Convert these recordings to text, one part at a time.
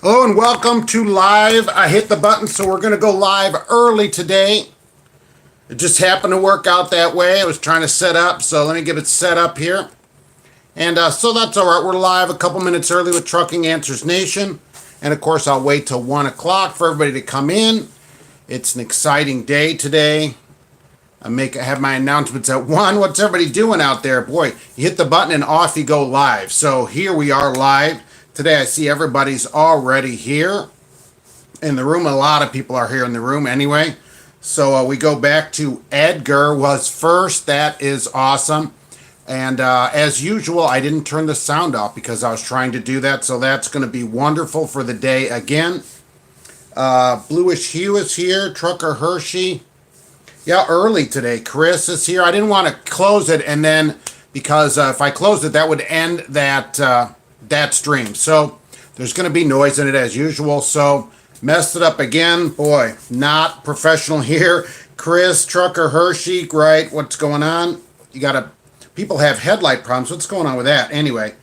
Hello and welcome to live. I hit the button, so we're going to go live early today. It just happened to work out that way. I was trying to set up, so let me get it set up here. And so that's all right. We're live a couple minutes early with Trucking Answers Nation. And of course, I'll wait till 1 o'clock for everybody to come in. It's an exciting day today. I have my announcements at 1. What's everybody doing out there? Boy, you hit the button and off you go live. So here we are live. Today I see everybody's already here in the room. A lot of people are here in the room anyway. So we go back to Edgar was first. That is awesome. And as usual, I didn't turn the sound off because I was trying to do that. So that's going to be wonderful for the day again. Bluish Hue is here. Trucker Hershey. Yeah, early today. Chris is here. I didn't want to close it and then because if I closed it, that would end that stream. So there's going to be noise in it as usual. So messed it up again. Boy, not professional here. Chris, Trucker Hershey, right? What's going on? People have headlight problems. What's going on with that? Anyway,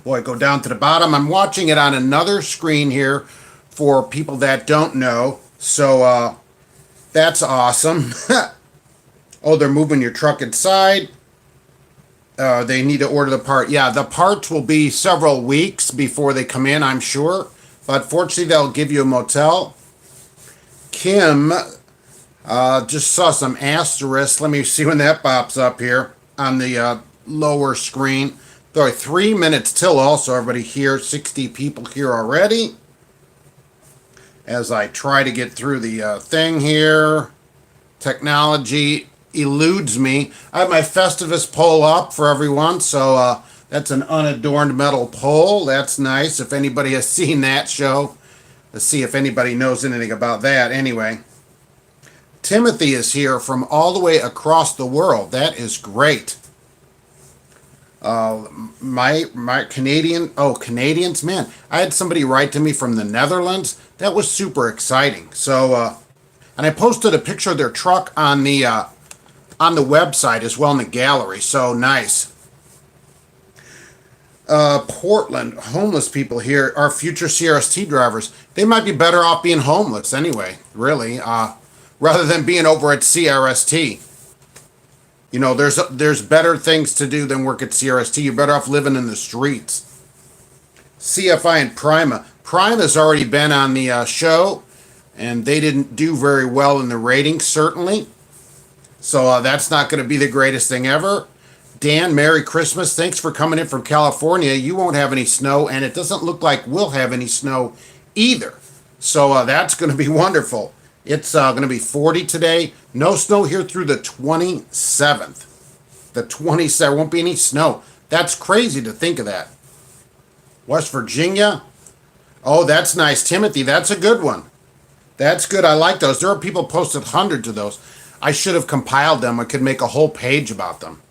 boy, go down to the bottom. I'm watching it on another screen here for people that don't know. So that's awesome. Oh, they're moving your truck inside. They need to order the part. Yeah, the parts will be several weeks before they come in, I'm sure. But fortunately, they'll give you a motel. Kim just saw some asterisks. Let me see when that pops up here on the lower screen. There are 3 minutes till also. Everybody here, 60 people here already. As I try to get through the thing here. Technology eludes me. I have my Festivus pole up for everyone, so that's an unadorned metal pole. That's nice. If anybody has seen that show, let's see if anybody knows anything about that. Anyway, Timothy is here from all the way across the world. That is great. My Canadians, man. I had somebody write to me from the Netherlands. That was super exciting. So, and I posted a picture of their truck on the website as well in the gallery. So nice. Portland, homeless people here are future CRST drivers. They might be better off being homeless anyway, really, rather than being over at CRST. You know, there's better things to do than work at CRST. You're better off living in the streets. CFI and Prima. Prima's already been on the show, and they didn't do very well in the ratings, certainly. So that's not going to be the greatest thing ever. Dan, Merry Christmas. Thanks for coming in from California. You won't have any snow, and it doesn't look like we'll have any snow either. So that's going to be wonderful. It's going to be 40 today. No snow here through the 27th. The 27th won't be any snow. That's crazy to think of that. West Virginia. Oh, that's nice. Timothy, that's a good one. That's good. I like those. There are people posted hundreds of those. I should have compiled them. I could make a whole page about them.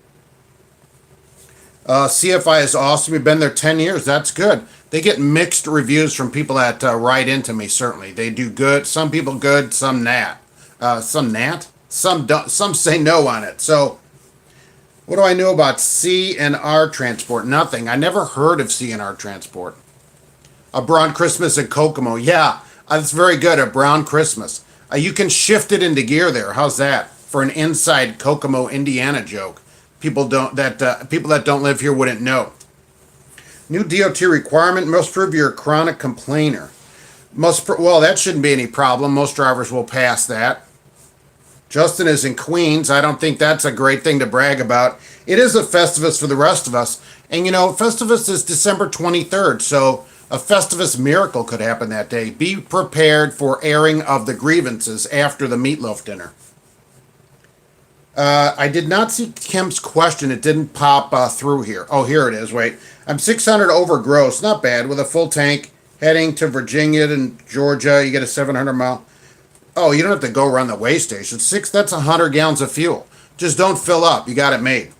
CFI is awesome. We've been there 10 years. That's good. They get mixed reviews from people that write into me, certainly. They do good. Some people good, some not. Some not? Some don't. Some say no on it. So, what do I know about C&R Transport? Nothing. I never heard of C&R Transport. A Brown Christmas in Kokomo. Yeah, that's very good. A Brown Christmas. You can shift it into gear there. How's that for an inside Kokomo, Indiana joke? People that don't live here wouldn't know. New DOT requirement: must prove you're a chronic complainer. Well, that shouldn't be any problem. Most drivers will pass that. Justin is in Queens. I don't think that's a great thing to brag about. It is a Festivus for the rest of us, and you know, Festivus is December 23rd, so a Festivus miracle could happen that day. Be prepared for airing of the grievances after the meatloaf dinner. I did not see Kim's question. It didn't pop through here. Oh, here it is. Wait. I'm 600 over gross. Not bad. With a full tank heading to Virginia and Georgia. You get a 700 mile. Oh, you don't have to go around the way station. That's 100 gallons of fuel. Just don't fill up. You got it made.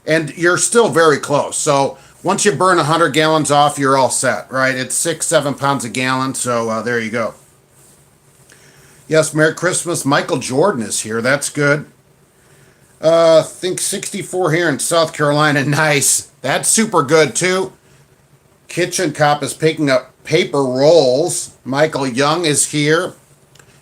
And you're still very close. So once you burn 100 gallons off, you're all set, right? It's 6-7 pounds a gallon. So there you go. Yes, Merry Christmas. Michael Jordan is here. That's good. Think 64 here in South Carolina. Nice. That's super good, too. Kitchen Cop is picking up paper rolls. Michael Young is here.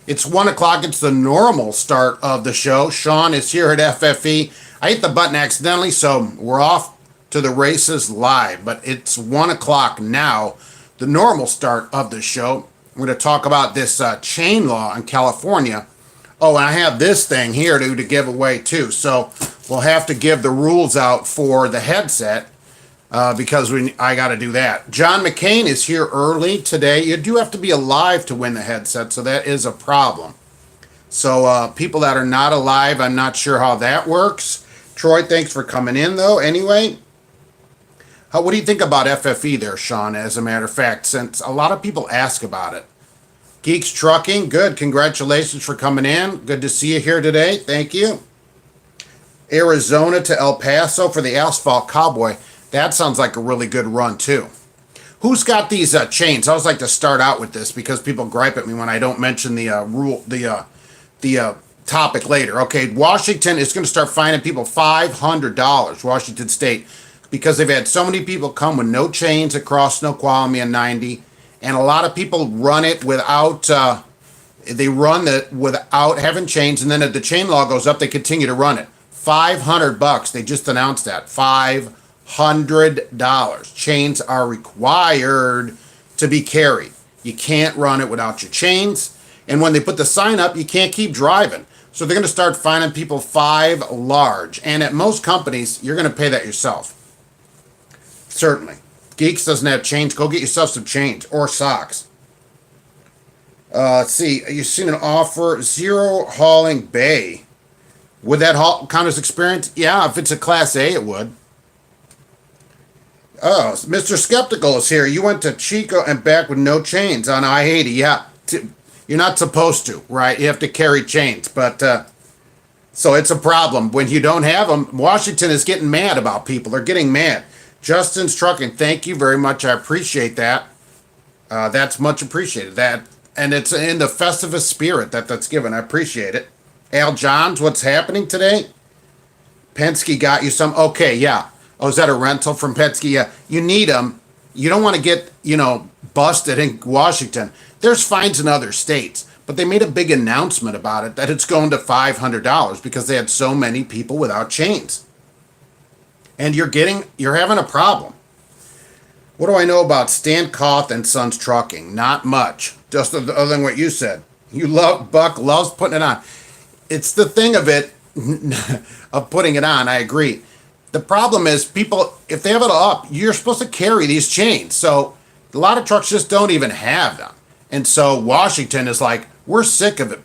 It's 1 o'clock. It's the normal start of the show. Sean is here at FFE. I hit the button accidentally, so we're off to the races live. But it's 1 o'clock now, the normal start of the show. We're going to talk about this chain law in California. Oh, and I have this thing here to give away too. So we'll have to give the rules out for the headset because I got to do that. John McCain is here early today. You do have to be alive to win the headset, so that is a problem. So people that are not alive, I'm not sure how that works. Troy, thanks for coming in though. Anyway, what do you think about FFE there, Sean, as a matter of fact, since a lot of people ask about it? Geeks Trucking, good. Congratulations for coming in. Good to see you here today. Thank you. Arizona to El Paso for the Asphalt Cowboy. That sounds like a really good run, too. Who's got these chains? I always like to start out with this because people gripe at me when I don't mention the topic later. Okay, Washington is going to start fining people $500, Washington State, because they've had so many people come with no chains across Snoqualmie and 90. And a lot of people run it without, without having chains. And then if the chain law goes up, they continue to run it. $500. They just announced that. $500. Chains are required to be carried. You can't run it without your chains. And when they put the sign up, you can't keep driving. So they're going to start fining people $5 large. And at most companies, you're going to pay that yourself. Certainly. Geeks doesn't have chains. Go get yourself some chains or socks. Let's see. You've seen an offer. Zero hauling bay. Would that count as experience? Yeah, if it's a Class A, it would. Oh, Mr. Skeptical is here. You went to Chico and back with no chains on I-80. Yeah, you're not supposed to, right? You have to carry chains. But so it's a problem. When you don't have them, Washington is getting mad about people. They're getting mad. Justin's Trucking, thank you very much. I appreciate that. That's much appreciated. And it's in the Festivus spirit that's given. I appreciate it. Al Johns, what's happening today? Penske got you some. Okay, yeah. Oh, is that a rental from Penske? Yeah. You need them. You don't want to get, busted in Washington. There's fines in other states. But they made a big announcement about it that it's going to $500 because they had so many people without chains. And you're having a problem. What do I know about Stan Koth and Sons Trucking? Not much. Just other than what you said. Buck loves putting it on. It's the thing of it, of putting it on, I agree. The problem is people, if they have it up, you're supposed to carry these chains. So a lot of trucks just don't even have them. And so Washington is like, we're sick of it.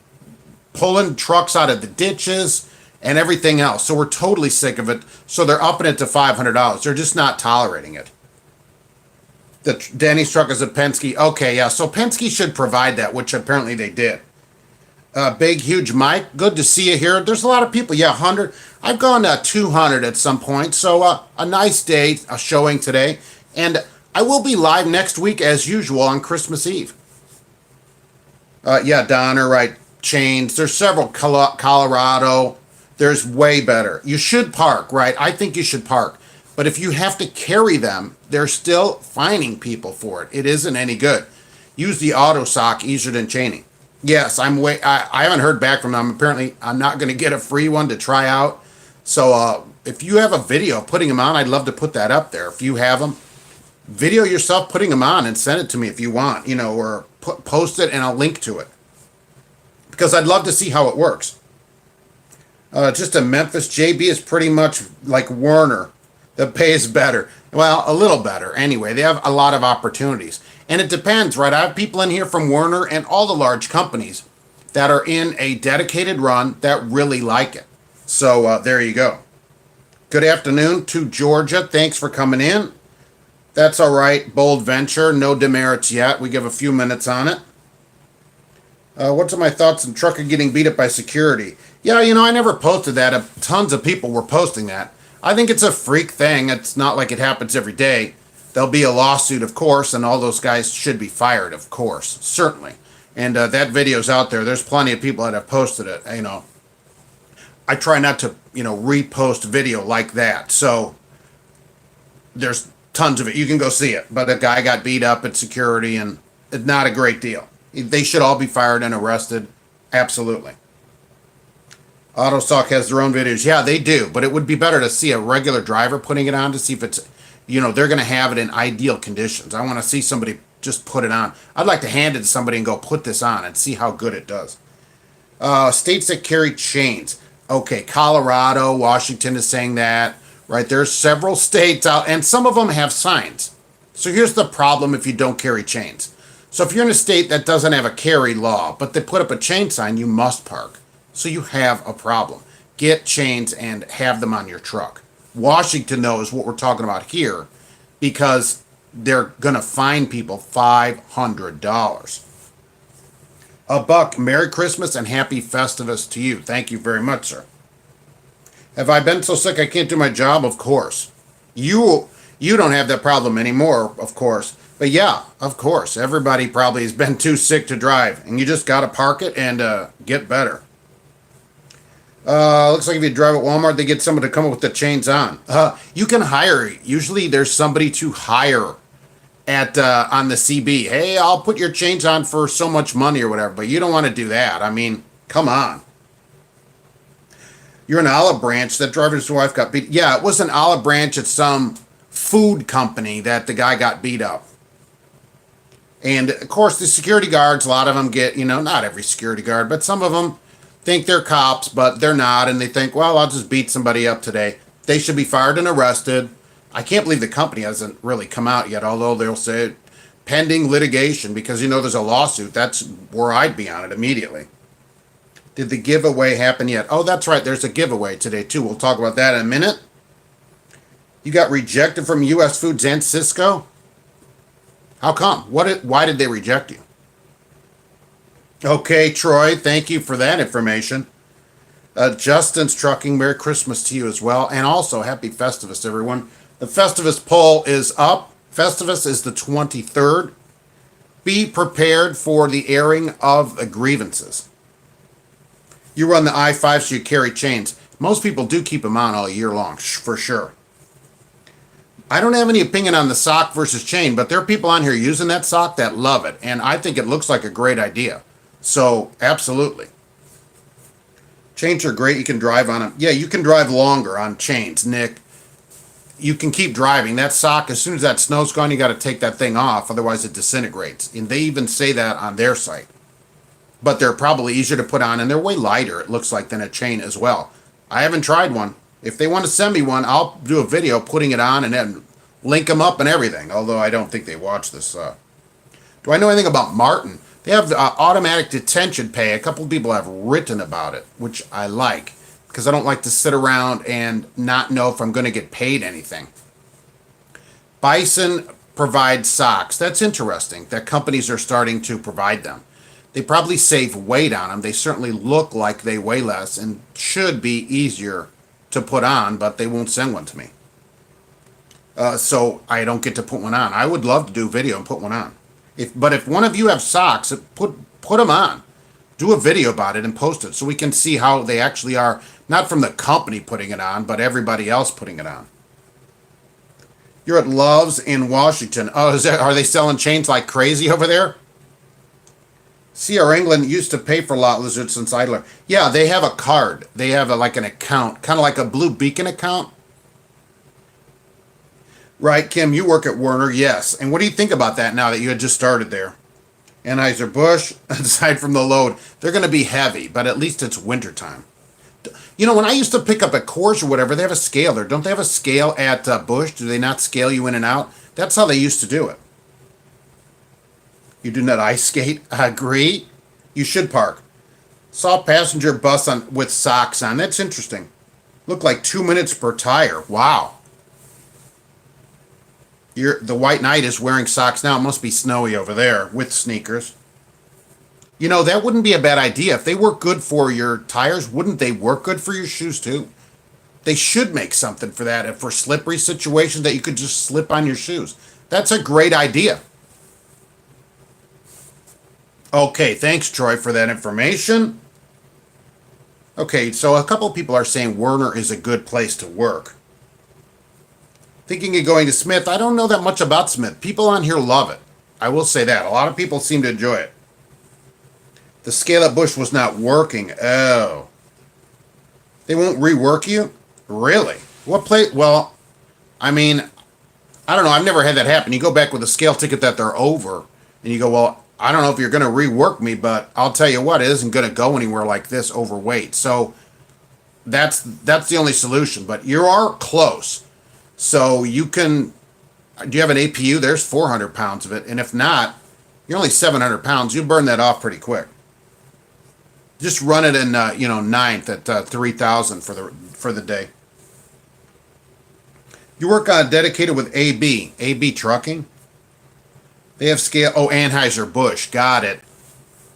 Pulling trucks out of the ditches and everything else. So we're totally sick of it. So they're upping it to $500. They're just not tolerating it. Danny's truck is a Penske. Okay, yeah. So Penske should provide that, which apparently they did. Big, huge Mike. Good to see you here. There's a lot of people. Yeah, 100. I've gone 200 at some point. So a nice day, a showing today. And I will be live next week as usual on Christmas Eve. Yeah, Donner, right. Chains. There's several. Colorado. There's way better. You should park, right? I think you should park. But if you have to carry them, they're still fining people for it. It isn't any good. Use the auto sock, easier than chaining. Yes, I haven't heard back from them. Apparently, I'm not going to get a free one to try out. So if you have a video putting them on, I'd love to put that up there. If you have them, video yourself putting them on and send it to me if you want, or post it and I'll link to it. Because I'd love to see how it works. Just a Memphis. JB is pretty much like Werner. The pay is better. Well, a little better. Anyway, they have a lot of opportunities. And it depends, right? I have people in here from Werner and all the large companies that are in a dedicated run that really like it. So there you go. Good afternoon to Georgia. Thanks for coming in. That's all right. Bold venture. No demerits yet. We give a few minutes on it. What's my thoughts on trucker getting beat up by security? Yeah, I never posted that. Tons of people were posting that. I think it's a freak thing. It's not like it happens every day. There'll be a lawsuit, of course, and all those guys should be fired, of course, certainly. And that video's out there. There's plenty of people that have posted it. I try not to, repost video like that. So there's tons of it. You can go see it. But a guy got beat up at security, and it's not a great deal. They should all be fired and arrested. Absolutely. AutoSock has their own videos. Yeah, they do. But it would be better to see a regular driver putting it on to see if it's, they're going to have it in ideal conditions. I want to see somebody just put it on. I'd like to hand it to somebody and go put this on and see how good it does. States that carry chains. Okay, Colorado, Washington is saying that, right? There's several states out, and some of them have signs. So here's the problem if you don't carry chains. So if you're in a state that doesn't have a carry law, but they put up a chain sign, you must park. So you have a problem. Get chains and have them on your truck. Washington, though, is what we're talking about here because they're going to fine people $500. A buck, Merry Christmas and Happy Festivus to you. Thank you very much, sir. Have I been so sick I can't do my job? Of course. You don't have that problem anymore, of course. But yeah, of course. Everybody probably has been too sick to drive. And you just got to park it and get better. Looks like if you drive at Walmart, they get someone to come up with the chains on. You can hire. Usually there's somebody to hire at on the CB. Hey, I'll put your chains on for so much money or whatever. But you don't want to do that. I mean, come on. You're an Olive Branch. That driver's wife got beat. Yeah, it was an Olive Branch at some food company that the guy got beat up. And, of course, the security guards, a lot of them get, not every security guard, but some of them think they're cops, but they're not. And they think, well, I'll just beat somebody up today. They should be fired and arrested. I can't believe the company hasn't really come out yet, although they'll say pending litigation because, there's a lawsuit. That's where I'd be on it immediately. Did the giveaway happen yet? Oh, that's right. There's a giveaway today, too. We'll talk about that in a minute. You got rejected from U.S. Foods and Cisco? How come? Why did they reject you? Okay, Troy, thank you for that information. Justin's Trucking, Merry Christmas to you as well. And also, Happy Festivus, everyone. The Festivus poll is up. Festivus is the 23rd. Be prepared for the airing of the grievances. You run the I-5, so you carry chains. Most people do keep them on all year long, for sure. I don't have any opinion on the sock versus chain, but there are people on here using that sock that love it, and I think it looks like a great idea. So, absolutely. Chains are great. You can drive on them. Yeah, you can drive longer on chains, Nick. You can keep driving. That sock, as soon as that snow's gone, you got to take that thing off, otherwise it disintegrates. And they even say that on their site. But they're probably easier to put on, and they're way lighter, it looks like, than a chain as well. I haven't tried one. If they want to send me one, I'll do a video putting it on and then link them up and everything, although I don't think they watch this. Do I know anything about Martin? They have automatic detention pay. A couple of people have written about it, which I like, because I don't like to sit around and not know if I'm going to get paid anything. Bison provides socks. That's interesting that companies are starting to provide them. They probably save weight on them. They certainly look like they weigh less and should be easier to put on, but they won't send one to me. So I don't get to put one on. I would love to do a video and put one on. But if one of you have socks, put them on. Do a video about it and post it so we can see how they actually are, not from the company putting it on, but everybody else putting it on. You're at Love's in Washington. Oh, are they selling chains like crazy over there? CR England used to pay for lot lizards since Idler. Yeah, they have a card. They have like an account, kind of like a Blue Beacon account. Right, Kim, you work at Werner, yes. And what do you think about that now that you had just started there? Anheuser-Busch, aside from the load, they're going to be heavy, but at least it's wintertime. When I used to pick up at Coors or whatever, they have a scale there. Don't they have a scale at Busch? Do they not scale you in and out? That's how they used to do it. You do not ice skate? I agree. You should park. Saw passenger bus with socks on. That's interesting. Looked like 2 minutes per tire. Wow. The White Knight is wearing socks now. It must be snowy over there with sneakers. That wouldn't be a bad idea. If they work good for your tires, wouldn't they work good for your shoes too? They should make something for that. For slippery situations that you could just slip on your shoes. That's a great idea. Okay, thanks, Troy, for that information. Okay, so a couple of people are saying Werner is a good place to work. Thinking of going to Smith. I don't know that much about Smith. People on here love it. I will say that. A lot of people seem to enjoy it. The scale at Bush was not working. Oh. They won't rework you? Really? What place? Well, I mean, I don't know. I've never had that happen. You go back with a scale ticket that they're over, and you go, well, I don't know if you're going to rework me, but I'll tell you what, it isn't going to go anywhere like this overweight. So that's the only solution. But you are close. So you can, do you have an APU? There's 400 pounds of it. And if not, you're only 700 pounds. You burn that off pretty quick. Just run it in, ninth at 3,000 for the day. You work dedicated with AB Trucking. They have scale. Oh, Anheuser-Busch. Got it.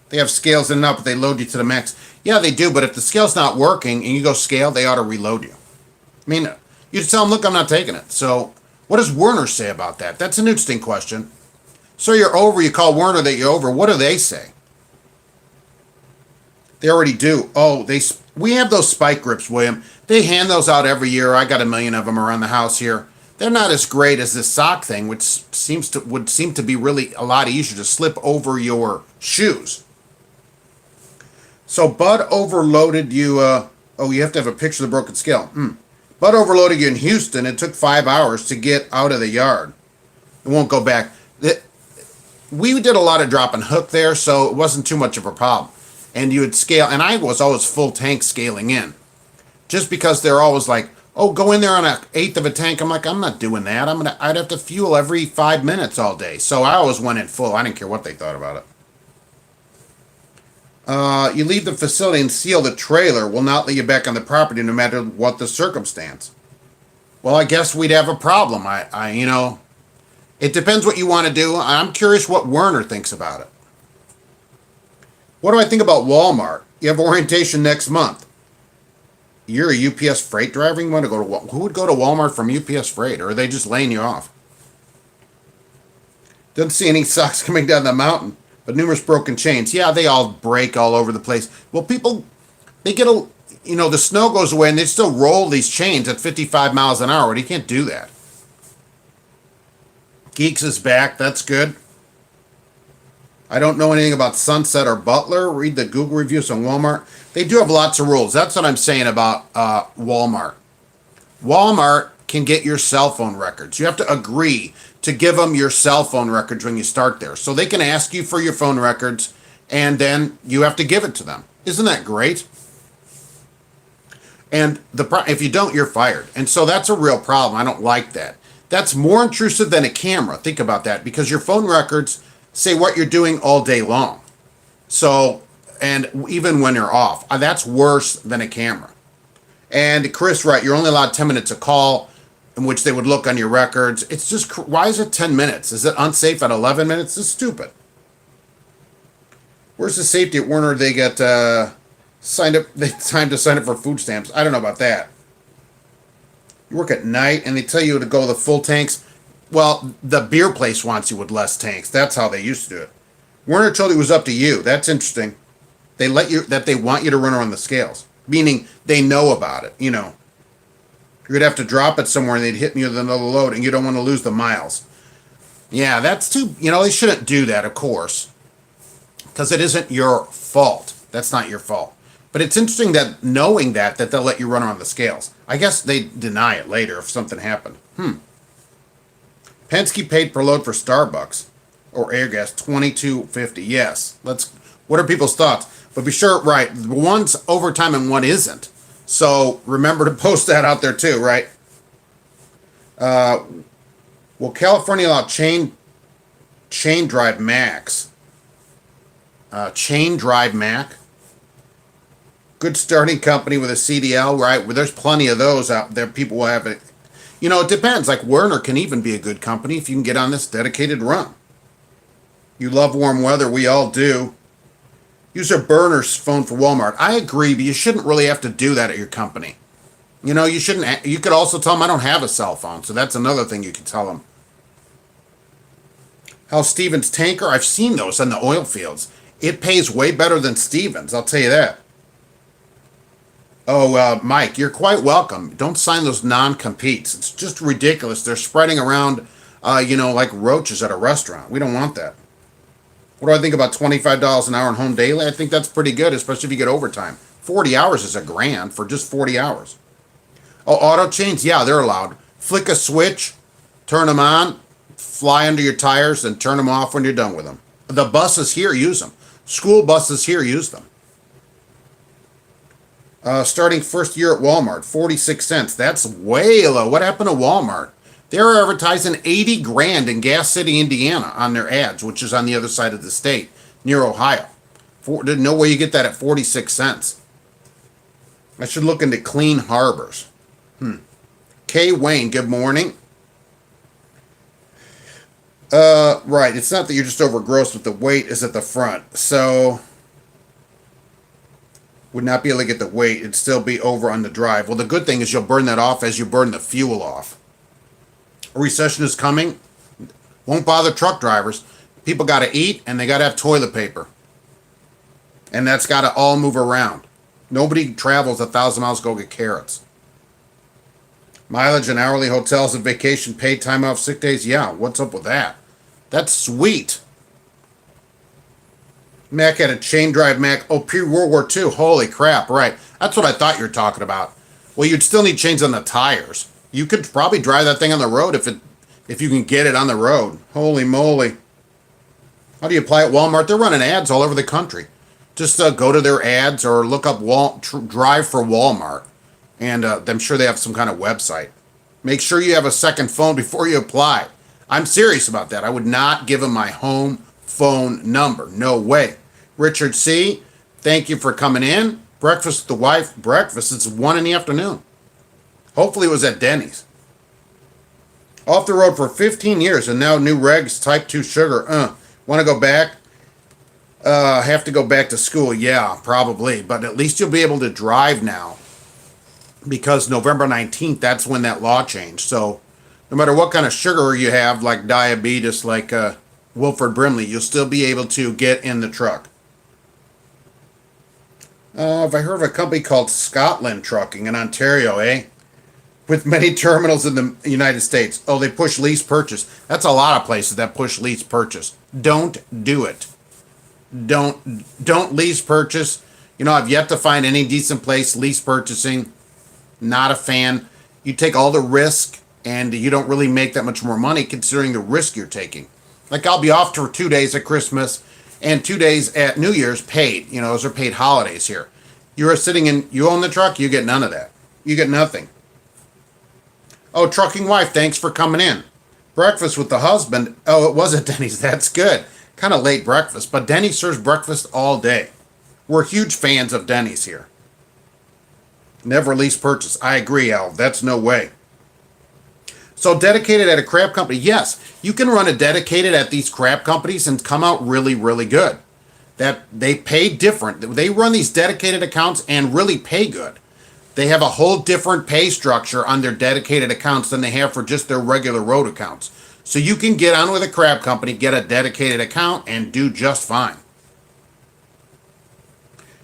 They have scales in and up, but they load you to the max. Yeah, they do, but if the scale's not working and you go scale, they ought to reload you. I mean, you just tell them, look, I'm not taking it. So what does Werner say about that? That's an interesting question. So you're over, you call Werner that you're over. What do they say? They already do. Oh, we have those spike grips, William. They hand those out every year. I got a million of them around the house here. They're not as great as this sock thing, which would seem to be really a lot easier to slip over your shoes. So Bud overloaded you. You have to have a picture of the broken scale. Bud overloaded you in Houston. It took 5 hours to get out of the yard. It won't go back. We did a lot of drop and hook there, so it wasn't too much of a problem. And you would scale, and I was always full tank scaling in. Just because they're always like, oh, go in there on 1/8 of a tank. I'm like, I'm not doing that. I'd have to fuel every 5 minutes all day. So I always went in full. I didn't care what they thought about it. You leave the facility and seal the trailer. Will not let you back on the property no matter what the circumstance. Well, I guess we'd have a problem. It depends what you want to do. I'm curious what Werner thinks about it. What do I think about Walmart? You have orientation next month. You're a UPS freight driver? You want to go to who would go to Walmart from UPS freight? Or are they just laying you off? Doesn't see any socks coming down the mountain, but numerous broken chains. Yeah, they all break all over the place. Well, people, they get the snow goes away and they still roll these chains at 55 miles an hour. You can't do that. Geeks is back. That's good. I don't know anything about Sunset or Butler. Read the Google reviews on Walmart. They do have lots of rules. That's what I'm saying about Walmart. Walmart can get your cell phone records. You have to agree to give them your cell phone records when you start there. So they can ask you for your phone records, and then you have to give it to them. Isn't that great? And if you don't, you're fired. And so that's a real problem. I don't like that. That's more intrusive than a camera. Think about that, because your phone records say what you're doing all day long. So, and even when you're off, that's worse than a camera. And Chris, right, you're only allowed 10 minutes a call in which they would look on your records. It's just, why is it 10 minutes? Is it unsafe at 11 minutes? It's stupid. Where's the safety at Werner? They get signed up, time to sign up for food stamps. I don't know about that. You work at night and they tell you to go the full tanks. Well, the beer place wants you with less tanks. That's how they used to do it. Werner told you it was up to you. That's interesting. They want you to run around the scales, meaning they know about it. You'd have to drop it somewhere and they'd hit you with another load, and you don't want to lose the miles. Yeah, that's too. They shouldn't do that, of course, because it isn't your fault. That's not your fault. But it's interesting that knowing that they'll let you run around the scales. I guess they deny it later if something happened. Penske paid per load for Starbucks or Airgas $22.50. Yes. What are people's thoughts? But be sure, right, one's overtime and one isn't. So remember to post that out there too, right? Will California allow chain drive Macs? Chain drive Mac? Good starting company with a CDL, right? Well, there's plenty of those out there. People will have it. It depends. Like Werner can even be a good company if you can get on this dedicated run. You love warm weather. We all do. Use a burner phone for Walmart. I agree, but you shouldn't really have to do that at your company. You shouldn't. You could also tell them I don't have a cell phone. So that's another thing you could tell them. How's Stevens tanker? I've seen those in the oil fields. It pays way better than Stevens. I'll tell you that. Oh, Mike, you're quite welcome. Don't sign those non-competes. It's just ridiculous. They're spreading around, like roaches at a restaurant. We don't want that. What do I think about $25 an hour in home daily? I think that's pretty good, especially if you get overtime. 40 hours is a grand for just 40 hours. Oh, auto chains? Yeah, they're allowed. Flick a switch, turn them on, fly under your tires, and turn them off when you're done with them. The buses here use them. School buses here use them. Starting first year at Walmart, 46 cents. That's way low. What happened to Walmart? They're advertising 80 grand in Gas City, Indiana on their ads, which is on the other side of the state, near Ohio. There's no way you get that at 46 cents. I should look into Clean Harbors. Kay Wayne, good morning. Right. It's not that you're just overgrossed with the weight is at the front. So would not be able to get the weight. It'd still be over on the drive. Well, the good thing is you'll burn that off as you burn the fuel off. A recession is coming. Won't bother truck drivers. People got to eat and they got to have toilet paper. And that's got to all move around. Nobody travels 1,000 miles to go get carrots. Mileage and hourly hotels and vacation, paid time off, sick days. Yeah, what's up with that? That's sweet. Mac had a chain drive Mac. Oh, pre-World War II. Holy crap, right. That's what I thought you were talking about. Well, you'd still need chains on the tires. You could probably drive that thing on the road if you can get it on the road. Holy moly. How do you apply at Walmart? They're running ads all over the country. Just go to their ads or look up Drive for Walmart. And I'm sure they have some kind of website. Make sure you have a second phone before you apply. I'm serious about that. I would not give them my home phone number. No way. Richard C., thank you for coming in. Breakfast with the wife. Breakfast, it's 1 in the afternoon. Hopefully it was at Denny's. Off the road for 15 years and now new regs, type 2 sugar. Want to go back? Have to go back to school. Yeah, probably. But at least you'll be able to drive now. Because November 19th, that's when that law changed. So no matter what kind of sugar you have, like diabetes, like Wilford Brimley, you'll still be able to get in the truck. Have I heard of a company called Scotland Trucking in Ontario, eh? With many terminals in the United States. Oh, they push lease purchase. That's a lot of places that push lease purchase. Don't do it. Don't lease purchase. I've yet to find any decent place lease purchasing. Not a fan. You take all the risk and you don't really make that much more money considering the risk you're taking. Like I'll be off for 2 days at Christmas and 2 days at New Year's paid. Those are paid holidays here. You own the truck, you get none of that. You get nothing. Oh, trucking wife, thanks for coming in. Breakfast with the husband. Oh, it was at Denny's. That's good. Kind of late breakfast, but Denny's serves breakfast all day. We're huge fans of Denny's here. Never lease purchase. I agree, Al. That's no way. So dedicated at a crab company. Yes, you can run a dedicated at these crab companies and come out really, really good. That they pay different. They run these dedicated accounts and really pay good. They have a whole different pay structure on their dedicated accounts than they have for just their regular road accounts. So you can get on with a crab company, get a dedicated account, and do just fine.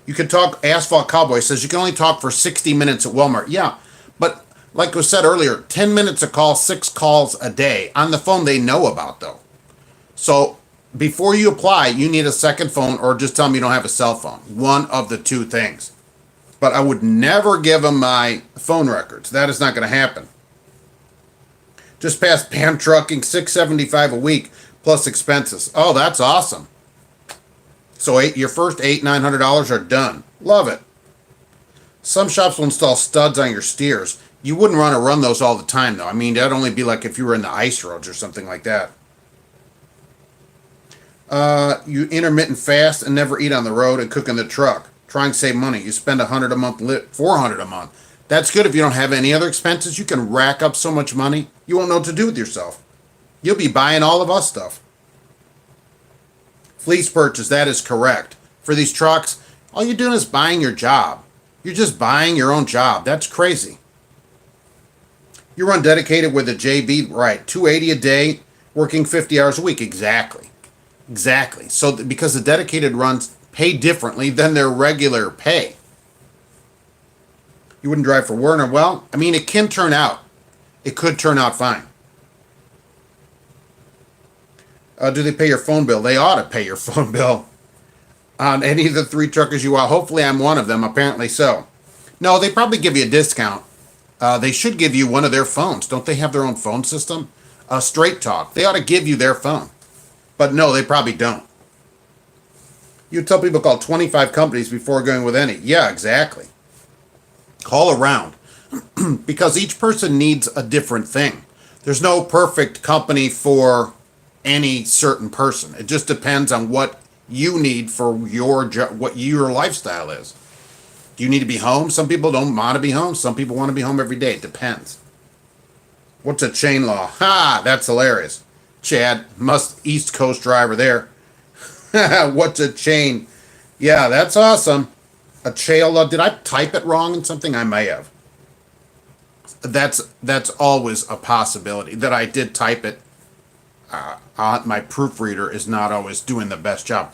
You can talk, Asphalt Cowboy says you can only talk for 60 minutes at Walmart. Yeah, but like was said earlier, 10 minutes a call, 6 calls a day. On the phone they know about though. So before you apply, you need a second phone or just tell them you don't have a cell phone. One of the two things. But I would never give them my phone records. That is not going to happen. Just past Pam Trucking, $675 a week plus expenses. Oh, that's awesome. So your first $900 are done. Love it. Some shops will install studs on your steers. You wouldn't want to run those all the time, though. I mean, that'd only be like if you were in the ice roads or something like that. You intermittent fast and never eat on the road and cook in the truck. Try and save money. You spend $100 a month, $400 a month. That's good if you don't have any other expenses. You can rack up so much money, you won't know what to do with yourself. You'll be buying all of us stuff. Fleece purchase, that is correct. For these trucks, all you're doing is buying your job. You're just buying your own job. That's crazy. You run dedicated with a JB, right? $280 a day, working 50 hours a week. Exactly. So because the dedicated runs pay differently than their regular pay. You wouldn't drive for Werner. Well, I mean, it can turn out. It could turn out fine. Do they pay your phone bill? They ought to pay your phone bill on any of the 3 truckers you want. Hopefully I'm one of them. Apparently so. No, they probably give you a discount. They should give you one of their phones. Don't they have their own phone system? Straight Talk. They ought to give you their phone. But no, they probably don't. You tell people call 25 companies before going with any. Yeah, exactly. Call around. Because each person needs a different thing. There's no perfect company for any certain person. It just depends on what you need for your what your lifestyle is. Do you need to be home? Some people don't want to be home. Some people want to be home every day. It depends. What's a chain law? Ha! That's hilarious. Chad, East Coast driver there. What's a chain? Yeah, that's awesome. A chain law. Did I type it wrong in something? I may have. That's always a possibility that I did type it. My proofreader is not always doing the best job.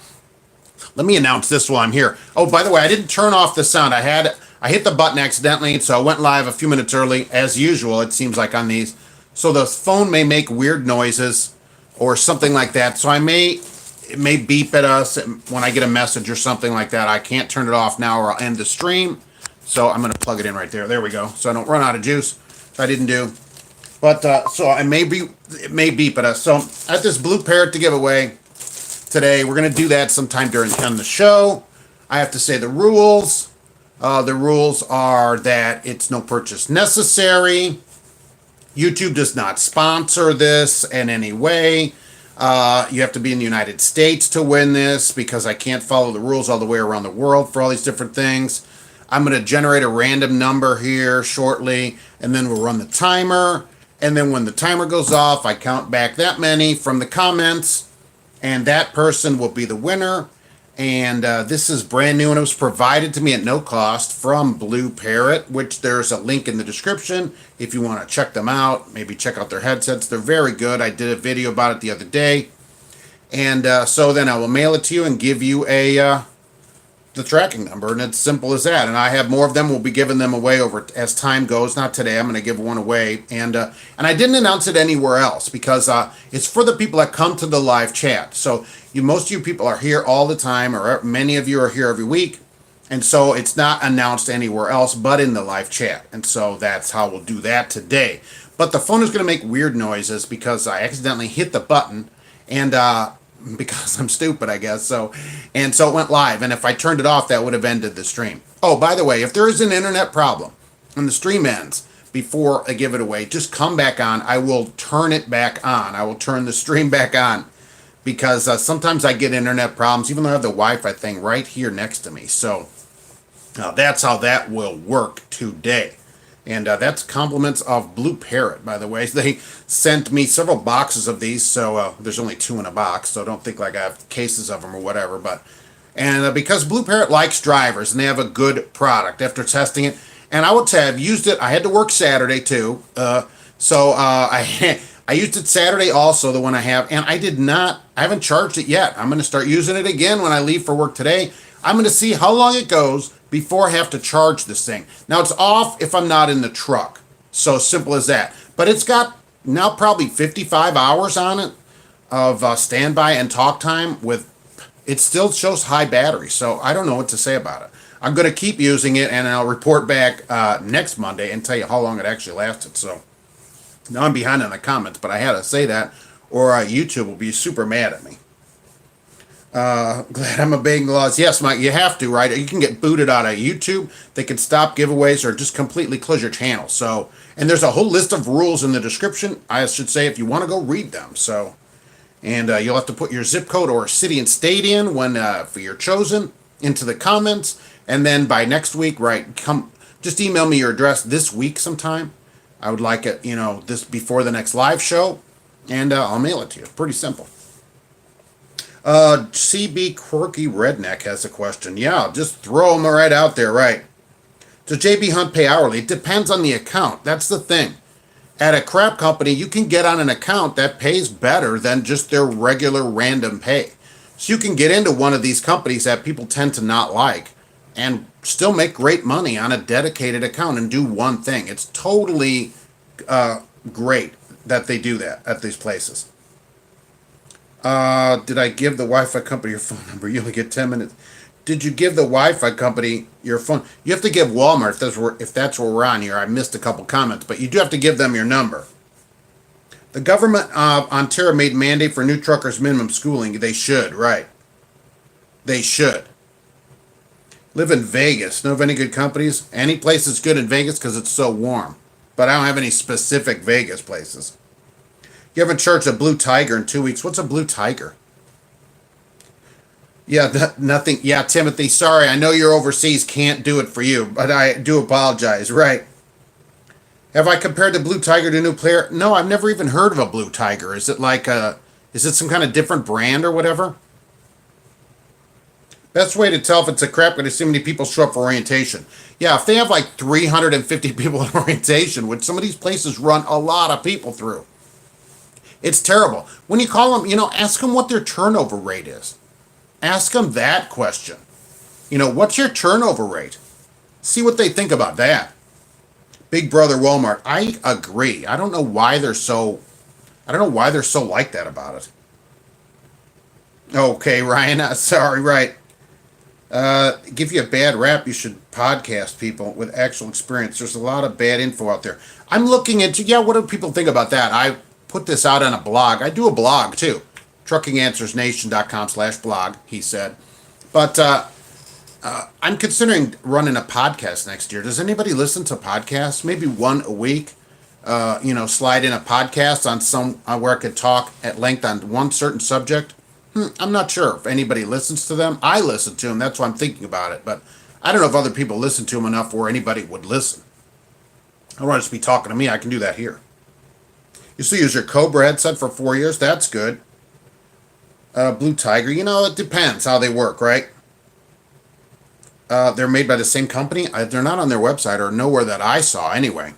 Let me announce this while I'm here. Oh, by the way, I didn't turn off the sound. I hit the button accidentally, so I went live a few minutes early, as usual, it seems like on these. So the phone may make weird noises or something like that. So it may beep at us when I get a message or something like that. I can't turn it off now or I'll end the stream. So I'm going to plug it in right there. There we go. So I don't run out of juice. I didn't do. But so it may beep at us. So I have this BlueParrott to give away today. We're going to do that sometime during the show. I have to say the rules. The rules are that it's no purchase necessary. YouTube does not sponsor this in any way. You have to be in the United States to win this because I can't follow the rules all the way around the world for all these different things. I'm going to generate a random number here shortly, and then we'll run the timer. And then when the timer goes off, I count back that many from the comments, and that person will be the winner. And this is brand new, and it was provided to me at no cost from BlueParrott, which there's a link in the description if you want to check them out. Maybe check out their headsets. They're very good. I did a video about it the other day. And so then I will mail it to you and give you the tracking number, and it's simple as that. And I have more of them. We'll be giving them away over as time goes. Not today. I'm going to give one away, and I didn't announce it anywhere else because it's for the people that come to the live chat. So most of you people are here all the time, or many of you are here every week, and so it's not announced anywhere else but in the live chat. And so that's how we'll do that today. But the phone is going to make weird noises because I accidentally hit the button, and because I'm stupid, I guess. So it went live. And if I turned it off, that would have ended the stream. Oh, by the way, if there is an internet problem and the stream ends before I give it away, just come back on. I will turn it back on. I will turn the stream back on because sometimes I get internet problems, even though I have the Wi-Fi thing right here next to me. So that's how that will work today. And that's compliments of BlueParrott, by the way. They sent me several boxes of these, so there's only 2 in a box, so don't think like I have cases of them or whatever. And because BlueParrott likes drivers, and they have a good product after testing it. And I would say I've used it. I had to work Saturday, too. So I used it Saturday also, the one I have. And I haven't charged it yet. I'm going to start using it again when I leave for work today. I'm going to see how long it goes before I have to charge this thing. Now, it's off if I'm not in the truck. So simple as that. But it's got now probably 55 hours on it of standby and talk time. It still shows high battery. So I don't know what to say about it. I'm going to keep using it, and I'll report back next Monday and tell you how long it actually lasted. So now I'm behind on the comments, but I had to say that, or YouTube will be super mad at me. Glad I'm obeying the laws. Yes, Mike, you have to, right? You can get booted out of YouTube. They can stop giveaways or just completely close your channel. So, and there's a whole list of rules in the description, I should say, if you want to go read them. So, and you'll have to put your zip code or city and state in when for your chosen into the comments. And then by next week, right, just email me your address this week sometime. I would like it, this before the next live show, and I'll mail it to you. Pretty simple. CB Quirky Redneck has a question. Yeah, just throw them right out there, right? Does JB Hunt pay hourly? It depends on the account. That's the thing. At a crap company, you can get on an account that pays better than just their regular random pay. So you can get into one of these companies that people tend to not like, and still make great money on a dedicated account and do one thing. It's totally great that they do that at these places. Did I give the Wi-Fi company your phone number? You only get 10 minutes. Did you give the Wi-Fi company your phone? You have to give Walmart, if that's where we're on here. I missed a couple comments, but you do have to give them your number. The government of Ontario made mandate for new truckers minimum schooling. They should, right. They should. Live in Vegas. Know of any good companies? Any place that's good in Vegas because it's so warm. But I don't have any specific Vegas places. You haven't charged a Blue Tiger in 2 weeks. What's a Blue Tiger? Yeah, nothing. Yeah, Timothy, sorry. I know you're overseas. Can't do it for you, but I do apologize. Right. Have I compared the Blue Tiger to a new player? No, I've never even heard of a Blue Tiger. Is it is it some kind of different brand or whatever? Best way to tell if it's a crap going to see how many people show up for orientation. Yeah, if they have like 350 people in orientation, which some of these places run a lot of people through, it's terrible. When you call them, ask them what their turnover rate is. Ask them that question. What's your turnover rate? See what they think about that. Big Brother Walmart. I agree. I don't know why they're so like that about it. Okay, Ryan. Sorry, right. Give you a bad rap, you should podcast people with actual experience. There's a lot of bad info out there. I'm looking into, what do people think about that? I put this out on a blog. I do a blog too. truckinganswersnation.com/blog, he said. But I'm considering running a podcast next year. Does anybody listen to podcasts? Maybe one a week. Slide in a podcast on where I could talk at length on one certain subject. I'm not sure if anybody listens to them. I listen to them. That's why I'm thinking about it. But I don't know if other people listen to them enough where anybody would listen. I don't want to just be talking to me. I can do that here. You still use your Cobra headset for 4 years. That's good. Blue Tiger. It depends how they work, right? They're made by the same company. They're not on their website or nowhere that I saw anyway.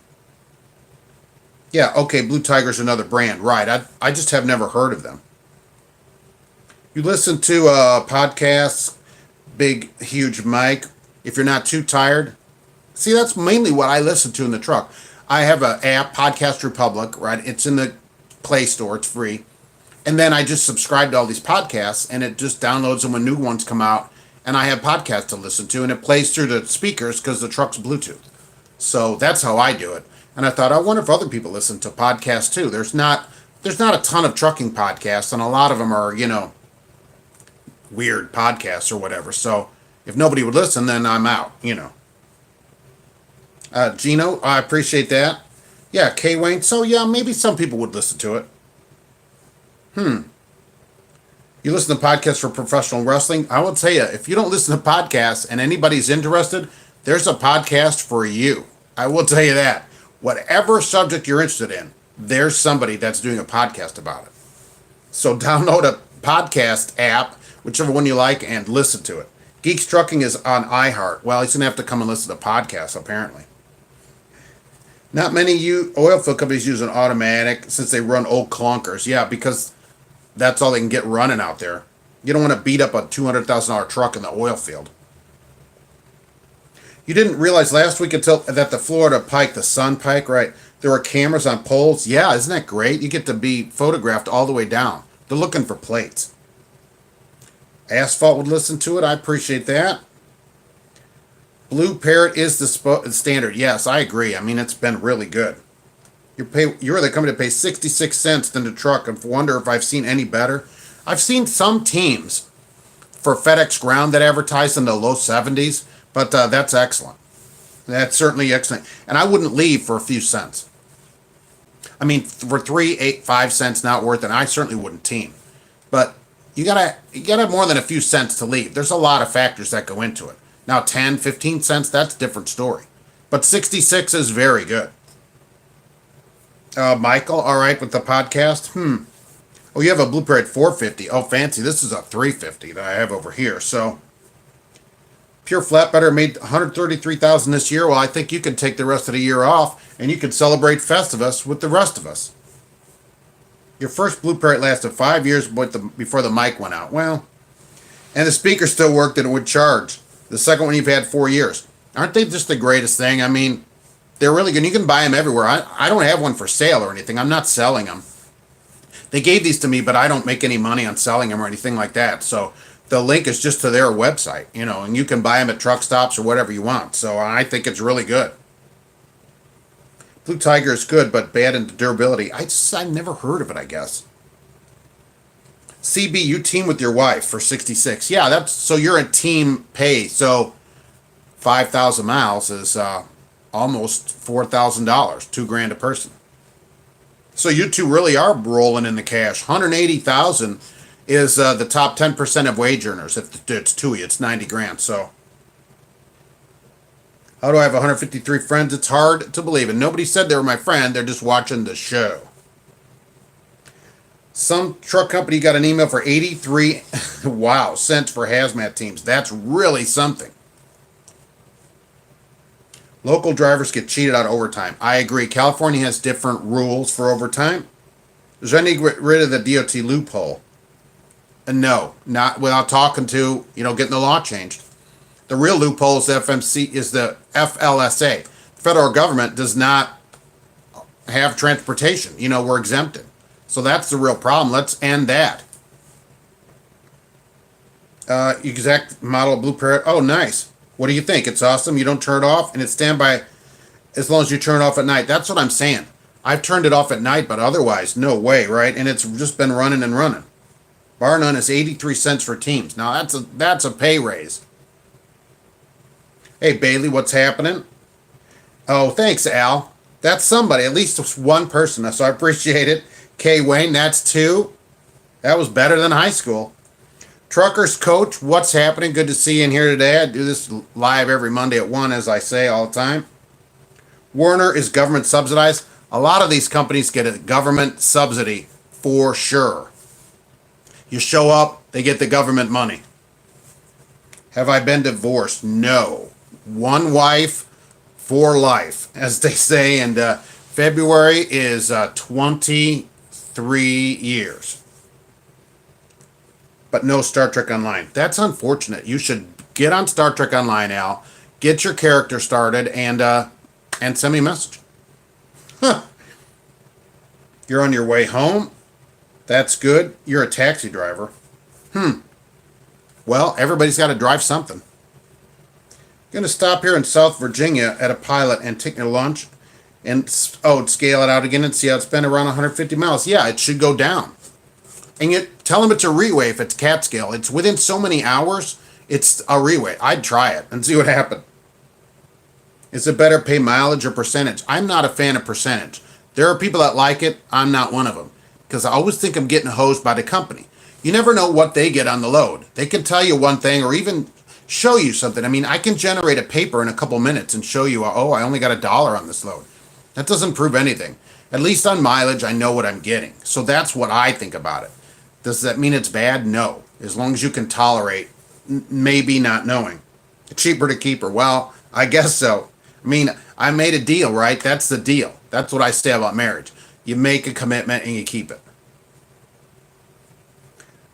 Yeah, okay, Blue Tiger's another brand. Right. I just have never heard of them. You listen to podcasts, big, huge mic, if you're not too tired. See, that's mainly what I listen to in the truck. I have an app, Podcast Republic, right? It's in the Play Store. It's free. And then I just subscribe to all these podcasts, and it just downloads them when new ones come out. And I have podcasts to listen to, and it plays through the speakers because the truck's Bluetooth. So that's how I do it. And I thought, I wonder if other people listen to podcasts too. There's not a ton of trucking podcasts, and a lot of them are, weird podcasts or whatever. So if nobody would listen, then I'm out, Gino, I appreciate that. Yeah, K. Wayne. So yeah, maybe some people would listen to it. You listen to podcasts for professional wrestling? I will tell you, if you don't listen to podcasts and anybody's interested, there's a podcast for you. I will tell you that. Whatever subject you're interested in, there's somebody that's doing a podcast about it. So download a podcast app, whichever one you like, and listen to it. Geeks Trucking is on iHeart. Well, he's going to have to come and listen to podcasts, apparently. Not many oil field companies use an automatic since they run old clunkers. Yeah, because that's all they can get running out there. You don't want to beat up a $200,000 truck in the oil field. You didn't realize last week that the Florida Pike, the Sun Pike, right, there were cameras on poles. Yeah, isn't that great? You get to be photographed all the way down. They're looking for plates. Asphalt would listen to it. I appreciate that. BlueParrott is the standard. Yes, I agree. I mean, it's been really good. You're the company to pay 66 cents than the truck, and wonder if I've seen any better. I've seen some teams for FedEx Ground that advertise in the low 70s, but that's excellent. That's certainly excellent. And I wouldn't leave for a few cents. I mean, for 3, 8, 5 cents, not worth it. I certainly wouldn't team. But you gotta have more than a few cents to leave. There's a lot of factors that go into it. Now 10, 15 cents, that's a different story. But 66 is very good. Michael, all right with the podcast? Oh, you have a BlueParrott 450. Oh, fancy. This is a 350 that I have over here. So, Pure Flatbedder made $133,000 this year. Well, I think you can take the rest of the year off, and you can celebrate Festivus with the rest of us. Your first BlueParrott lasted 5 years before the mic went out. Well, and the speaker still worked and it would charge. The second one you've had 4 years. Aren't they just the greatest thing? I mean, they're really good. You can buy them everywhere. I don't have one for sale or anything. I'm not selling them. They gave these to me, but I don't make any money on selling them or anything like that. So the link is just to their website, and you can buy them at truck stops or whatever you want. So I think it's really good. Blue Tiger is good, but bad in durability. I've never heard of it, I guess. CB, you team with your wife for 66. Yeah, so you're a team pay. So 5,000 miles is almost $4,000, $2,000 a person. So you two really are rolling in the cash. 180,000 is the top 10% of wage earners. If it's two of you, it's 90 grand. So how do I have 153 friends? It's hard to believe. And nobody said they were my friend. They're just watching the show. Some truck company got an email for 83 wow, cents for hazmat teams. That's really something. Local drivers get cheated out of overtime. I agree. California has different rules for overtime. Is there any get rid of the DOT loophole? No, not without talking to, getting the law changed. The real loophole is the FLSA. The federal government does not have transportation. We're exempted. So that's the real problem. Let's end that. Exact model BlueParrott. Oh, nice. What do you think? It's awesome. You don't turn it off, and it's standby as long as you turn it off at night. That's what I'm saying. I've turned it off at night, but otherwise, no way, right? And it's just been running and running. Bar none is 83 cents for teams. Now, that's a pay raise. Hey, Bailey, what's happening? Oh, thanks, Al. That's somebody. At least one person, so I appreciate it. K. Wayne, that's two. That was better than high school. Truckers Coach, what's happening? Good to see you in here today. I do this live every Monday at 1, as I say all the time. Werner is government subsidized. A lot of these companies get a government subsidy for sure. You show up, they get the government money. Have I been divorced? No. One wife for life, as they say, and February is 23 years. But no Star Trek Online. That's unfortunate. You should get on Star Trek Online, Al. Get your character started and send me a message. Huh. You're on your way home? That's good. You're a taxi driver. Well, everybody's got to drive something. Going to stop here in South Virginia at a pilot and take your lunch and scale it out again and see how it's been around 150 miles. Yeah, it should go down. And you tell them it's a reweight if it's cat scale. It's within so many hours, it's a reweight. I'd try it and see what happened. Is it better pay mileage or percentage? I'm not a fan of percentage. There are people that like it. I'm not one of them. Because I always think I'm getting hosed by the company. You never know what they get on the load. They can tell you one thing or even show you something. I mean, I can generate a paper in a couple minutes and show you, I only got $1 on this load. That doesn't prove anything. At least on mileage, I know what I'm getting. So that's what I think about it. Does that mean it's bad? No. As long as you can tolerate maybe not knowing. Cheaper to keep her. Well, I guess so. I mean, I made a deal, right? That's the deal. That's what I say about marriage. You make a commitment and you keep it.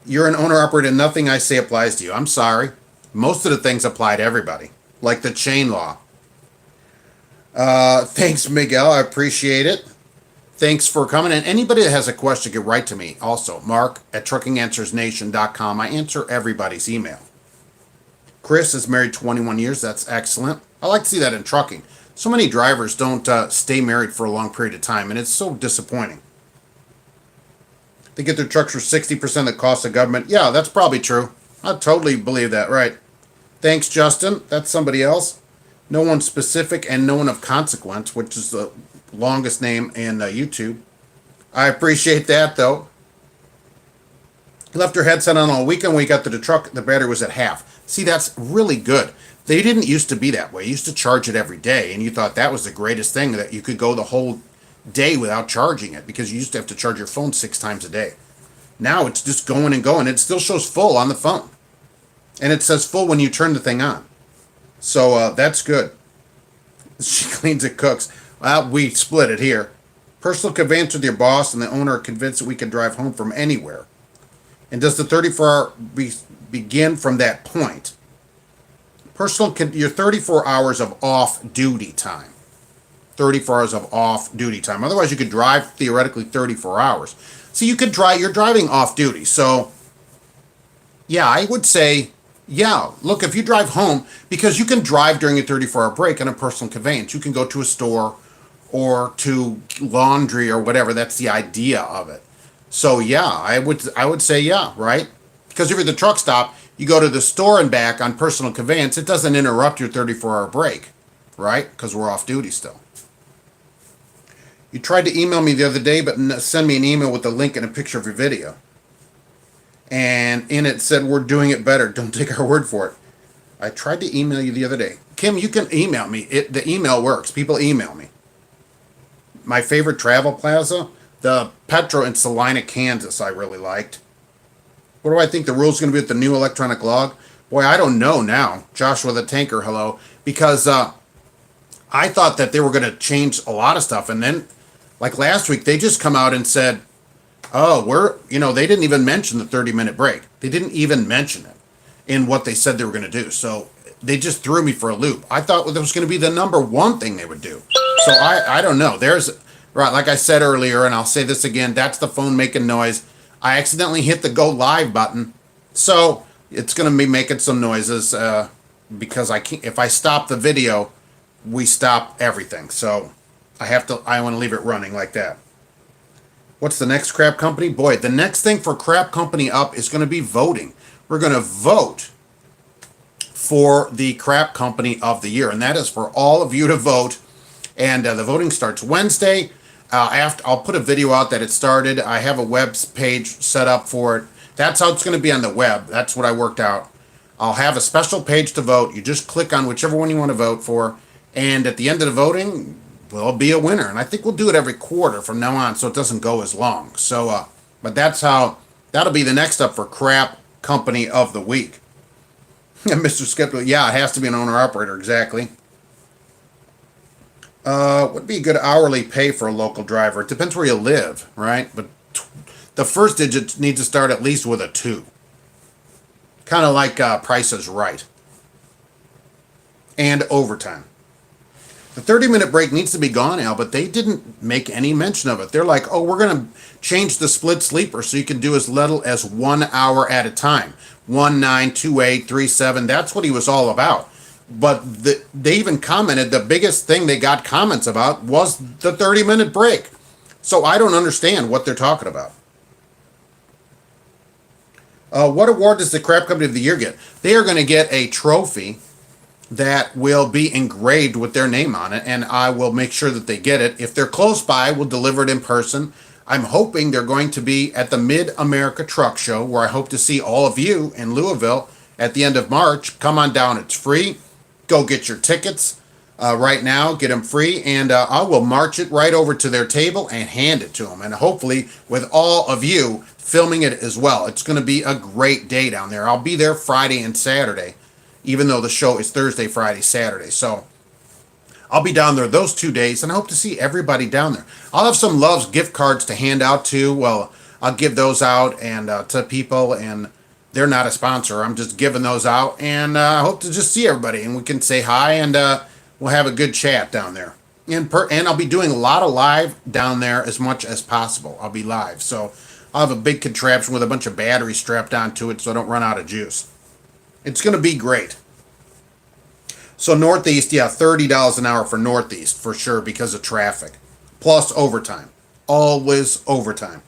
You're an owner-operator and nothing I say applies to you. I'm sorry. Most of the things apply to everybody, like the chain law. Thanks, Miguel. I appreciate it. Thanks for coming. And anybody that has a question, get right to me. Also, mark@truckinganswersnation.com. I answer everybody's email. Chris is married 21 years. That's excellent. I like to see that in trucking. So many drivers don't stay married for a long period of time, and it's so disappointing. They get their trucks for 60% of the cost of government. Yeah, that's probably true. I totally believe that, right? Thanks, Justin. That's somebody else. No one specific and no one of consequence, which is the longest name in YouTube. I appreciate that, though. Left her headset on all weekend. When we got to the truck, the battery was at half. See, that's really good. They didn't used to be that way. You used to charge it every day, and you thought that was the greatest thing, that you could go the whole day without charging it, because you used to have to charge your phone 6 times a day. Now it's just going and going. It still shows full on the phone. And it says full when you turn the thing on. So that's good. She cleans and cooks. Well, we split it here. Personal conveyance with your boss and the owner are convinced that we can drive home from anywhere. And does the 34-hour begin from that point? Your 34 hours of off-duty time. 34 hours of off-duty time. Otherwise, you could drive theoretically 34 hours. So you could drive, you're driving off-duty. So, yeah, I would say, yeah, look, if you drive home, because you can drive during a 34-hour break on a personal conveyance. You can go to a store or to laundry or whatever. That's the idea of it. So, yeah, I would say, yeah, right? Because if you're at the truck stop, you go to the store and back on personal conveyance, it doesn't interrupt your 34-hour break, right? Because we're off duty still. You tried to email me the other day, but send me an email with a link and a picture of your video. And in it said, we're doing it better. Don't take our word for it. I tried to email you the other day. Kim, you can email me. The email works. People email me. My favorite travel plaza, the Petro in Salina, Kansas, I really liked. What do I think the rule's going to be with the new electronic log? Boy, I don't know now. Joshua the Tanker, hello. Because I thought that they were going to change a lot of stuff. And then, like last week, they just come out and said, oh, they didn't even mention the 30-minute break. They didn't even mention it in what they said they were going to do. So they just threw me for a loop. I thought that was going to be the number one thing they would do. So I don't know. Right, like I said earlier, and I'll say this again, that's the phone making noise. I accidentally hit the go live button. So it's going to be making some noises because if I stop the video, we stop everything. So I want to leave it running like that. What's the next crap company? Boy, the next thing for crap company up is going to be voting. We're going to vote for the crap company of the year, and that is for all of you to vote. And the voting starts Wednesday. I'll put a video out that it started. I have a web page set up for it. That's how it's going to be on the web. That's what I worked out. I'll have a special page to vote. You just click on whichever one you want to vote for. And at the end of the voting, will be a winner. And I think we'll do it every quarter from now on so it doesn't go as long. So, but that'll be the next up for crap company of the week. Mr. Skeptical, yeah, it has to be an owner-operator, exactly. Would be a good hourly pay for a local driver. It depends where you live, right? But the first digit needs to start at least with a 2. Kind of like Price is Right. And overtime. The 30-minute break needs to be gone now, but they didn't make any mention of it. They're like, oh, we're going to change the split sleeper so you can do as little as 1 hour at a time. 1, 9, 2, 8, 3, 7. That's what he was all about. But they even commented the biggest thing they got comments about was the 30-minute break. So I don't understand what they're talking about. What award does the Crap Company of the Year get? They are going to get a trophy that will be engraved with their name on it, and I will make sure that they get it. If they're close by, we'll deliver it in person. I'm hoping they're going to be at the Mid-America Truck Show, where I hope to see all of you in Louisville at the end of March. Come on down. It's free. Go get your tickets right now. Get them free, and I will march it right over to their table and hand it to them, and hopefully with all of you filming it as well. It's going to be a great day down there. I'll be there Friday and Saturday, even though the show is Thursday, Friday, Saturday. So I'll be down there those 2 days, and I hope to see everybody down there. I'll have some Love's gift cards to hand out too. Well, I'll give those out and to people, and they're not a sponsor. I'm just giving those out, and I hope to just see everybody, and we can say hi, and we'll have a good chat down there. And I'll be doing a lot of live down there as much as possible. I'll be live. So I'll have a big contraption with a bunch of batteries strapped onto it so I don't run out of juice. It's going to be great. So Northeast, yeah, $30 an hour for Northeast for sure because of traffic. Plus overtime. Always overtime.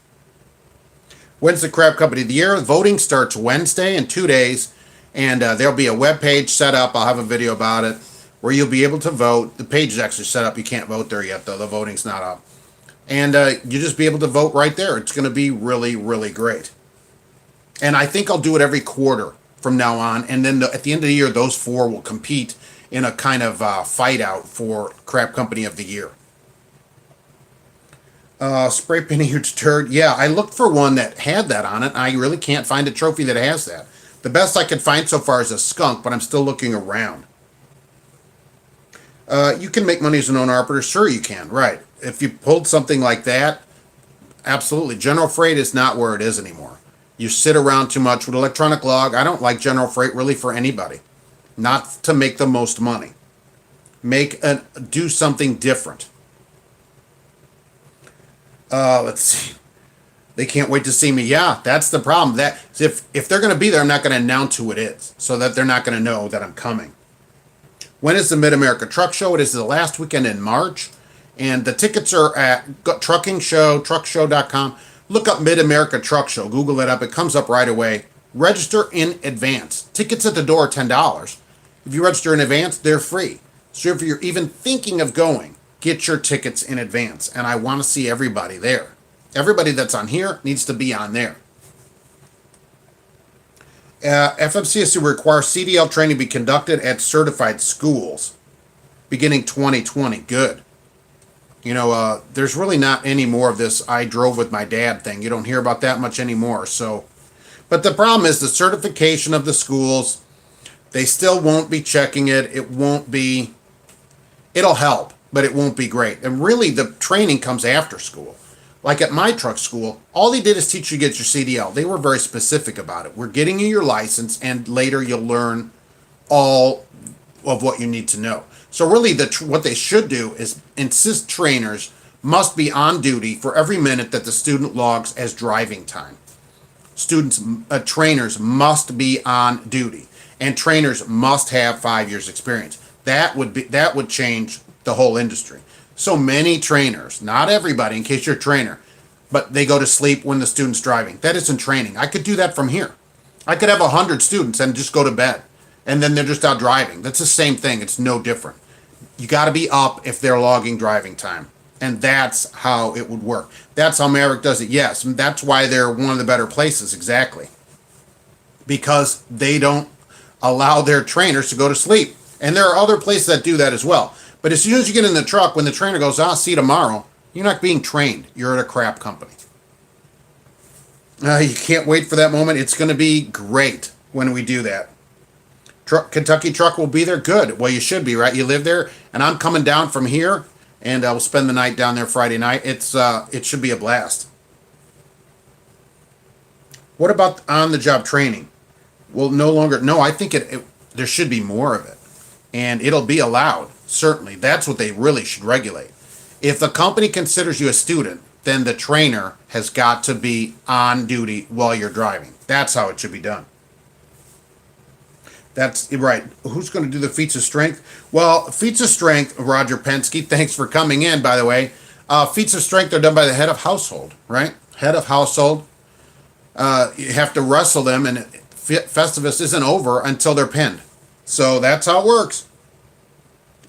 When's the Crap Company of the Year? Voting starts Wednesday in 2 days. And there'll be a web page set up. I'll have a video about it where you'll be able to vote. The page is actually set up. You can't vote there yet, though. The voting's not up. And you just be able to vote right there. It's going to be really, really great. And I think I'll do it every quarter from now on, and then at the end of the year, those 4 will compete in a kind of fight out for Crap Company of the Year. Spray painting huge turd. Yeah, I looked for one that had that on it. I really can't find a trophy that has that. The best I could find so far is a skunk, but I'm still looking around. You can make money as an owner-operator. Sure you can, right. If you pulled something like that, absolutely. General freight is not where it is anymore. You sit around too much with electronic log. I don't like general freight really for anybody. not to make the most money. Do something different. Let's see. They can't wait to see me. Yeah, that's the problem. That if they're going to be there, I'm not going to announce who it is, so that they're not going to know that I'm coming. When is the Mid-America Truck Show? It is the last weekend in March, and the tickets are at truckshow.com. Look up Mid-America Truck Show. Google it up. It comes up right away. Register in advance. Tickets at the door are $10. If you register in advance, they're free. So if you're even thinking of going, get your tickets in advance. And I want to see everybody there. Everybody that's on here needs to be on there. FMCSA requires CDL training be conducted at certified schools beginning 2020. Good. There's really not any more of this I drove with my dad thing. You don't hear about that much anymore. So, but the problem is the certification of the schools, they still won't be checking it. It'll help, but it won't be great. And really the training comes after school. Like at my truck school, all they did is teach you to get your CDL. They were very specific about it. We're getting you your license, and later you'll learn all of what you need to know. So really, what they should do is insist trainers must be on duty for every minute that the student logs as driving time. Trainers must be on duty, and trainers must have 5 years experience. That would change the whole industry. So many trainers, not everybody, in case you're a trainer, but they go to sleep when the student's driving. That isn't training. I could do that from here. I could have 100 students and just go to bed, and then they're just out driving. That's the same thing. It's no different. You got to be up if they're logging driving time, and that's how it would work. That's how Maverick does it, yes. And that's why they're one of the better places, exactly. Because they don't allow their trainers to go to sleep. And there are other places that do that as well. But as soon as you get in the truck, when the trainer goes, I'll see you tomorrow, you're not being trained. You're at a crap company. You can't wait for that moment. It's going to be great when we do that. Kentucky Truck will be there. Good. Well, you should be, right? You live there, and I'm coming down from here, and I will spend the night down there Friday night. It should be a blast. What about on-the-job training? Well, no longer. No, I think there should be more of it, and it'll be allowed. Certainly, that's what they really should regulate. If the company considers you a student, then the trainer has got to be on duty while you're driving. That's how it should be done. That's right. Who's going to do the feats of strength? Well, feats of strength, Roger Penske, thanks for coming in, by the way. Feats of strength are done by the head of household, right? Head of household. You have to wrestle them, and Festivus isn't over until they're pinned. So that's how it works.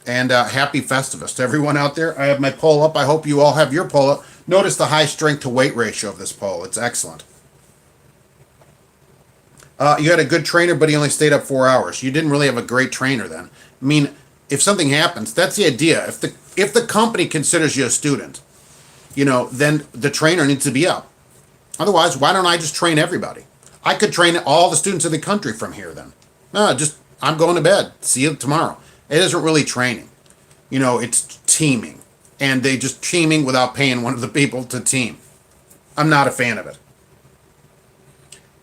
And happy Festivus to everyone out there. I have my poll up. I hope you all have your poll up. Notice the high strength to weight ratio of this poll. It's excellent. You had a good trainer, but he only stayed up 4 hours. You didn't really have a great trainer then. I mean, if something happens, that's the idea. If the company considers you a student, then the trainer needs to be up. Otherwise, why don't I just train everybody? I could train all the students in the country from here then. No, I'm going to bed. See you tomorrow. It isn't really training. It's teaming. And they just teaming without paying one of the people to team. I'm not a fan of it.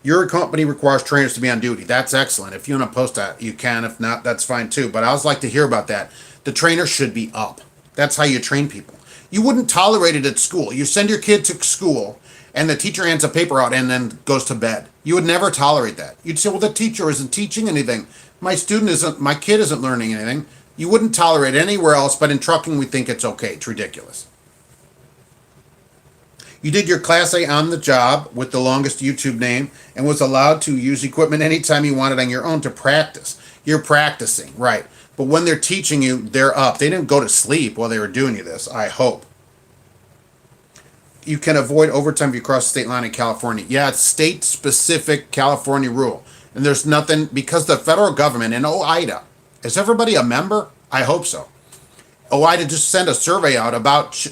Your company requires trainers to be on duty. That's excellent. If you want to post that, you can. If not, that's fine too. But I always like to hear about that. The trainer should be up. That's how you train people. You wouldn't tolerate it at school. You send your kid to school, and the teacher hands a paper out and then goes to bed. You would never tolerate that. You'd say, well, the teacher isn't teaching anything. My kid isn't learning anything. You wouldn't tolerate it anywhere else, but in trucking, we think it's okay. It's ridiculous. You did your Class A on the job with the longest YouTube name and was allowed to use equipment anytime you wanted on your own to practice. You're practicing, right. But when they're teaching you, they're up. They didn't go to sleep while they were doing you this, I hope. You can avoid overtime if you cross the state line in California. Yeah, it's state-specific California rule. And there's nothing, because the federal government in OIDA, is everybody a member? I hope so. OIDA just sent a survey out about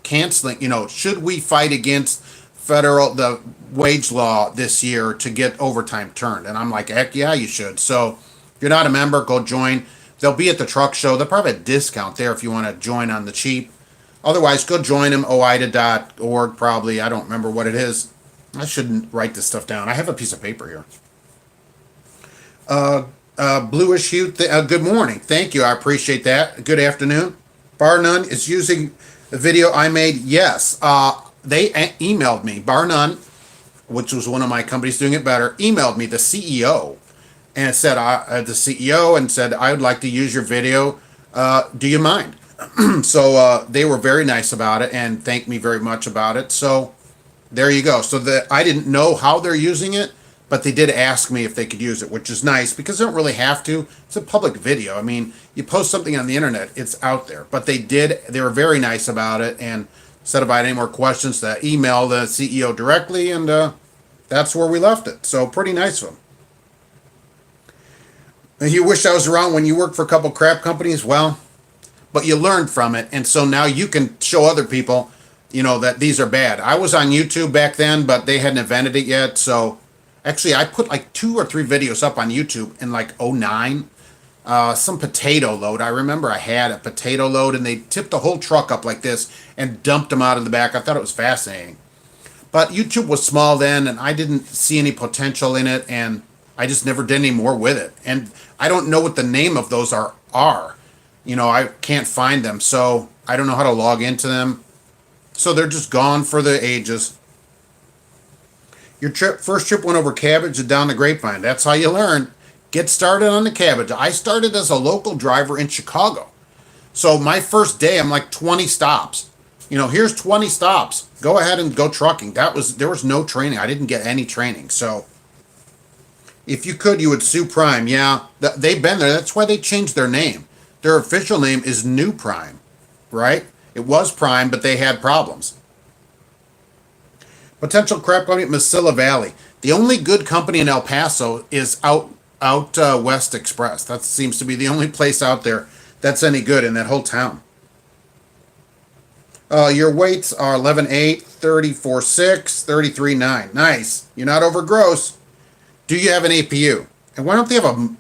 canceling, should we fight against the wage law this year to get overtime turned? And I'm like, heck yeah, you should. So if you're not a member, go join. They'll be at the truck show. They'll probably have a discount there if you want to join on the cheap. Otherwise, go join them, oida.org probably. I don't remember what it is. I shouldn't write this stuff down. I have a piece of paper here. Bluish hue. Good morning. Thank you. I appreciate that. Good afternoon. Bar None is using the video I made. Yes. They emailed me. Bar None, which was one of my companies doing it better, emailed me, the CEO, and said, the CEO, and said, I would like to use your video. Do you mind? So they were very nice about it and thanked me very much about it. So there you go. So I didn't know how they're using it, but they did ask me if they could use it, which is nice because they don't really have to. It's a public video. I mean, you post something on the internet, it's out there. But they were very nice about it, and said if I had any more questions to email the CEO directly, and that's where we left it. So pretty nice of them. And you wish I was around when you worked for a couple crap companies? Well, but you learned from it, and so now you can show other people, that these are bad. I was on YouTube back then, but they hadn't invented it yet, so actually I put like 2 or 3 videos up on YouTube in like '09. Some potato load. I remember I had a potato load, and they tipped the whole truck up like this and dumped them out of the back. I thought it was fascinating. But YouTube was small then, and I didn't see any potential in it, and I just never did any more with it. And I don't know what the name of those are. I can't find them, so I don't know how to log into them. So they're just gone for the ages. Your first trip went over cabbage and down the grapevine. That's how you learn. Get started on the cabbage. I started as a local driver in Chicago. So my first day, I'm like 20 stops. Here's 20 stops. Go ahead and go trucking. There was no training. I didn't get any training. So if you could, you would sue Prime. Yeah, they've been there. That's why they changed their name. Their official name is New Prime, right? It was Prime, but they had problems. Potential crap company at Mesilla Valley. The only good company in El Paso is Out West Express. That seems to be the only place out there that's any good in that whole town. Your weights are 11.8, 34.6, 33.9. Nice. You're not over gross. Do you have an APU? And why don't they have a...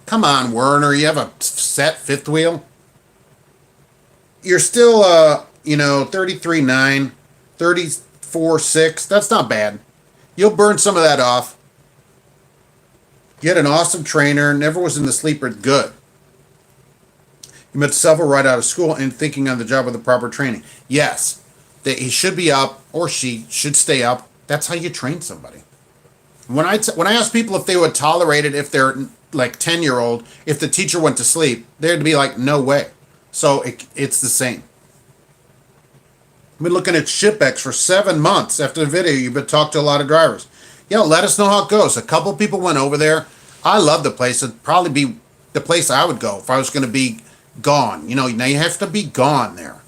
Come on, Werner. You have a set fifth wheel? You're still, 33.9, 34.6. That's not bad. You'll burn some of that off. You had an awesome trainer. Never was in the sleeper. Good. You met several right out of school and thinking on the job with the proper training. Yes. He should be up, or she should stay up. That's how you train somebody. When I ask people if they would tolerate it if they're like 10-year-old, if the teacher went to sleep, they'd be like, no way. So it's the same. I've been looking at ShipX for 7 months after the video. You've been talking to a lot of drivers. Let us know how it goes. A couple people went over there. I love the place. It'd probably be the place I would go if I was going to be gone. Now you have to be gone there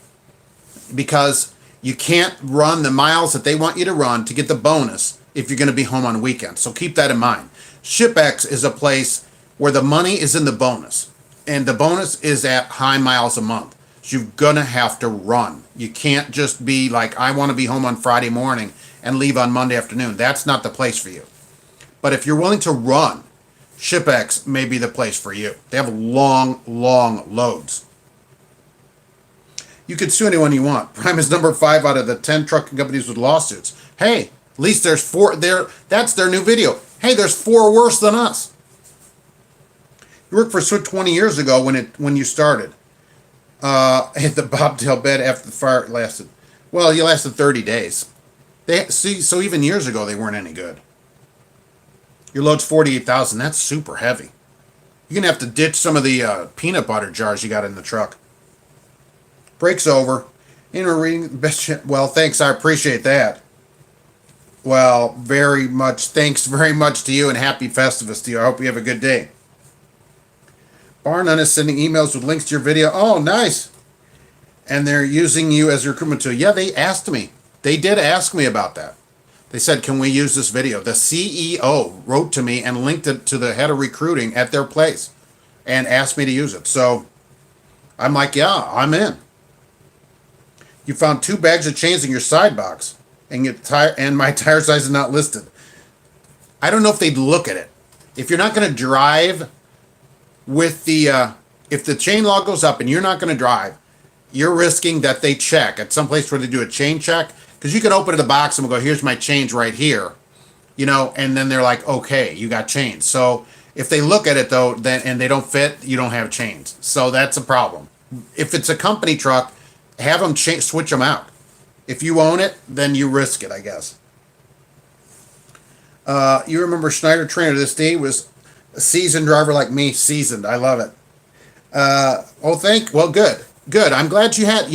because you can't run the miles that they want you to run to get the bonus if you're going to be home on weekends. So keep that in mind. ShipX is a place where the money is in the bonus, and the bonus is at high miles a month. So you're going to have to run. You can't just be like, I want to be home on Friday morning and leave on Monday afternoon. That's not the place for you. But if you're willing to run, ShipX may be the place for you. They have long, long loads. You can sue anyone you want. Prime is number 5 out of the 10 trucking companies with lawsuits. Hey, at least there's 4 there. That's their new video. Hey, there's 4 worse than us. You worked for Swift 20 years ago when you started. Hit the bobtail bed after the fire lasted. Well, you lasted 30 days. So even years ago, they weren't any good. Your load's 48,000. That's super heavy. You're going to have to ditch some of the peanut butter jars you got in the truck. Break's over. Reading the best shit. Well, thanks. I appreciate that. Well, very much. Thanks very much to you, and happy Festivus to you. I hope you have a good day. Bar None is sending emails with links to your video. Oh, nice. And they're using you as a recruitment tool. Yeah, they asked me. They did ask me about that. They said, can we use this video? The CEO wrote to me and linked it to the head of recruiting at their place and asked me to use it. So I'm like, yeah, I'm in. You found 2 bags of chains in your side box, and my tire size is not listed. I don't know if they'd look at it. If you're not going to drive with if the chain log goes up and you're not going to drive, you're risking that they check at some place where they do a chain check. Because you can open the box and we'll go, here's my change right here, and then they're like, okay, you got change. So If they look at it though, then and they don't fit, you don't have chains. So that's a problem. If it's a company truck, have them switch them out. If you own it, then you risk it, I guess. You remember Schneider Trainer this day was a seasoned driver like me, seasoned. I love it. Well, good. Good. I'm glad you had,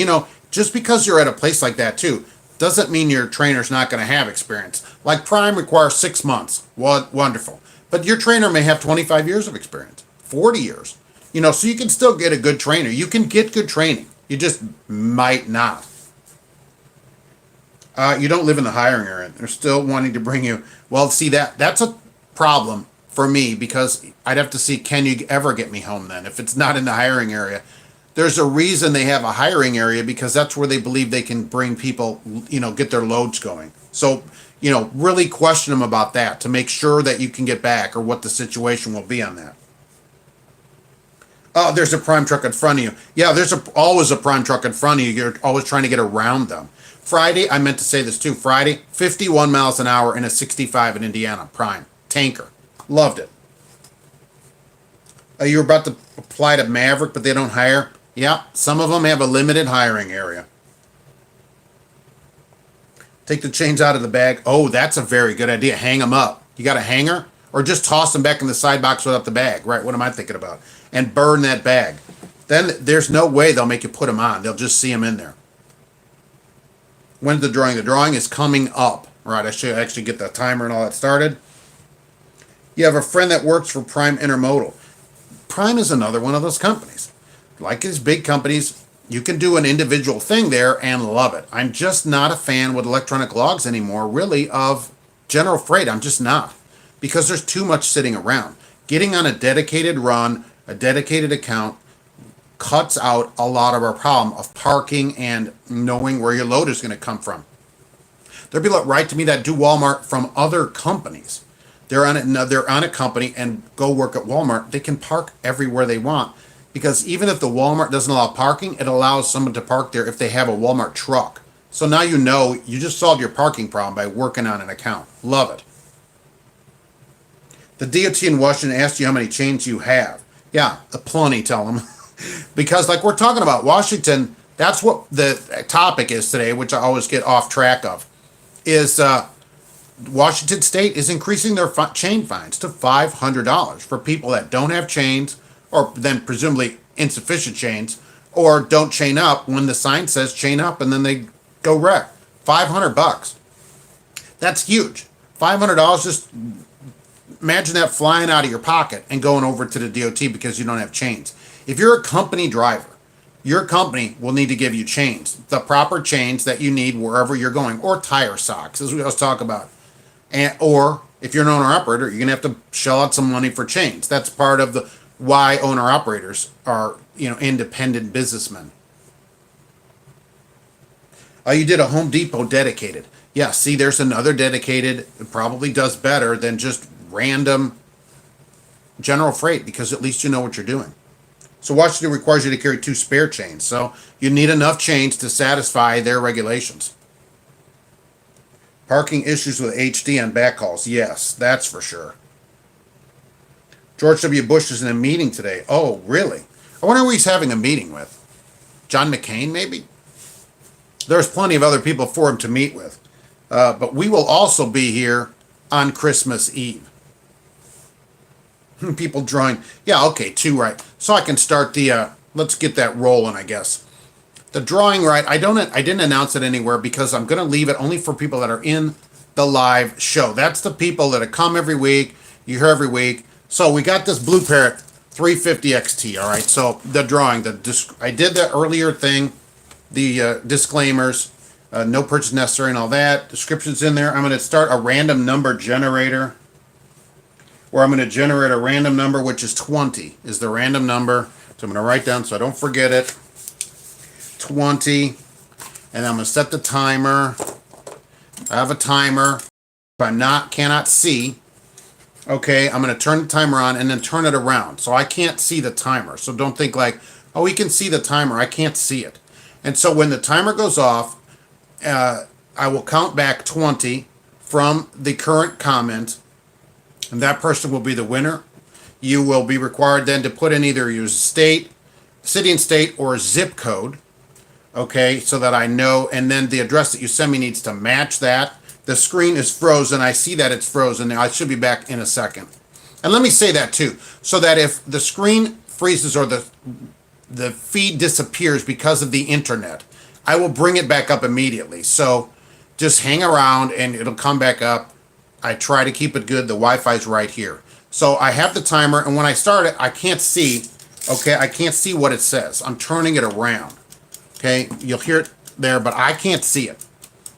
just because you're at a place like that too, doesn't mean your trainer's not going to have experience. Like Prime requires 6 months. Wonderful. But your trainer may have 25 years of experience, 40 years. So you can still get a good trainer. You can get good training. You just might not. You don't live in the hiring area. They're still wanting to bring you. Well, see, that's a problem for me because I'd have to see, can you ever get me home then? If it's not in the hiring area, there's a reason they have a hiring area because that's where they believe they can bring people, get their loads going. So, really question them about that to make sure that you can get back or what the situation will be on that. Oh, there's a prime truck in front of you. Yeah, there's always a prime truck in front of you. You're always trying to get around them. Friday, I meant to say this too. Friday, 51 miles an hour in a 65 in Indiana, prime. Tanker. Loved it. You were about to apply to Maverick, but they don't hire? Yeah, some of them have a limited hiring area. Take the chains out of the bag. Oh, that's a very good idea. Hang them up. You got a hanger? Or just toss them back in the side box without the bag. Right, what am I thinking about? And burn that bag. Then there's no way they'll make you put them on. They'll just see them in there. When's the drawing? The drawing is coming up. Right, I should actually get the timer and all that started. You have a friend that works for Prime Intermodal. Prime is another one of those companies. Like these big companies, you can do an individual thing there and love it. I'm just not a fan with electronic logs anymore, really, of general freight. I'm just not. Because there's too much sitting around. Getting on a dedicated run, a dedicated account, cuts out a lot of our problem of parking and knowing where your load is going to come from. There'll be people write to me that do Walmart from other companies. They're on a company and go work at Walmart. They can park everywhere they want because even if the Walmart doesn't allow parking, it allows someone to park there if they have a Walmart truck. So now you just solved your parking problem by working on an account. Love it. The DOT in Washington asked you how many chains you have. Yeah, plenty, tell them. Because like we're talking about, Washington, that's what the topic is today, which I always get off track of, is Washington State is increasing their chain fines to $500 for people that don't have chains or then presumably insufficient chains or don't chain up when the sign says chain up and then they go wreck. $500. That's huge. $500, just imagine that flying out of your pocket and going over to the DOT because you don't have chains. If you're a company driver, your company will need to give you chains, the proper chains that you need wherever you're going, or tire socks, as we always talk about. Or if you're an owner-operator, you're going to have to shell out some money for chains. That's part of the why owner-operators are, independent businessmen. You did a Home Depot dedicated. Yeah, see, there's another dedicated. It probably does better than just random general freight because at least you know what you're doing. So Washington requires you to carry 2 spare chains. So you need enough chains to satisfy their regulations. Parking issues with HD on backhauls. Yes, that's for sure. George W. Bush is in a meeting today. Oh, really? I wonder who he's having a meeting with. John McCain, maybe? There's plenty of other people for him to meet with. But we will also be here on Christmas Eve. People drawing. Yeah, okay, 2 right. So I can start the, let's get that rolling, I guess. The drawing right, I didn't announce it anywhere because I'm going to leave it only for people that are in the live show. That's the people that come every week, you hear every week. So we got this BlueParrott B350-XT, all right? So the drawing, I did the earlier thing, the disclaimers, no purchase necessary and all that. Description's in there. I'm going to start a random number generator where I'm going to generate a random number, which is 20 is the random number. So I'm going to write down so I don't forget it. 20, and I'm going to set the timer. I have a timer. If I cannot see, okay, I'm going to turn the timer on and then turn it around. So I can't see the timer. So don't think like, oh, we can see the timer. I can't see it. And so when the timer goes off, I will count back 20 from the current comment, and that person will be the winner. You will be required then to put in either your state, city and state, or zip code, okay, so that I know, and then the address that you send me needs to match that. The screen is frozen. I see that it's frozen. I should be back in a second. And let me say that too, so that if the screen freezes or the feed disappears because of the internet, I will bring it back up immediately. So just hang around and it'll come back up. I try to keep it good. The Wi-Fi's right here. So I have the timer, and when I start it, I can't see, okay, I can't see what it says. I'm turning it around, okay? You'll hear it there, but I can't see it.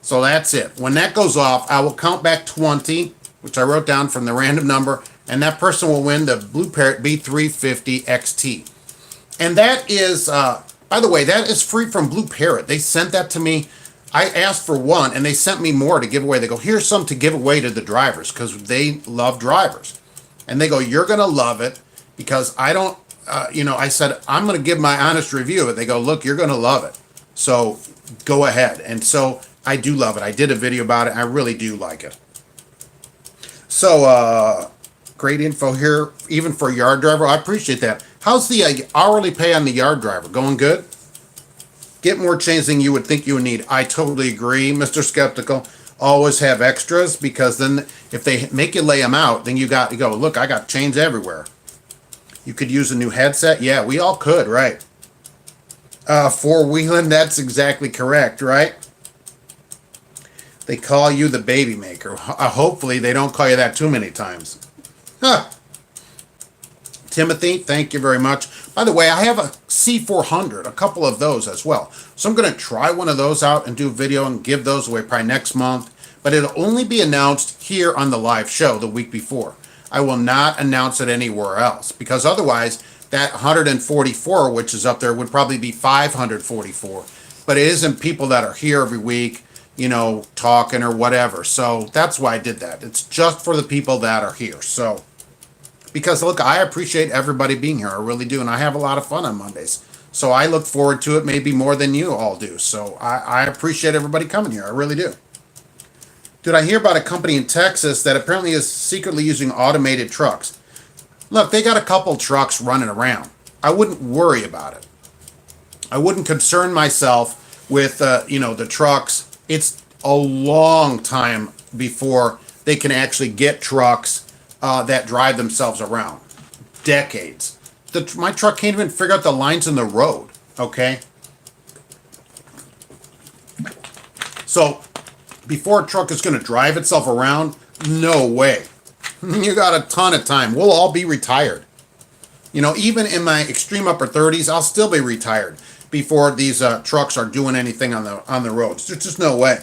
So that's it. When that goes off, I will count back 20, which I wrote down from the random number, and that person will win the BlueParrott B350-XT. And that is, by the way, that is free from BlueParrott. They sent that to me. I asked for one, and they sent me more to give away. They go, here's some to give away to the drivers, because they love drivers. And they go, you're going to love it, because I don't, I said, I'm going to give my honest review of it. They go, look, you're going to love it. So go ahead. And so I do love it. I did a video about it. I really do like it. So great info here, even for a yard driver. I appreciate that. How's the hourly pay on the yard driver? Going good? Get more change than you would think you would need. I totally agree, Mr. Skeptical. Always have extras, because then if they make you lay them out, then you go, look, I got chains everywhere. You could use a new headset. Yeah, we all could, right? Four-wheeling, that's exactly correct, right? They call you the baby maker. Hopefully they don't call you that too many times. Huh. Timothy, thank you very much. By the way, I have a C400, a couple of those as well. So I'm going to try one of those out and do a video and give those away probably next month. But it'll only be announced here on the live show the week before. I will not announce it anywhere else, because otherwise that 144, which is up there, would probably be 544. But it isn't people that are here every week, talking or whatever. So that's why I did that. It's just for the people that are here. So, because look, I appreciate everybody being here. I really do. And I have a lot of fun on Mondays. So I look forward to it maybe more than you all do. So I appreciate everybody coming here. I really do. Did I hear about a company in Texas that apparently is secretly using automated trucks? Look, they got a couple trucks running around. I wouldn't worry about it. I wouldn't concern myself with, the trucks. It's a long time before they can actually get trucks that drive themselves around. Decades. My truck can't even figure out the lines in the road, okay? So, before a truck is going to drive itself around, no way. You got a ton of time. We'll all be retired. Even in my extreme upper 30s, I'll still be retired before these trucks are doing anything on the roads. There's just no way.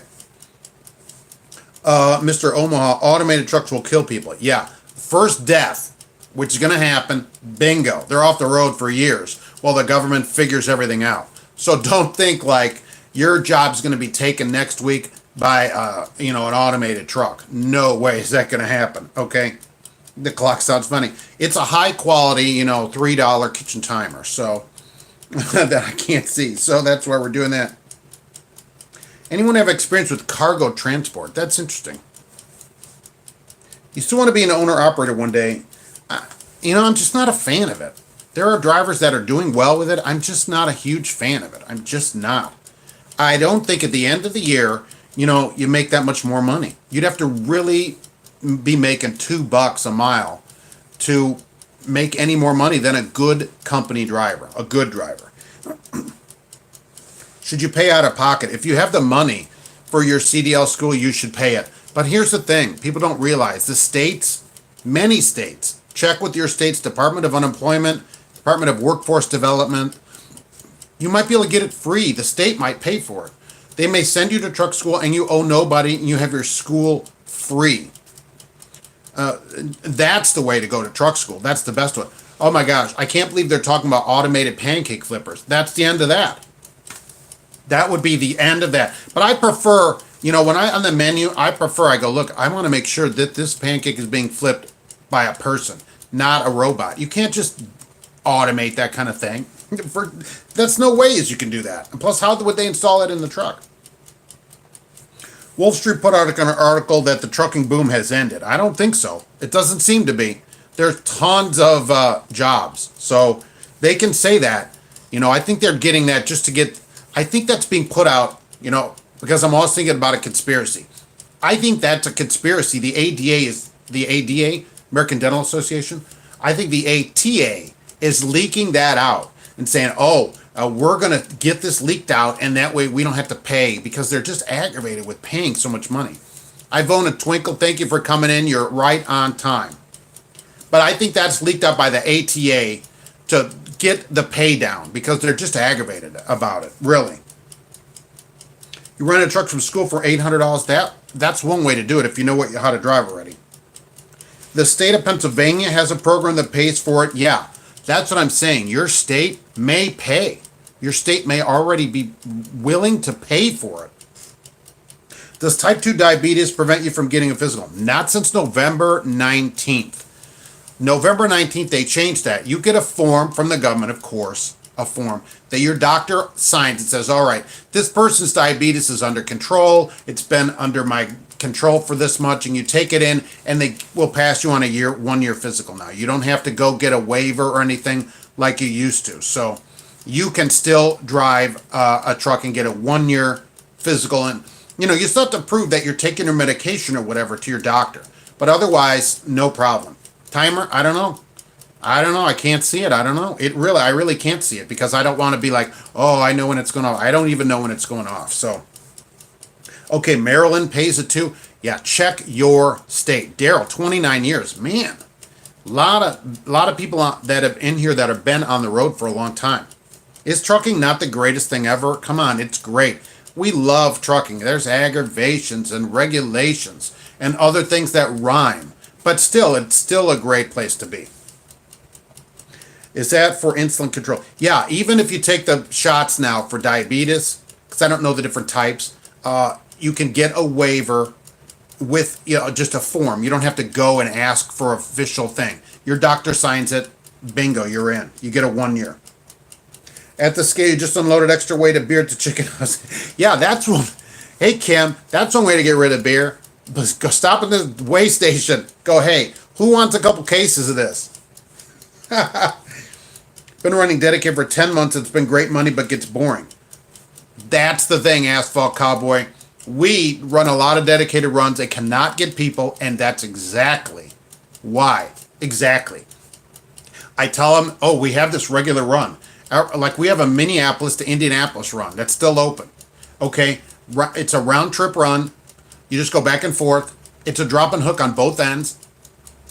Mr. Omaha, automated trucks will kill people. Yeah. First death, which is going to happen, bingo. They're off the road for years while the government figures everything out. So don't think like your job's going to be taken next week by, an automated truck. No way is that going to happen, okay? The clock sounds funny. It's a high quality, $3 kitchen timer, so that I can't see. So that's why we're doing that. Anyone have experience with cargo transport? That's interesting. You still want to be an owner-operator one day. I'm just not a fan of it. There are drivers that are doing well with it. I'm just not a huge fan of it. I'm just not. I don't think at the end of the year, you make that much more money. You'd have to really be making $2 a mile to make any more money than a good company driver, a good driver. Should you pay out of pocket? If you have the money for your CDL school, you should pay it. But here's the thing. People don't realize the states, many states, check with your state's Department of Unemployment, Department of Workforce Development. You might be able to get it free. The state might pay for it. They may send you to truck school and you owe nobody and you have your school free. That's the way to go to truck school. That's the best one. Oh my gosh, I can't believe they're talking about automated pancake flippers. That's the end of that. That would be the end of that. But I prefer, when on the menu, I go, look, I want to make sure that this pancake is being flipped by a person, not a robot. You can't just automate that kind of thing. That's no ways you can do that. And plus, how would they install it in the truck? Wolf Street put out an article that the trucking boom has ended. I don't think so. It doesn't seem to be. There's tons of jobs. So they can say that. I think they're getting that just to get, I think that's being put out, because I'm always thinking about a conspiracy. I think that's a conspiracy. The ADA, American Dental Association. I think the ATA is leaking that out and saying, we're going to get this leaked out, and that way we don't have to pay, because they're just aggravated with paying so much money. Ivona Twinkle, thank you for coming in. You're right on time. But I think that's leaked out by the ATA to get the pay down, because they're just aggravated about it, really. You rent a truck from school for $800. That's one way to do it if you know how to drive already. The state of Pennsylvania has a program that pays for it. Yeah, that's what I'm saying. Your state may pay. Your state may already be willing to pay for it. Does type 2 diabetes prevent you from getting a physical? Not since November 19th. November 19th, they changed that. You get a form from the government, of course, a form that your doctor signs and says, all right, this person's diabetes is under control. It's been under my control for this much, and you take it in, and they will pass you on a 1 year physical now. You don't have to go get a waiver or anything like you used to. So you can still drive a truck and get a 1 year physical. And, you still have to prove that you're taking your medication or whatever to your doctor. But otherwise, no problem. Timer, I don't know. I can't see it. I don't know. I really can't see it, because I don't want to be like, I know when it's going off. I don't even know when it's going off. So, okay, Maryland pays it too. Yeah, check your state. Daryl, 29 years. Man, a lot of people that have in here that have been on the road for a long time. Is trucking not the greatest thing ever? Come on, it's great. We love trucking. There's aggravations and regulations and other things that rhyme. But still, it's still a great place to be. Is that for insulin control? Yeah, even if you take the shots now for diabetes, because I don't know the different types, you can get a waiver with just a form. You don't have to go and ask for an official thing. Your doctor signs it, bingo, you're in. You get a 1 year. At the scale, you just unloaded extra weight of beer to chicken house. Yeah, that's one. Hey, Kim, that's one way to get rid of beer. But go stop at the weigh station. Go, hey, who wants a couple cases of this? Been running dedicated for 10 months. It's been great money, but gets boring. That's the thing, Asphalt Cowboy. We run a lot of dedicated runs. They cannot get people, and that's exactly why. Exactly. I tell them, we have this regular run. Like we have a Minneapolis to Indianapolis run that's still open. Okay, it's a round trip run. You just go back and forth. It's a drop and hook on both ends,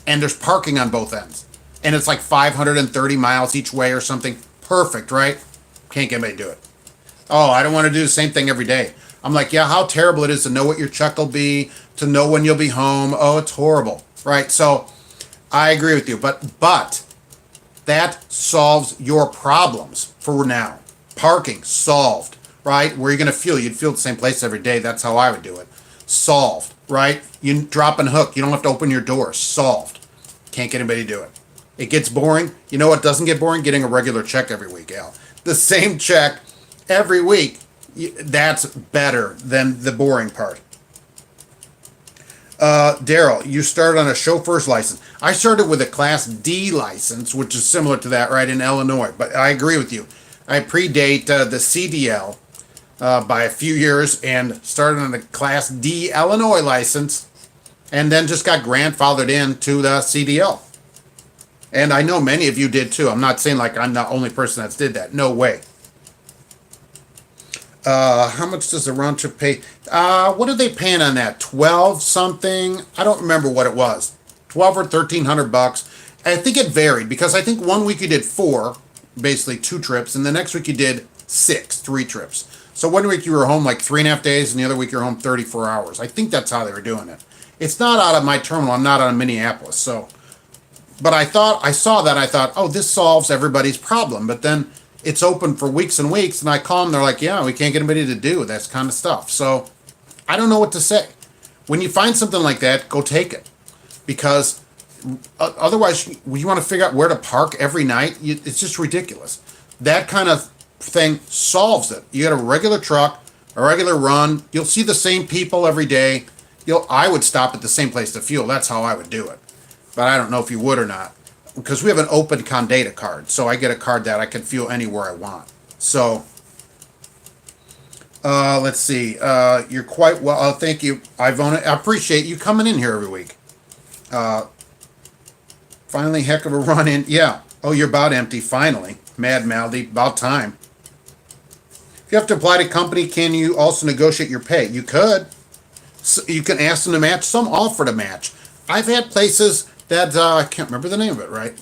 and there's parking on both ends. And it's like 530 miles each way or something. Perfect, right? Can't get anybody to do it. I don't want to do the same thing every day. I'm like, yeah, how terrible it is to know what your check will be, to know when you'll be home. It's horrible, right? So I agree with you, but that solves your problems for now. Parking, solved, right? Where you're going to fuel. You'd fuel the same place every day. That's how I would do it. Solved, right? You drop and hook. You don't have to open your door. Solved. Can't get anybody to do it. It gets boring. You know what doesn't get boring? Getting a regular check every week, Al. The same check every week. That's better than the boring part. Daryl, you started on a chauffeur's license. I started with a Class D license, which is similar to that, right, in Illinois. But I agree with you. I predate the CDL by a few years and started on a Class D Illinois license, and then just got grandfathered into the CDL. And I know many of you did too. I'm not saying like I'm the only person that's did that. No way. How much does the round trip pay? What are they paying on that? 12 something? I don't remember what it was. 12 or $1,300. I think it varied, because I think 1 week you did 4, basically 2 trips, and the next week you did 6, 3 trips. So 1 week you were home like 3.5 days, and the other week you're home 34 hours. I think that's how they were doing it. It's not out of my terminal. I'm not out of Minneapolis. So, but I saw that. I thought, this solves everybody's problem. But then it's open for weeks and weeks, and I call them. They're like, yeah, we can't get anybody to do that kind of stuff. So I don't know what to say. When you find something like that, go take it, because otherwise you want to figure out where to park every night. It's just ridiculous. That kind of thing solves it. You got a regular truck, a regular run. You'll see the same people every day. I would stop at the same place to fuel. That's how I would do it. but I don't know if you would or not, because we have an open Condata card, so I get a card that I can fuel anywhere I want. So, let's see. You're quite well. Thank you, Ivona. I appreciate you coming in here every week. Finally, heck of a run in. Yeah. Oh, you're about empty. Finally. Mad Maldy. About time. If you have to apply to a company, can you also negotiate your pay? You could. So you can ask them to match. Some offer to match. I've had places that, I can't remember the name of it, right?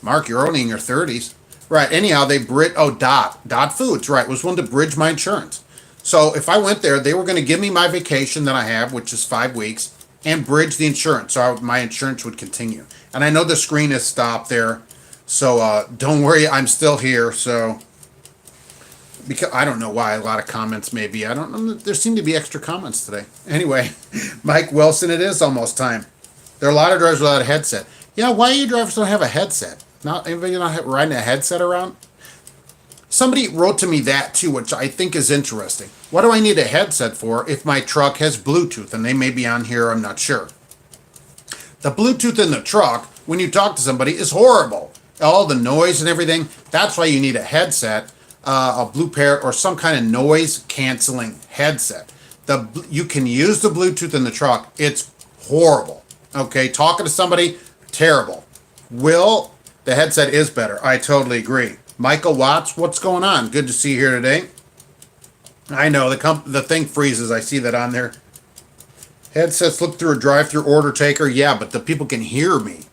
Mark, you're only in your 30s. Right. Anyhow, Dot Foods, right, was one to bridge my insurance. So if I went there, they were going to give me my vacation that I have, which is 5 weeks, and bridge the insurance. So my insurance would continue. And I know the screen is stopped there. So don't worry, I'm still here. So because I don't know why a lot of comments maybe. I don't know. There seem to be extra comments today. Anyway, Mike Wilson, it is almost time. There are a lot of drivers without a headset. Yeah, why do you drivers don't have a headset? Not anybody not riding a headset around? Somebody wrote to me that too, which I think is interesting. What do I need a headset for if my truck has Bluetooth? And they may be on here, I'm not sure. The Bluetooth in the truck, when you talk to somebody, is horrible. All the noise and everything. That's why you need a headset, a BlueParrott, or some kind of noise canceling headset. You can use the Bluetooth in the truck. It's horrible. Okay, talking to somebody, terrible. The headset is better. I totally agree. Michael Watts, what's going on? Good to see you here today. I know, the thing freezes. I see that on there. Headsets look through a drive-through order taker. Yeah, but the people can hear me.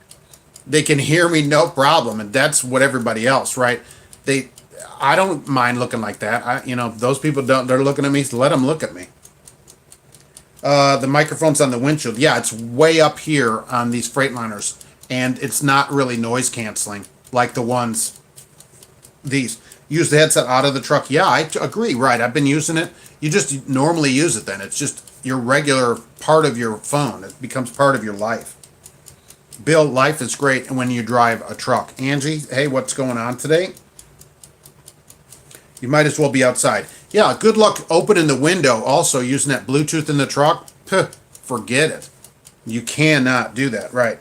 They can hear me, no problem. And that's what everybody else, right? I don't mind looking like that. Those people don't. They're looking at me, so let them look at me. The microphone's on the windshield. Yeah, it's way up here on these Freightliners. And it's not really noise canceling like the ones, these. Use the headset out of the truck. Yeah, I agree. Right, I've been using it. You just normally use it then. It's just your regular part of your phone. It becomes part of your life. Bill, life is great when you drive a truck. Angie, hey, what's going on today? You might as well be outside. Yeah, good luck opening the window also using that Bluetooth in the truck. Forget it. You cannot do that, right?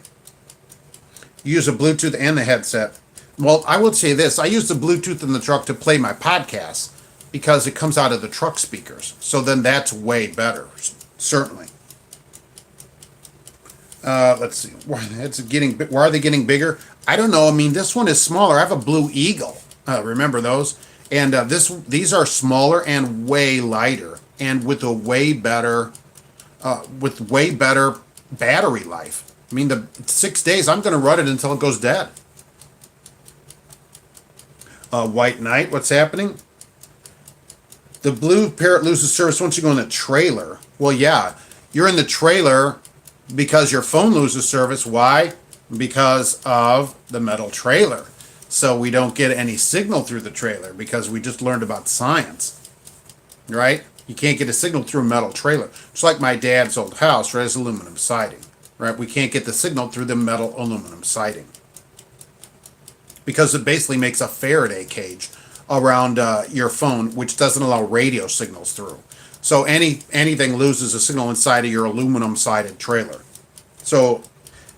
Use a Bluetooth and the headset. Well, I would say this. I use the Bluetooth in the truck to play my podcasts because it comes out of the truck speakers. So then that's way better, certainly. Let's see. Why are they getting bigger? I don't know. I mean, this one is smaller. I have a Blue Eagle. Remember those? And these are smaller and way lighter, and with way better battery life. I mean, the 6 days, I'm going to run it until it goes dead. White Knight, what's happening? The BlueParrott loses service once you go in the trailer. Well, yeah, you're in the trailer because your phone loses service. Why? Because of the metal trailer. So we don't get any signal through the trailer because we just learned about science, right? You can't get a signal through a metal trailer. It's like my dad's old house, right? It's aluminum siding, right? We can't get the signal through the metal aluminum siding because it basically makes a Faraday cage around your phone, which doesn't allow radio signals through. So anything loses a signal inside of your aluminum sided trailer. So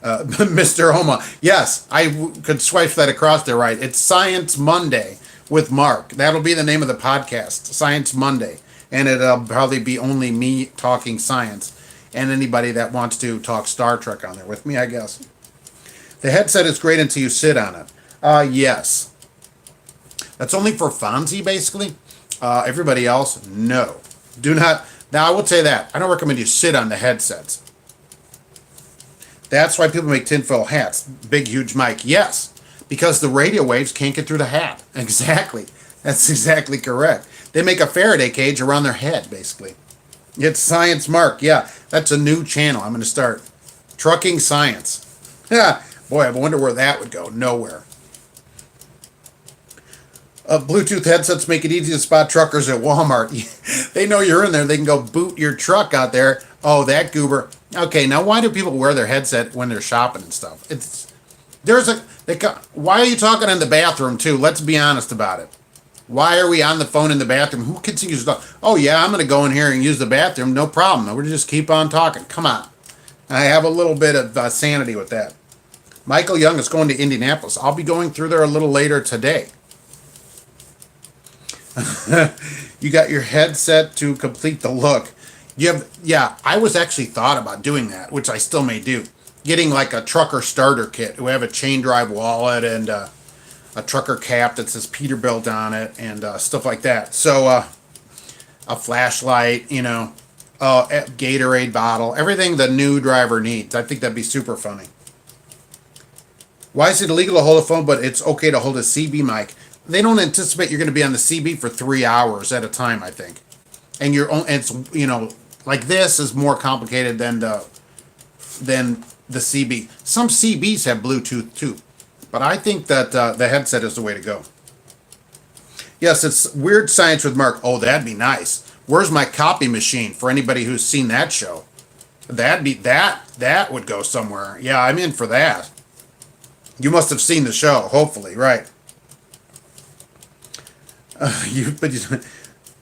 Mr. Homa, yes, I could swipe that across there, right? It's Science Monday with Mark. That'll be the name of the podcast, Science Monday. And it'll probably be only me talking science and anybody that wants to talk Star Trek on there with me, I guess. The headset is great until you sit on it. Yes. That's only for Fonzie, basically. Everybody else, no. Do not. Now, I would say that. I don't recommend you sit on the headsets. That's why people make tinfoil hats. Big, huge mic. Yes, because the radio waves can't get through the hat. Exactly. That's exactly correct. They make a Faraday cage around their head, basically. It's Science Mark. Yeah, that's a new channel. I'm going to start. Trucking Science. Yeah, boy, I wonder where that would go. Nowhere. Bluetooth headsets make it easy to spot truckers at Walmart. They know you're in there. They can go boot your truck out there. Oh, that goober. Okay, now why do people wear their headset when they're shopping and stuff? Why are you talking in the bathroom too? Let's be honest about it. Why are we on the phone in the bathroom? Who continues to talk? Oh yeah, I'm going to go in here and use the bathroom. No problem. We'll just keep on talking. Come on. I have a little bit of sanity with that. Michael Young is going to Indianapolis. I'll be going through there a little later today. You got your headset to complete the look. Yeah, I was actually thought about doing that, which I still may do. Getting like a trucker starter kit. We have a chain drive wallet and a trucker cap that says Peterbilt on it and stuff like that. So a flashlight, a Gatorade bottle, everything the new driver needs. I think that'd be super funny. Why is it illegal to hold a phone, but it's okay to hold a CB mic? They don't anticipate you're going to be on the CB for 3 hours at a time, I think. And it's like this is more complicated than the CB. Some CBs have Bluetooth too, but I think that the headset is the way to go. Yes, it's Weird Science with Mark. Oh, that'd be nice. Where's my copy machine for anybody who's seen that show? That would go somewhere. Yeah, I'm in for that. You must have seen the show, hopefully, right?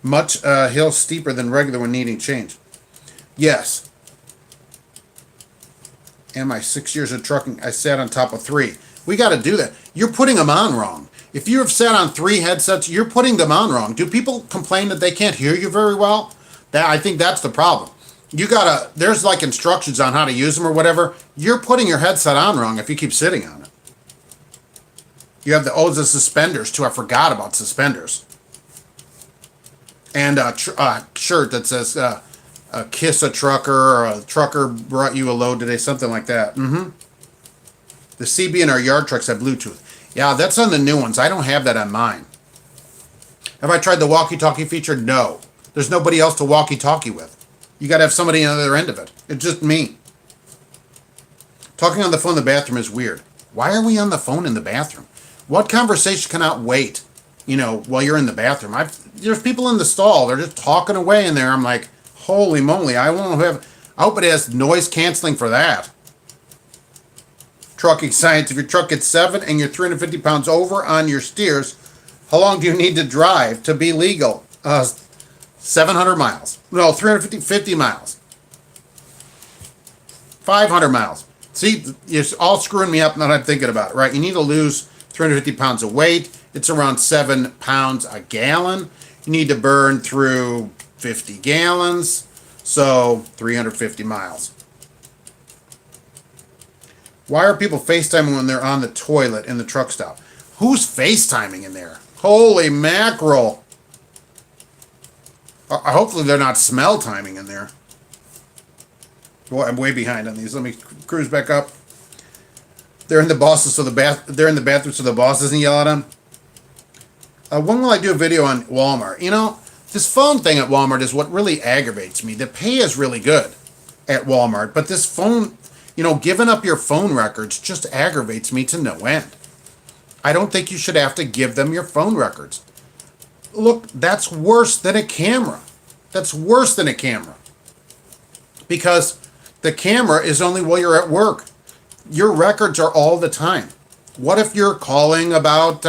Much hill steeper than regular when needing change. Yes. And my 6 years of trucking, I sat on top of 3. We got to do that. You're putting them on wrong. If you have sat on 3 headsets, you're putting them on wrong. Do people complain that they can't hear you very well? I think that's the problem. There's like instructions on how to use them or whatever. You're putting your headset on wrong if you keep sitting on it. You have the suspenders too. I forgot about suspenders. And a shirt that says kiss a trucker, or a trucker brought you a load today, something like that. The CB in our yard trucks have Bluetooth. Yeah, that's on the new ones. I don't have that on mine. Have I tried the walkie-talkie feature? No. There's nobody else to walkie-talkie with. You got to have somebody on the other end of it. It's just me. Talking on the phone in the bathroom is weird. Why are we on the phone in the bathroom? What conversation cannot wait, while you're in the bathroom? There's people in the stall. They're just talking away in there. I'm like, holy moly. I hope it has noise canceling for that. Trucking science. If your truck gets 7 and you're 350 pounds over on your steers, how long do you need to drive to be legal? 700 miles. No, 350 miles. 500 miles. See, you're all screwing me up now that I'm thinking about it, right? You need to lose 350 pounds of weight. It's around 7 pounds a gallon. You need to burn through 50 gallons. So 350 miles. Why are people FaceTiming when they're on the toilet in the truck stop? Who's FaceTiming in there? Holy mackerel. Hopefully they're not smell timing in there. Boy, I'm way behind on these. Let me cruise back up. They're in the bathroom so the boss doesn't yell at them. When will I do a video on Walmart? This phone thing at Walmart is what really aggravates me. The pay is really good at Walmart, but this phone, giving up your phone records just aggravates me to no end. I don't think you should have to give them your phone records. Look, that's worse than a camera. That's worse than a camera. Because the camera is only while you're at work. Your records are all the time. What if you're calling about,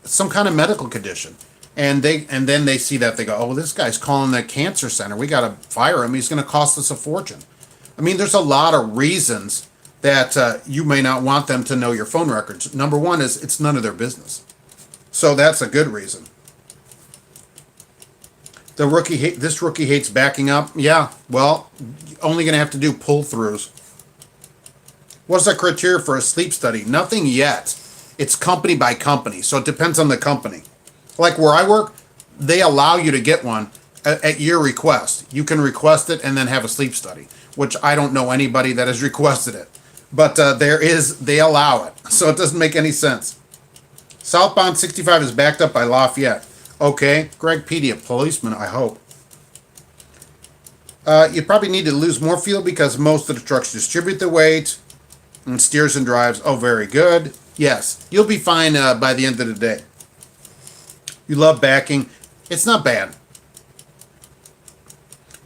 some kind of medical condition? And then they see that, they go, oh, this guy's calling the cancer center. We got to fire him. He's going to cost us a fortune. I mean, there's a lot of reasons that you may not want them to know your phone records. Number one is it's none of their business. So that's a good reason. This rookie hates backing up. Yeah, well, only going to have to do pull-throughs. What's the criteria for a sleep study? Nothing yet. It's company by company, so it depends on the company. Like where I work, they allow you to get one at your request. You can request it and then have a sleep study, which I don't know anybody that has requested it. But they allow it, so it doesn't make any sense. Southbound 65 is backed up by Lafayette. Okay, Greg Petey, a policeman, I hope. You probably need to lose more fuel because most of the trucks distribute the weight and steers and drives. Oh, very good. Yes, you'll be fine by the end of the day. You love backing. It's not bad.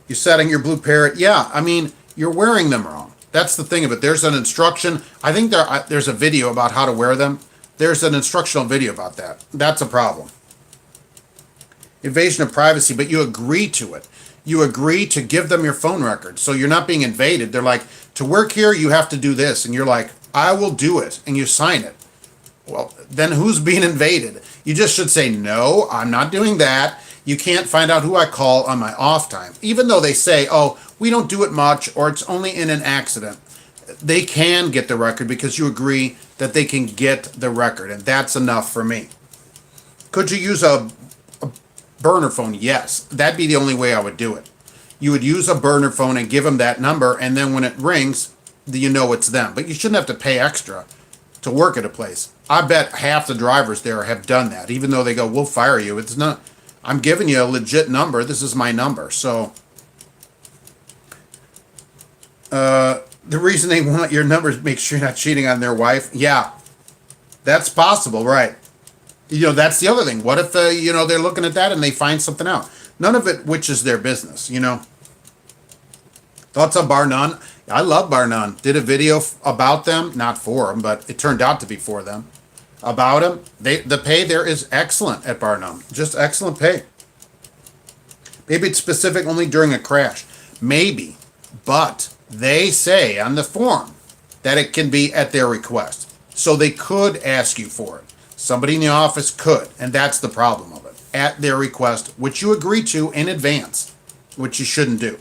You're setting your BlueParrott. Yeah, I mean, you're wearing them wrong. That's the thing of it. There's an instruction. I think there's a video about how to wear them. There's an instructional video about that. That's a problem. Invasion of privacy, but you agree to it. You agree to give them your phone records, so you're not being invaded. They're like, to work here, you have to do this. And you're like, I will do it, and you sign it. Well, then who's being invaded? You just should say, no, I'm not doing that. You can't find out who I call on my off time. Even though they say, oh, we don't do it much, or it's only in an accident. They can get the record because you agree that they can get the record, and that's enough for me. Could you use a burner phone? Yes. That'd be the only way I would do it. You would use a burner phone and give them that number, and then when it rings, you know it's them. But you shouldn't have to pay extra to work at a place. I bet half the drivers there have done that, even though they go, we'll fire you. It's not, I'm giving you a legit number. This is my number. So the reason they want your number is to make sure you're not cheating on their wife. Yeah, that's possible, right? That's the other thing. What if, they're looking at that and they find something out? None of it, which is their business, Thoughts on Bar None? I love Bar None. Did a video about them, not for them, but it turned out to be for them. About them, the pay there is excellent at Bar None. Just excellent pay. Maybe it's specific only during a crash. Maybe. But they say on the form that it can be at their request. So they could ask you for it. Somebody in the office could, and that's the problem of it. At their request, which you agree to in advance, which you shouldn't do.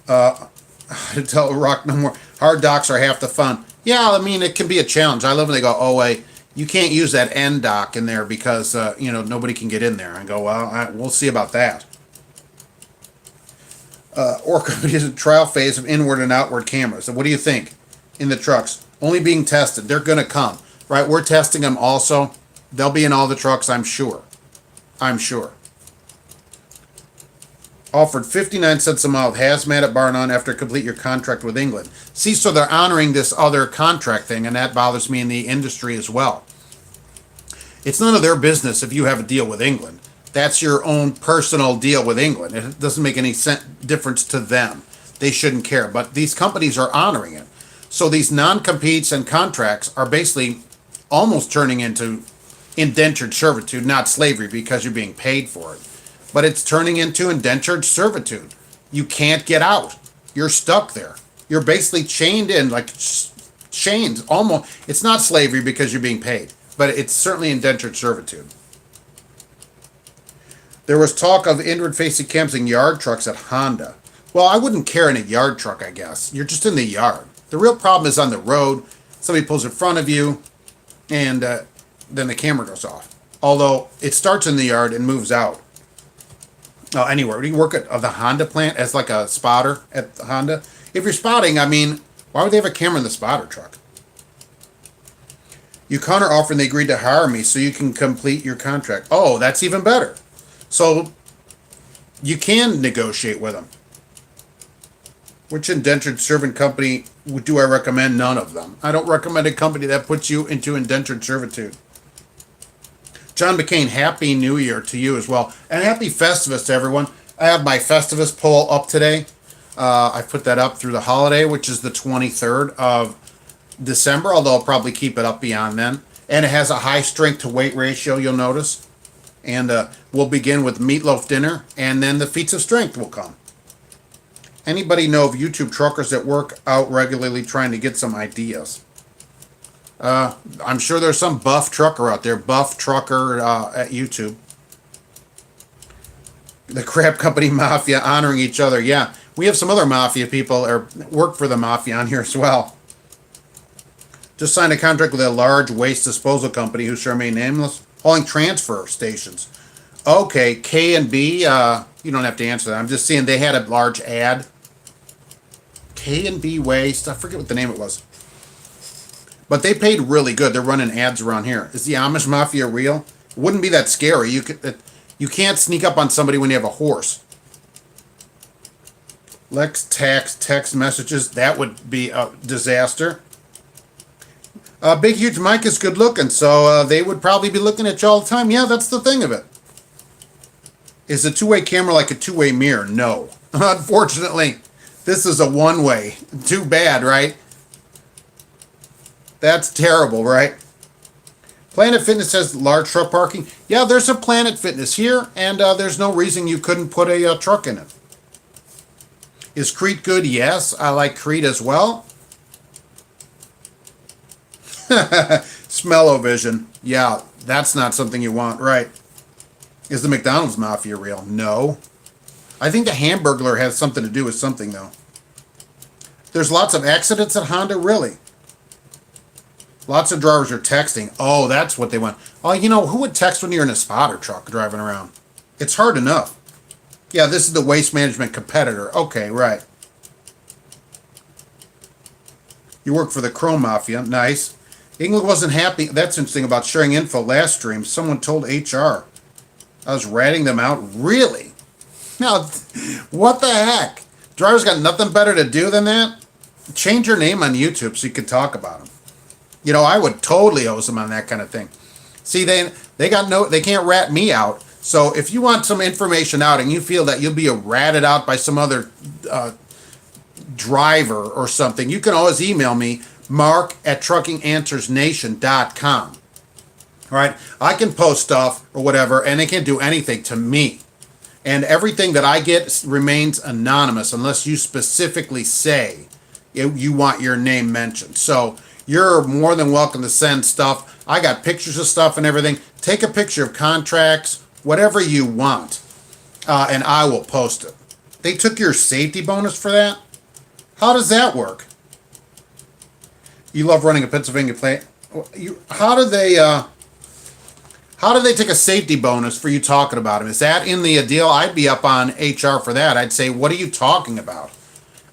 Tell Rock no more. Hard docks are half the fun. Yeah, I mean, it can be a challenge. I love when they go, oh, wait, you can't use that end dock in there because, nobody can get in there. I go, well, we'll see about that. Or company is a trial phase of inward and outward cameras. So what do you think in the trucks? Only being tested. They're going to come, right? We're testing them also. They'll be in all the trucks, I'm sure. Offered 59 cents a mile of hazmat at Bar None after complete your contract with England. See, so they're honoring this other contract thing, and that bothers me in the industry as well. It's none of their business if you have a deal with England. That's your own personal deal with England. It doesn't make any difference to them. They shouldn't care, but these companies are honoring it. So these non-competes and contracts are basically almost turning into indentured servitude, not slavery because you're being paid for it. But it's turning into indentured servitude. You can't get out. You're stuck there. You're basically chained in, like chained, almost. It's not slavery because you're being paid, but it's certainly indentured servitude. There was talk of inward-facing cams in yard trucks at Honda. Well, I wouldn't care in a yard truck, I guess. You're just in the yard. The real problem is on the road. Somebody pulls in front of you, and then the camera goes off. Although it starts in the yard and moves out. Anywhere. Do you work at the Honda plant as like a spotter at Honda? If you're spotting, I mean, why would they have a camera in the spotter truck? You counter offer and they agreed to hire me so you can complete your contract. Oh, that's even better. So you can negotiate with them. Which indentured servant company do I recommend? None of them. I don't recommend a company that puts you into indentured servitude. John McCain, Happy New Year to you as well. And Happy Festivus to everyone. I have my Festivus poll up today. I put that up through the holiday, which is the 23rd of December, although I'll probably keep it up beyond then. And it has a high strength to weight ratio, you'll notice. And we'll begin with meatloaf dinner, and then the feats of strength will come. Anybody know of YouTube truckers that work out regularly trying to get some ideas? I'm sure there's some buff trucker out there, buff trucker at YouTube. The crab company mafia honoring each other. Yeah, we have some other mafia people or work for the mafia on here as well. Just signed a contract with a large waste disposal company who shall remain nameless, hauling transfer stations. Okay, K and B, you don't have to answer that. I'm just seeing they had a large ad. K and B Waste, I forget what the name it was. But they paid really good. They're running ads around here. Is the Amish Mafia real? It wouldn't be that scary. You can't sneak up on somebody when you have a horse. Lex text messages. That would be a disaster. Big Huge Mike is good looking, so they would probably be looking at you all the time. Yeah, that's the thing of it. Is a two-way camera like a two-way mirror? No. Unfortunately, this is a one-way. Too bad, right? That's terrible, right? Planet Fitness has large truck parking. Yeah, there's a Planet Fitness here, and there's no reason you couldn't put a truck in it. Is Crete good? Yes, I like Crete as well. Smell-o-vision. Yeah, that's not something you want, right? Is the McDonald's mafia real? No. I think the Hamburglar has something to do with something, though. There's lots of accidents at Honda, really. Lots of drivers are texting. Oh, that's what they want. Oh, you know, who would text when you're in a spotter truck driving around? It's hard enough. Yeah, this is the waste management competitor. Okay, right. You work for the Chrome Mafia. Nice. England wasn't happy. That's interesting about sharing info last stream. Someone told HR. I was ratting them out. Really? Now, what the heck? Drivers got nothing better to do than that? Change your name on YouTube so you can talk about them. You know, I would totally hose them on that kind of thing. See, they can't rat me out. So if you want some information out and you feel that you'll be ratted out by some other driver or something, you can always email me, mark@truckinganswersnation.com. All right, I can post stuff or whatever, and they can't do anything to me. And everything that I get remains anonymous unless you specifically say you want your name mentioned. So you're more than welcome to send stuff. I got pictures of stuff and everything. Take a picture of contracts, whatever you want, and I will post it. They took your safety bonus for that? How does that work? You love running a Pennsylvania plant. How do they take a safety bonus for you talking about him? Is that in the deal? I'd be up on HR for that. I'd say, what are you talking about?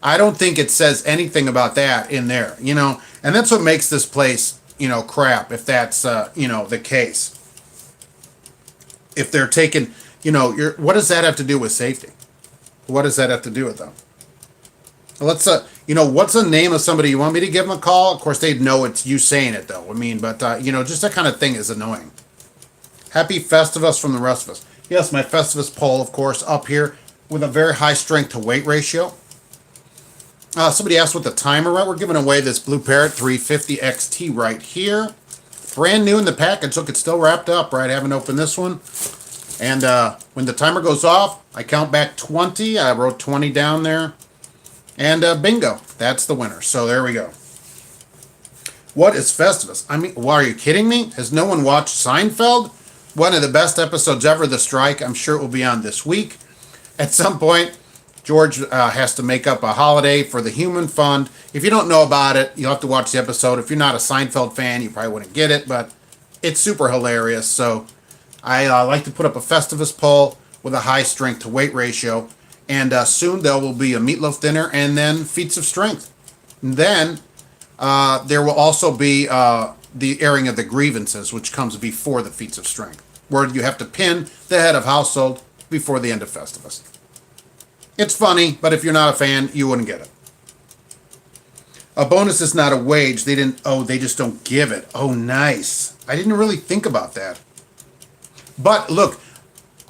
I don't think it says anything about that in there, you know, and that's what makes this place, you know, crap, if that's, you know, the case. If they're taking, you know, what does that have to do with safety? What does that have to do with them? Let's, you know, what's the name of somebody you want me to give them a call? Of course, they'd know it's you saying it, though. I mean, but, you know, just that kind of thing is annoying. Happy Festivus from the rest of us. Yes, my Festivus poll, of course, up here with a very high strength to weight ratio. Somebody asked what the timer was. We're giving away this BlueParrott 350-XT right here. Brand new in the package. Look, it's still wrapped up, right? I haven't opened this one. And when the timer goes off, I count back 20. I wrote 20 down there. And bingo, that's the winner. So there we go. What is Festivus? I mean, well, are you kidding me? Has no one watched Seinfeld? One of the best episodes ever, The Strike. I'm sure it will be on this week. At some point, George has to make up a holiday for the Human Fund. If you don't know about it, you'll have to watch the episode. If you're not a Seinfeld fan, you probably wouldn't get it, but it's super hilarious. So I like to put up a Festivus poll with a high strength to weight ratio. And soon there will be a meatloaf dinner and then feats of strength. And then there will also be the airing of the grievances, which comes before the feats of strength, where you have to pin the head of household before the end of Festivus. It's funny, but if you're not a fan, you wouldn't get it. A bonus is not a wage. They just don't give it. Oh, nice. I didn't really think about that. But look,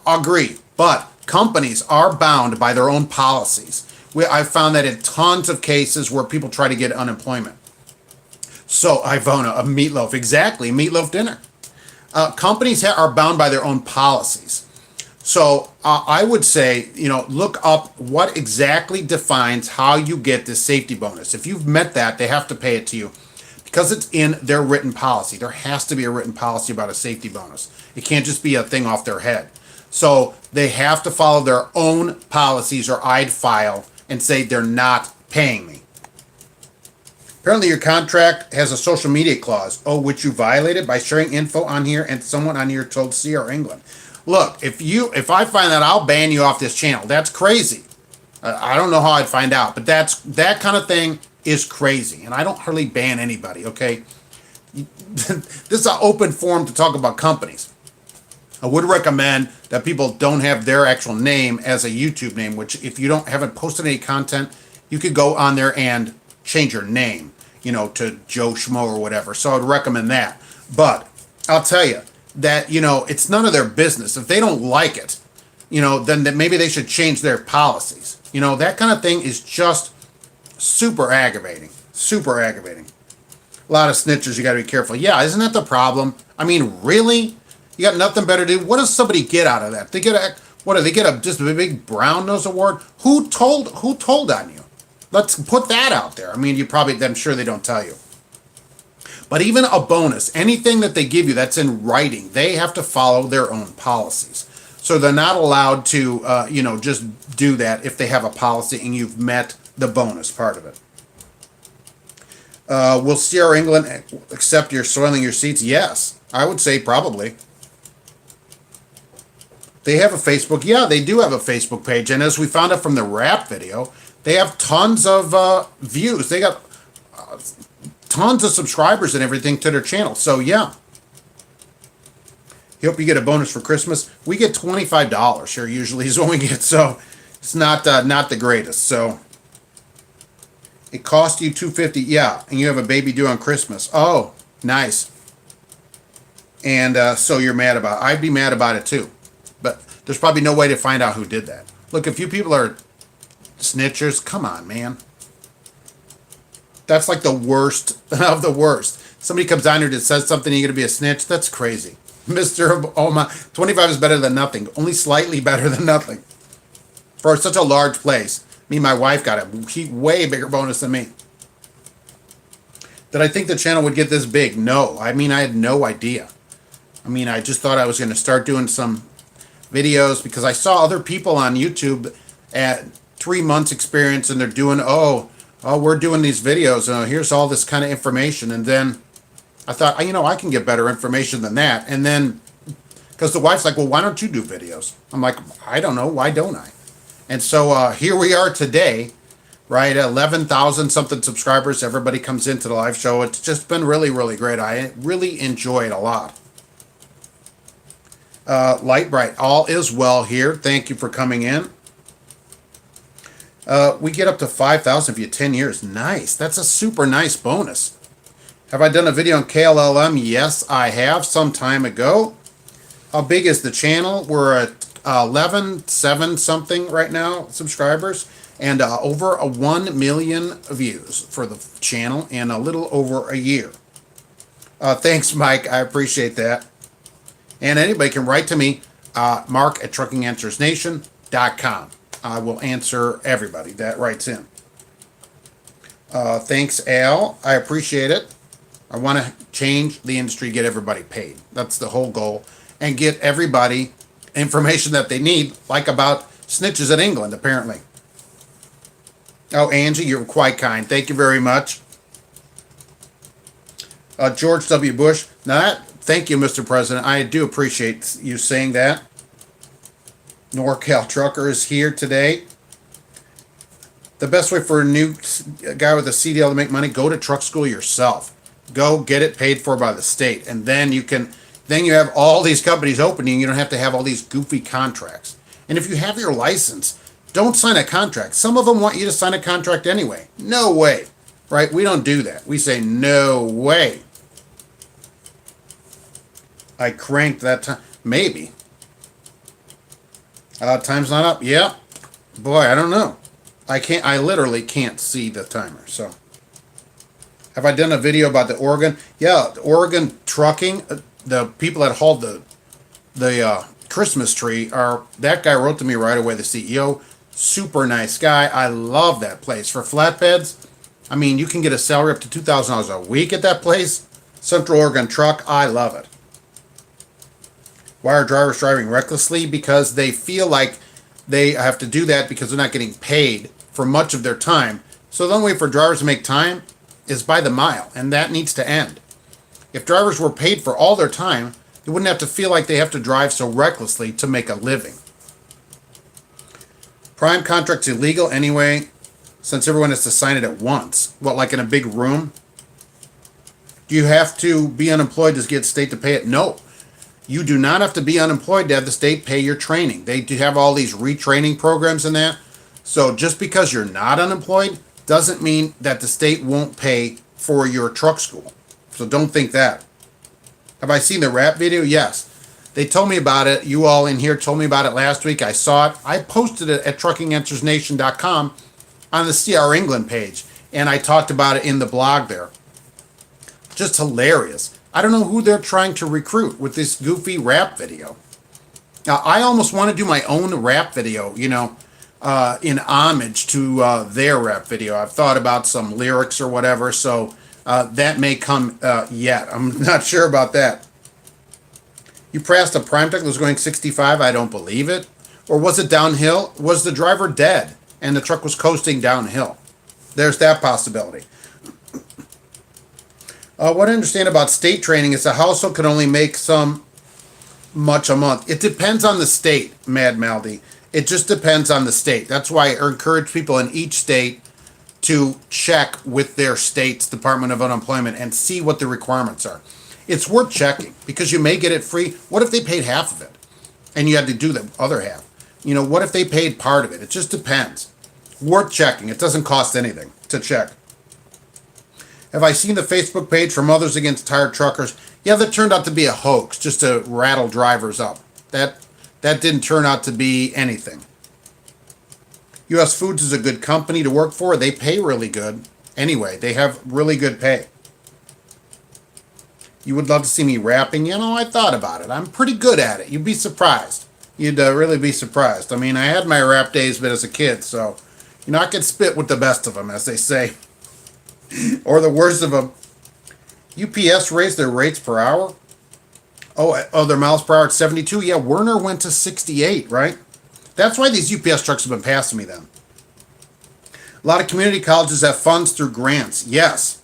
agree. But companies are bound by their own policies. I've found that in tons of cases where people try to get unemployment. So, Ivona, a meatloaf. Exactly, meatloaf dinner. Companies are bound by their own policies. So, I would say, you know, look up what exactly defines how you get this safety bonus. If you've met that, they have to pay it to you because it's in their written policy. There has to be a written policy about a safety bonus. It can't just be a thing off their head. So, they have to follow their own policies or I'd file and say they're not paying me. Apparently your contract has a social media clause, which you violated by sharing info on here and someone on here told CR England. Look, if I find that, I'll ban you off this channel. That's crazy. I don't know how I'd find out, but that kind of thing is crazy. And I don't hardly ban anybody, okay? This is an open forum to talk about companies. I would recommend that people don't have their actual name as a YouTube name, which if you haven't posted any content, you could go on there and change your name, you know, to Joe Schmo or whatever. So I would recommend that. But I'll tell you that, you know, it's none of their business. If they don't like it, you know, then maybe they should change their policies. You know, that kind of thing is just super aggravating. Super aggravating. A lot of snitchers, you got to be careful. Yeah, isn't that the problem? I mean, really? You got nothing better to do? What does somebody get out of that? They get just a big brown nose award? Who told on you? Let's put that out there. I mean, I'm sure they don't tell you. But even a bonus, anything that they give you that's in writing, they have to follow their own policies. So they're not allowed to, just do that if they have a policy and you've met the bonus part of it. Will CR England accept your soiling your seats? Yes, I would say probably. They have a Facebook. Yeah, they do have a Facebook page. And as we found out from the rap video, they have tons of views. They got tons of subscribers and everything to their channel. So, yeah. Hope you get a bonus for Christmas. We get $25 here usually is what we get. So, it's not the greatest. So, it cost you $250. Yeah, and you have a baby due on Christmas. Oh, nice. And so you're mad about it. I'd be mad about it too. But there's probably no way to find out who did that. Look, if you people are snitchers, come on, man. That's like the worst of the worst. Somebody comes down here that says something, you're going to be a snitch? That's crazy. Mr. Oma, 25 is better than nothing. Only slightly better than nothing. For such a large place. Me and my wife got a way bigger bonus than me. Did I think the channel would get this big? No. I mean, I had no idea. I mean, I just thought I was going to start doing some videos because I saw other people on YouTube at 3 months experience and they're doing, we're doing these videos. Here's all this kind of information. And then I thought, I can get better information than that. And then, because the wife's like, well, why don't you do videos? I'm like, I don't know. Why don't I? And so here we are today, right? 11,000 something subscribers. Everybody comes into the live show. It's just been really, really great. I really enjoy it a lot. Light Bright, all is well here. Thank you for coming in. We get up to 5,000 for you 10 years. Nice. That's a super nice bonus. Have I done a video on KLLM? Yes, I have some time ago. How big is the channel? We're at 11.7 something right now subscribers and over 1 million views for the channel and a little over a year. Thanks, Mike. I appreciate that. And anybody can write to me, mark@truckinganswersnation.com. I will answer everybody that writes in. Thanks, Al. I appreciate it. I want to change the industry, get everybody paid. That's the whole goal. And get everybody information that they need, like about snitches in England, apparently. Oh, Angie, you're quite kind. Thank you very much. George W. Bush. Now, thank you, Mr. President. I do appreciate you saying that. NorCal Trucker is here today. The best way for a new guy with a CDL to make money, go to truck school yourself. Go get it paid for by the state. And then you have all these companies opening. You don't have to have all these goofy contracts. And if you have your license, don't sign a contract. Some of them want you to sign a contract anyway. No way. Right? We don't do that. We say, no way. I cranked that time. Maybe. Time's not up. Yeah. Boy, I don't know. I literally can't see the timer. So, have I done a video about the Oregon? Yeah, the Oregon trucking. The people that hauled the Christmas tree that guy wrote to me right away. The CEO, super nice guy. I love that place for flatbeds. I mean, you can get a salary up to $2,000 a week at that place. Central Oregon truck. I love it. Why are drivers driving recklessly? Because they feel like they have to do that because they're not getting paid for much of their time. So the only way for drivers to make time is by the mile, and that needs to end. If drivers were paid for all their time, they wouldn't have to feel like they have to drive so recklessly to make a living. Prime contract's illegal anyway, since everyone has to sign it at once. What, like in a big room? Do you have to be unemployed to get state to pay it? No. You do not have to be unemployed to have the state pay your training. They do have all these retraining programs and that. So just because you're not unemployed doesn't mean that the state won't pay for your truck school. So don't think that. Have I seen the rap video? Yes. They told me about it. You all in here told me about it last week. I saw it. I posted it at truckinganswersnation.com on the CR England page. And I talked about it in the blog there. Just hilarious. I don't know who they're trying to recruit with this goofy rap video. Now, I almost want to do my own rap video, in homage to their rap video. I've thought about some lyrics or whatever, so That may come yet. I'm not sure about that. You passed a prime truck that was going 65? I don't believe it. Or was it downhill? Was the driver dead and the truck was coasting downhill? There's that possibility. What I understand about state training is a household can only make some much a month. It depends on the state, Mad Maldy. It just depends on the state. That's why I encourage people in each state to check with their state's Department of Unemployment and see what the requirements are. It's worth checking because you may get it free. What if they paid half of it and you had to do the other half? You know, what if they paid part of it? It just depends. Worth checking. It doesn't cost anything to check. Have I seen the Facebook page for Mothers Against Tired Truckers? Yeah, that turned out to be a hoax just to rattle drivers up. That didn't turn out to be anything. US Foods is a good company to work for. They pay really good. Anyway, they have really good pay. You would love to see me rapping? You know, I thought about it. I'm pretty good at it. You'd be surprised. You'd really be surprised. I mean, I had my rap days, but as a kid, so, you know, I could spit with the best of them, as they say. Or the worst of them. UPS raised their rates per hour. Oh, their miles per hour at 72. Yeah, Werner went to 68, right? That's why these UPS trucks have been passing me then. A lot of community colleges have funds through grants. Yes,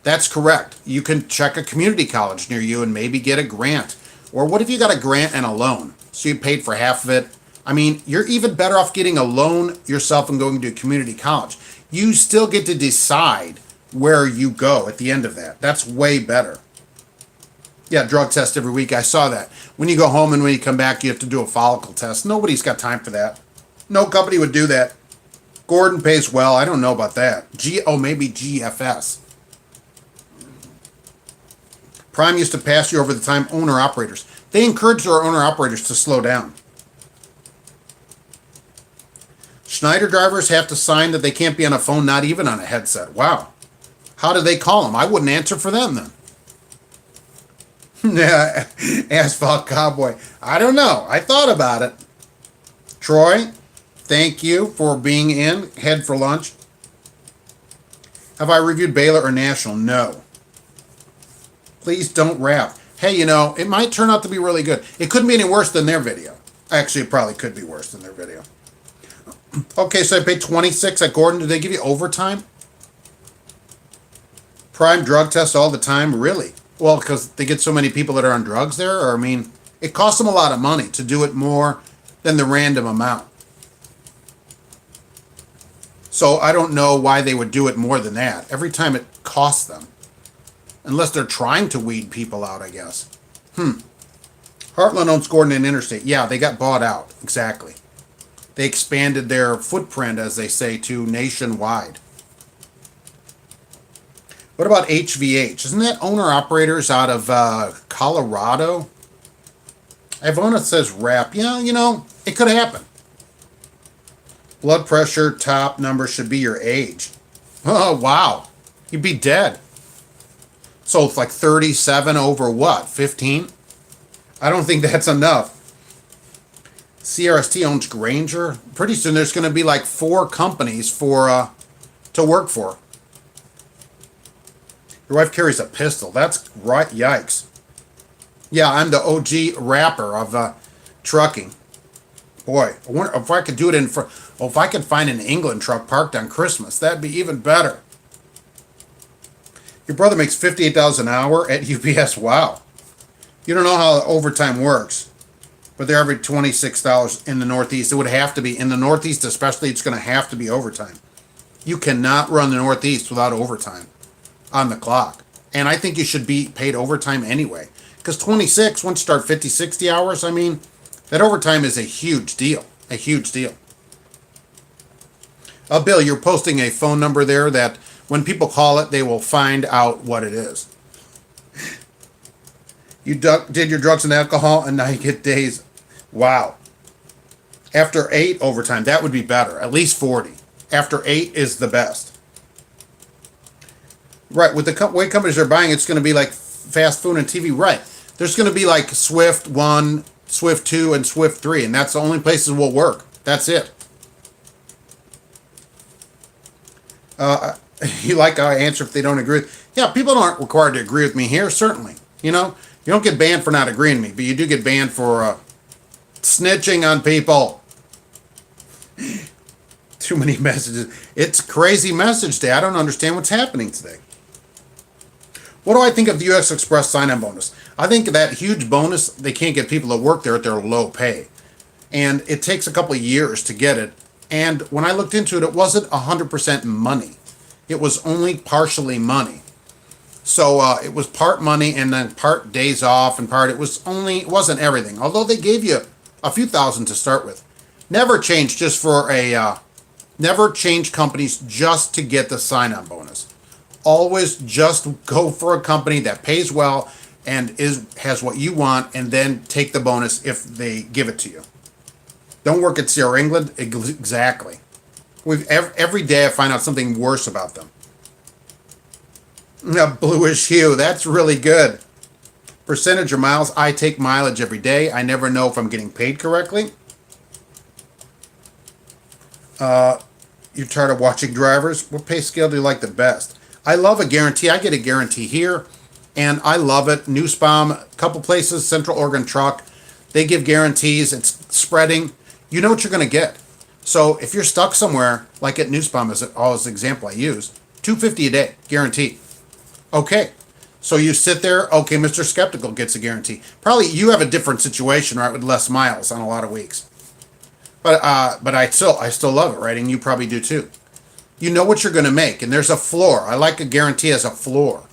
that's correct. You can check a community college near you and maybe get a grant. Or what if you got a grant and a loan? So you paid for half of it. I mean, you're even better off getting a loan yourself and going to a community college. You still get to decide where you go at the end of that. That's way better. Yeah, drug test every week. I saw that. When you go home and when you come back, you have to do a follicle test. Nobody's got time for that. No company would do that. Gordon pays well. I don't know about that. Maybe GFS. Prime used to pass you over the time owner-operators. They encourage their owner-operators to slow down. Schneider drivers have to sign that they can't be on a phone, not even on a headset. Wow. How do they call them? I wouldn't answer for them then. Yeah, Asphalt Cowboy. I don't know. I thought about it. Troy, thank you for being in. Head for lunch. Have I reviewed Baylor or National? No. Please don't rap. Hey, you know, it might turn out to be really good. It couldn't be any worse than their video. Actually, it probably could be worse than their video. Okay, so I paid $26 at Gordon. Did they give you overtime? Prime drug tests all the time? Really? Well, because they get so many people that are on drugs there? Or, I mean, it costs them a lot of money to do it more than the random amount. So I don't know why they would do it more than that. Every time it costs them. Unless they're trying to weed people out, I guess. Heartland owns Gordon and Interstate. Yeah, they got bought out. Exactly. They expanded their footprint, as they say, to nationwide. What about HVH? Isn't that owner-operators out of Colorado? Ivona says rap. Yeah, you know, it could happen. Blood pressure top number should be your age. Oh, wow. You'd be dead. So it's like 37 over what? 15? I don't think that's enough. CRST owns Granger. Pretty soon there's going to be like 4 companies to work for. Your wife carries a pistol. That's right. Yikes. Yeah, I'm the OG rapper of trucking. Boy, I wonder if I could do it if I could find an England truck parked on Christmas, that'd be even better. Your brother makes $58 an hour at UPS. Wow. You don't know how overtime works, but they're every $26 in the Northeast. It would have to be in the Northeast, especially. It's going to have to be overtime. You cannot run the Northeast without overtime on the clock. And I think you should be paid overtime anyway. Because 26, once you start 50, 60 hours, I mean, that overtime is a huge deal. A huge deal. Bill, you're posting a phone number there that when people call it, they will find out what it is. You did your drugs and alcohol, and now you get days. Wow. After 8 overtime, that would be better. At least 40. After 8 is the best. Right, with the way companies are buying, it's going to be like fast food and TV. Right. There's going to be like Swift 1, Swift 2, and Swift 3, and that's the only places will work. That's it. You like how I answer if they don't agree? Yeah, people aren't required to agree with me here, certainly. You know, you don't get banned for not agreeing with me, but you do get banned for snitching on people. Too many messages. It's crazy message day. I don't understand what's happening today. What do I think of the US Express sign-on bonus? I think that huge bonus, they can't get people to work there at their low pay. And it takes a couple of years to get it. And when I looked into it, it wasn't 100% money. It was only partially money. So it was part money and then part days off and part, it wasn't everything. Although they gave you a few thousand to start with. Never change never change companies just to get the sign-on bonus. Always just go for a company that pays well and has what you want, and then take the bonus if they give it to you. Don't work at Sierra England. Exactly. Every day I find out something worse about them. A bluish hue. That's really good. Percentage of miles. I take mileage every day. I never know if I'm getting paid correctly. You're tired of watching drivers? What pay scale do you like the best? I love a guarantee. I get a guarantee here, and I love it. Newsbaum, a couple places, Central Oregon Truck, they give guarantees. It's spreading. You know what you're going to get. So if you're stuck somewhere, like at Newsbaum as the example I use, $250 a day, guarantee. Okay. So you sit there, okay, Mr. Skeptical gets a guarantee. Probably you have a different situation, right, with less miles on a lot of weeks. But I still love it, right? And you probably do too. You know what you're going to make, and there's a floor. I like a guarantee as a floor.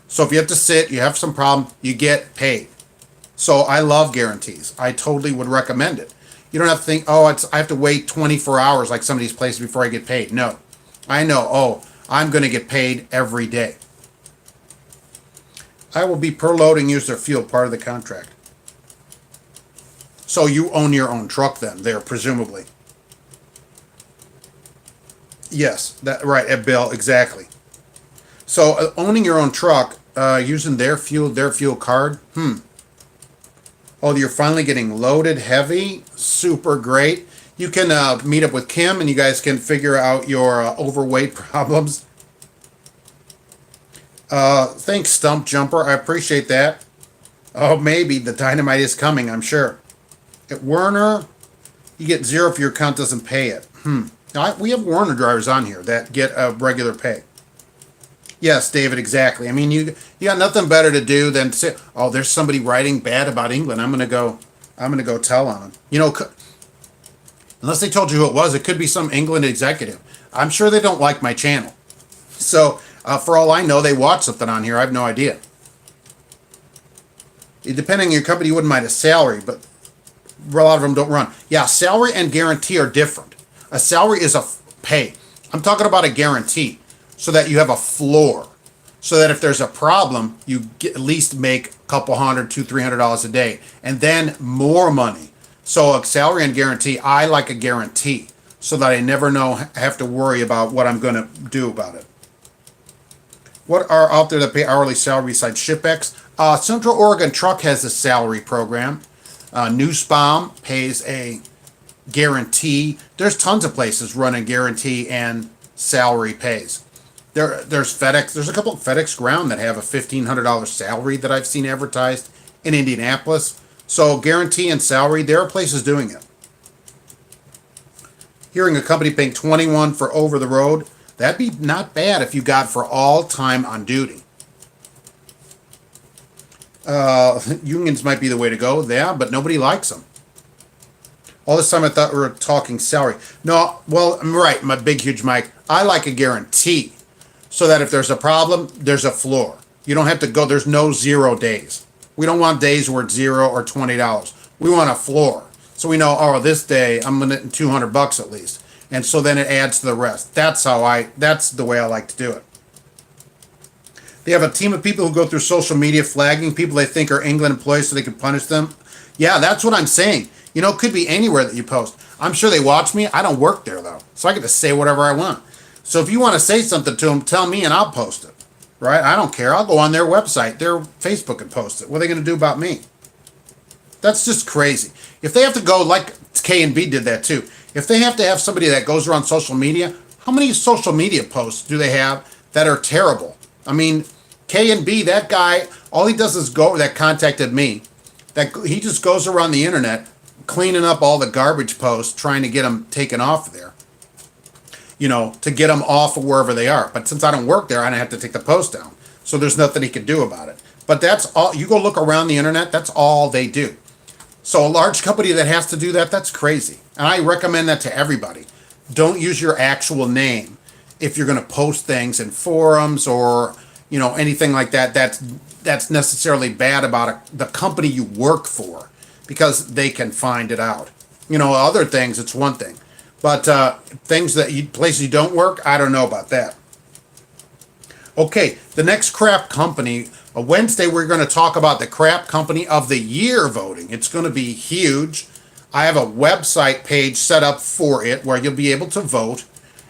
So if you have to sit, you have some problem, you get paid. So I love guarantees. I totally would recommend it. You don't have to think, I have to wait 24 hours like some of these places before I get paid. No. I know, I'm going to get paid every day. I will be per loading, use their fuel, part of the contract. So you own your own truck then, there, presumably. Yes, that right, at Bill, exactly. So owning your own truck, using their fuel card, Oh, you're finally getting loaded heavy, super great. You can meet up with Kim and you guys can figure out your overweight problems. Thanks, Stump Jumper, I appreciate that. Oh, maybe the dynamite is coming, I'm sure. At Werner, you get zero if your account doesn't pay it. We have Werner drivers on here that get a regular pay. Yes, David, exactly. I mean, you got nothing better to do than to say, oh, there's somebody writing bad about England. I'm gonna go tell on them. You know, unless they told you who it was, it could be some England executive. I'm sure they don't like my channel. So, for all I know, they watch something on here. I have no idea. Depending on your company, you wouldn't mind a salary, but a lot of them don't run. Yeah, salary and guarantee are different. A salary is a pay. I'm talking about a guarantee, so that you have a floor, so that if there's a problem, you at least make a couple $100, $200, $300 a day, and then more money. So a salary and guarantee, I like a guarantee, so that I never have to worry about what I'm going to do about it. What are out there that pay hourly salary besides ShipX? Central Oregon Truck has a salary program. Newsbaum pays a guarantee. There's tons of places running guarantee and salary pays. There's FedEx. There's a couple of FedEx Ground that have a $1,500 salary that I've seen advertised in Indianapolis. So guarantee and salary, there are places doing it. Hearing a company paying $21 for over the road, that'd be not bad if you got for all time on duty. Unions might be the way to go, yeah, but nobody likes them. All this time I thought we were talking salary. No, well, I'm right, my big, huge mic. I like a guarantee, so that if there's a problem, there's a floor. You don't have to go, there's no 0 days. We don't want days where it's $0 or $20. We want a floor. So we know, this day I'm gonna $200 at least. And so then it adds to the rest. That's the way I like to do it. They have a team of people who go through social media flagging people they think are England employees so they can punish them. Yeah, that's what I'm saying. You know, it could be anywhere that you post. I'm sure they watch me. I don't work there, though. So I get to say whatever I want. So if you want to say something to them, tell me and I'll post it. Right? I don't care. I'll go on their website, their Facebook, and post it. What are they going to do about me? That's just crazy. If they have to go, like K and B did that too. If they have to have somebody that goes around social media How many social media posts do they have that are terrible? I mean, K and B, that guy, all he does is go, that contacted me, that he just goes around the internet cleaning up all the garbage posts, trying to get them taken off there, to get them off of wherever they are. But since I don't work there, I don't have to take the post down. So there's nothing he can do about it. But that's all. You go look around the internet, that's all they do. So a large company that has to do that, that's crazy. And I recommend that to everybody. Don't use your actual name if you're going to post things in forums or, anything like that. That's necessarily bad about the company you work for, because they can find it out. Other things, it's one thing. But places you don't work, I don't know about that. Okay, the next crap company. Wednesday, we're going to talk about the crap company of the year voting. It's going to be huge. I have a website page set up for it where you'll be able to vote,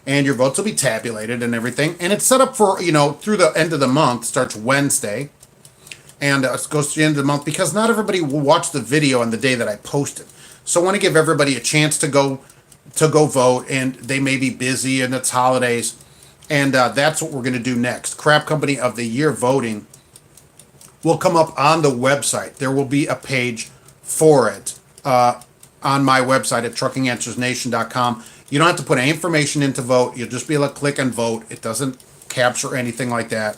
and your votes will be tabulated and everything. And it's set up for, through the end of the month. Starts Wednesday, and it goes to the end of the month, because not everybody will watch the video on the day that I post it. So I want to give everybody a chance to go vote, and they may be busy and it's holidays. And that's what we're going to do next. Crap Company of the Year voting will come up on the website. There will be a page for it on my website at truckinganswersnation.com. You don't have to put any information in to vote. You'll just be able to click and vote. It doesn't capture anything like that.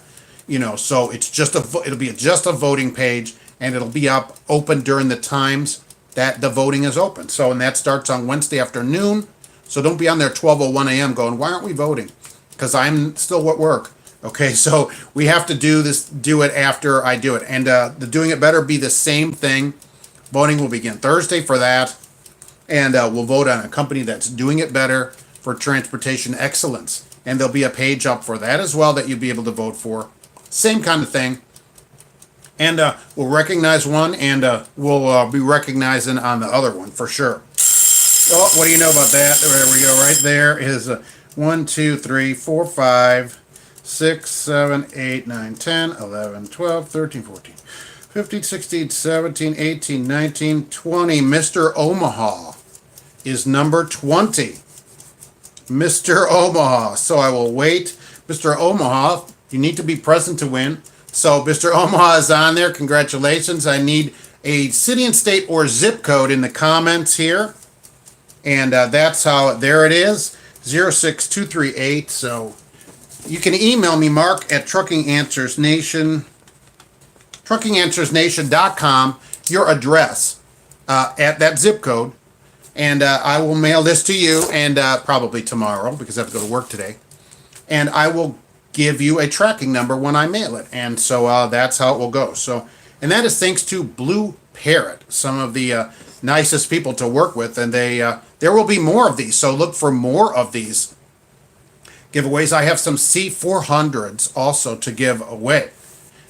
So it's just it'll be just a voting page, and it'll be open during the times that the voting is open. So, and that starts on Wednesday afternoon. So don't be on there 12:01 a.m. going, why aren't we voting? Because I'm still at work. Okay, so we have to do it after I do it. And the doing it better be the same thing. Voting will begin Thursday for that. And we'll vote on a company that's doing it better for transportation excellence. And there'll be a page up for that as well that you'll be able to vote for. Same kind of thing. And we'll recognize one, and we'll be recognizing on the other one for sure. Oh, what do you know about that? There we go. Right there is 1, 2, 3, 4, 5, 6, 7, 8, 9, 10, 11, 12, 13, 14, 15, 16, 17, 18, 19, 20. Mr. Omaha is number 20. Mr. Omaha. So I will wait. Mr. Omaha, you need to be present to win. So Mr. Omaha is on there. Congratulations. I need a city and state or zip code in the comments here. And that's how, there it is, 06238. So you can email me, Mark, at truckinganswersnation.com, your address at that zip code. And I will mail this to you, and probably tomorrow, because I have to go to work today. And I will give you a tracking number when I mail it. And so that's how it will go. So, and that is thanks to BlueParrott, some of the nicest people to work with. And there will be more of these. So look for more of these giveaways. I have some C400s also to give away.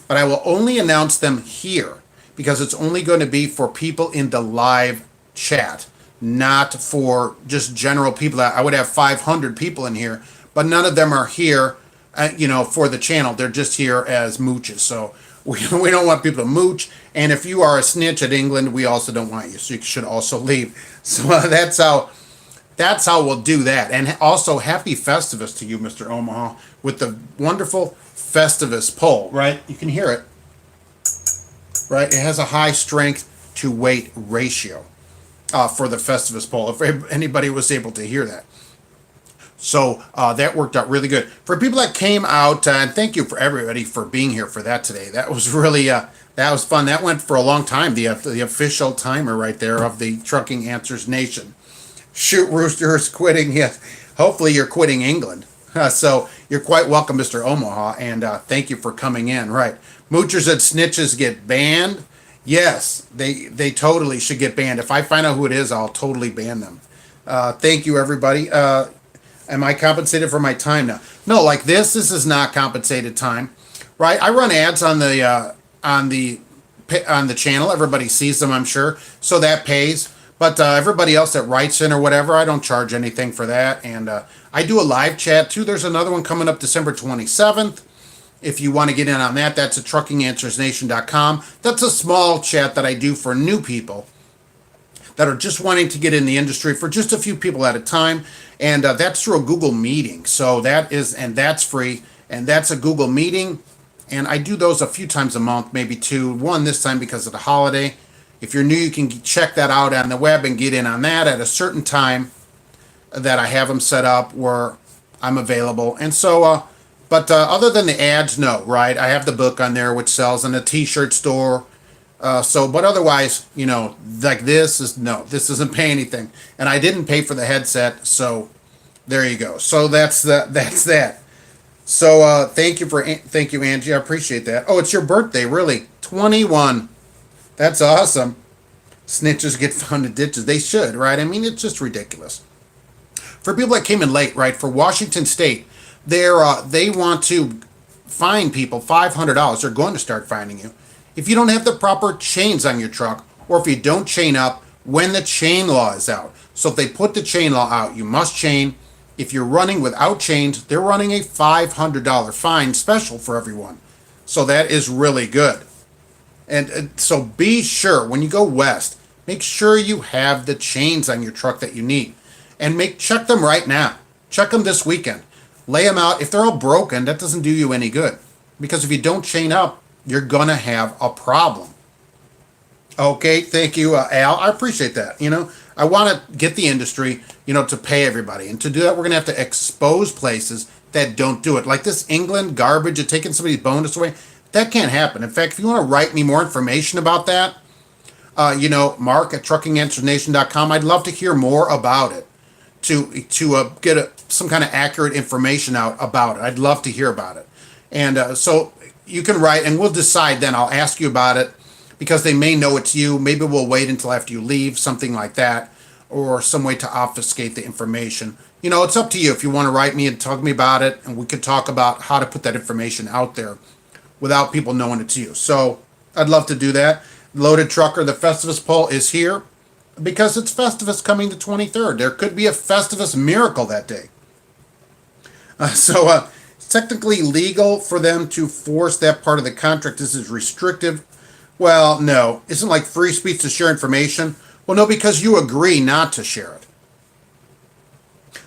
But I will only announce them here, because it's only going to be for people in the live chat, not for just general people. I would have 500 people in here, but none of them are here, for the channel. They're just here as mooches. So we don't want people to mooch. And if you are a snitch at England, we also don't want you. So you should also leave. So that's how we'll do that. And also, happy Festivus to you, Mr. Omaha, with the wonderful Festivus pole, right? You can hear it, right? It has a high strength to weight ratio for the Festivus pole, if anybody was able to hear that. So that worked out really good. For people that came out, and thank you for everybody for being here for that today. That was really, that was fun. That went for a long time, the official timer right there of the Trucking Answers Nation. Shoot, Rooster is quitting. Yes. Hopefully you're quitting England. So you're quite welcome, Mr. Omaha, and thank you for coming in. Right. Moochers and snitches get banned. Yes, they totally should get banned. If I find out who it is, I'll totally ban them. Thank you, everybody. Am I compensated for my time now? No, like this is not compensated time, right? I run ads on the channel. Everybody sees them, I'm sure, so that pays. But everybody else that writes in or whatever, I don't charge anything for that. And I do a live chat too. There's another one coming up December 27th. If you want to get in on that, that's at truckinganswersnation.com. That's a small chat that I do for new people. that are just wanting to get in the industry for just a few people at a time. And that's through a Google meeting. So that's free. And that's a Google meeting. And I do those a few times a month, maybe two. One this time because of the holiday. If you're new, you can check that out on the web and get in on that at a certain time that I have them set up where I'm available. And so, but other than the ads, no, right? I have the book on there, which sells in a t-shirt store. But otherwise, like this doesn't pay anything. And I didn't pay for the headset, so there you go. So that's that. So thank you, Angie. I appreciate that. Oh, it's your birthday, really? 21. That's awesome. Snitches get found in ditches. They should, right? I mean, it's just ridiculous. For people that came in late, right? For Washington State, they want to fine people $500. They're going to start fining you if you don't have the proper chains on your truck, or if you don't chain up when the chain law is out. So if they put the chain law out, you must chain. If you're running without chains, they're running a $500 fine special for everyone. So that is really good. And so be sure when you go west, make sure you have the chains on your truck that you need. And check them right now. Check them this weekend. Lay them out. If they're all broken, that doesn't do you any good. Because if you don't chain up, you're going to have a problem. Okay, thank you, Al. I appreciate that. I want to get the industry, to pay everybody. And to do that, we're going to have to expose places that don't do it. Like this England garbage of taking somebody's bonus away. That can't happen. In fact, if you want to write me more information about that, Mark at truckinganswersnation.com, I'd love to hear more about it. To get some kind of accurate information out about it. I'd love to hear about it. And so you can write, and we'll decide then. I'll ask you about it, because they may know it's you. Maybe we'll wait until after you leave, something like that, or some way to obfuscate the information. It's up to you if you want to write me and talk to me about it, and we could talk about how to put that information out there without people knowing it's you. So I'd love to do that. Loaded Trucker, the Festivus poll is here because it's Festivus coming the 23rd. There could be a Festivus miracle that day. It's technically legal for them to force that part of the contract. This is restrictive. Well, no. Isn't like free speech to share information? Well, no, because you agree not to share it.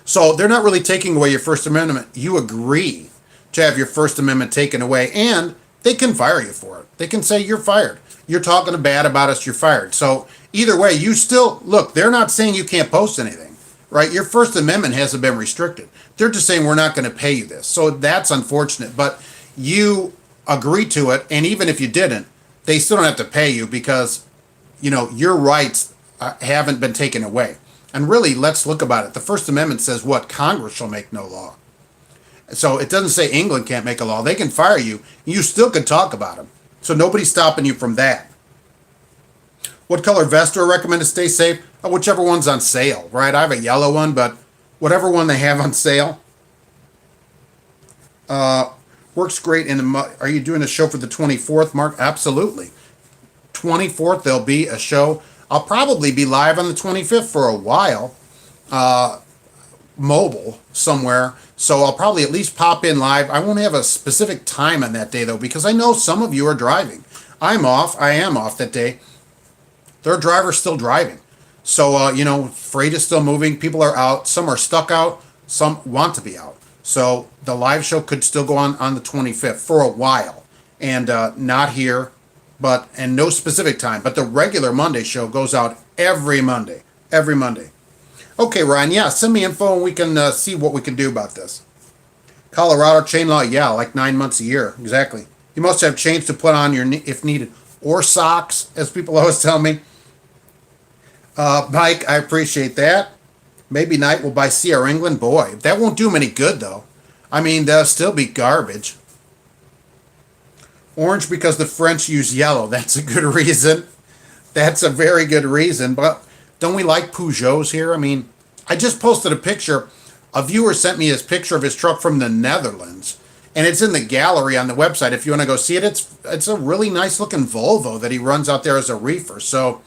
So they're not really taking away your First Amendment. You agree to have your First Amendment taken away, and they can fire you for it. They can say you're fired. You're talking bad about us, you're fired. So either way, you still, look, they're not saying you can't post anything, right? Your First Amendment hasn't been restricted. They're just saying we're not going to pay you this. So that's unfortunate, but you agree to it, and even if you didn't, they still don't have to pay you because, your rights haven't been taken away. And really, let's look about it. The First Amendment says what? Congress shall make no law. So it doesn't say England can't make a law. They can fire you. You still can talk about them. So nobody's stopping you from that. What color vest do I recommend to stay safe? Whichever one's on sale, right? I have a yellow one, but whatever one they have on sale. Works great in the... Are you doing a show for the 24th, Mark? Absolutely. 24th, there'll be a show. I'll probably be live on the 25th for a while. Mobile somewhere. So I'll probably at least pop in live. I won't have a specific time on that day, though, because I know some of you are driving. I'm off. I am off that day. There are drivers still driving. So, freight is still moving. People are out. Some are stuck out. Some want to be out. So the live show could still go on the 25th for a while. And not here, and no specific time. But the regular Monday show goes out every Monday. Every Monday. Okay, Ryan, yeah, send me info and we can see what we can do about this. Colorado chain law, yeah, like 9 months a year, exactly. You must have chains to put on if needed, or socks, as people always tell me. Mike, I appreciate that. Maybe Knight will buy CR England. Boy, that won't do him any good, though. I mean, they'll still be garbage. Orange because the French use yellow. That's a good reason. That's a very good reason, but... Don't we like Peugeots here? I mean, I just posted a picture. A viewer sent me his picture of his truck from the Netherlands, and it's in the gallery on the website. If you want to go see it, it's a really nice looking Volvo that he runs out there as a reefer. So,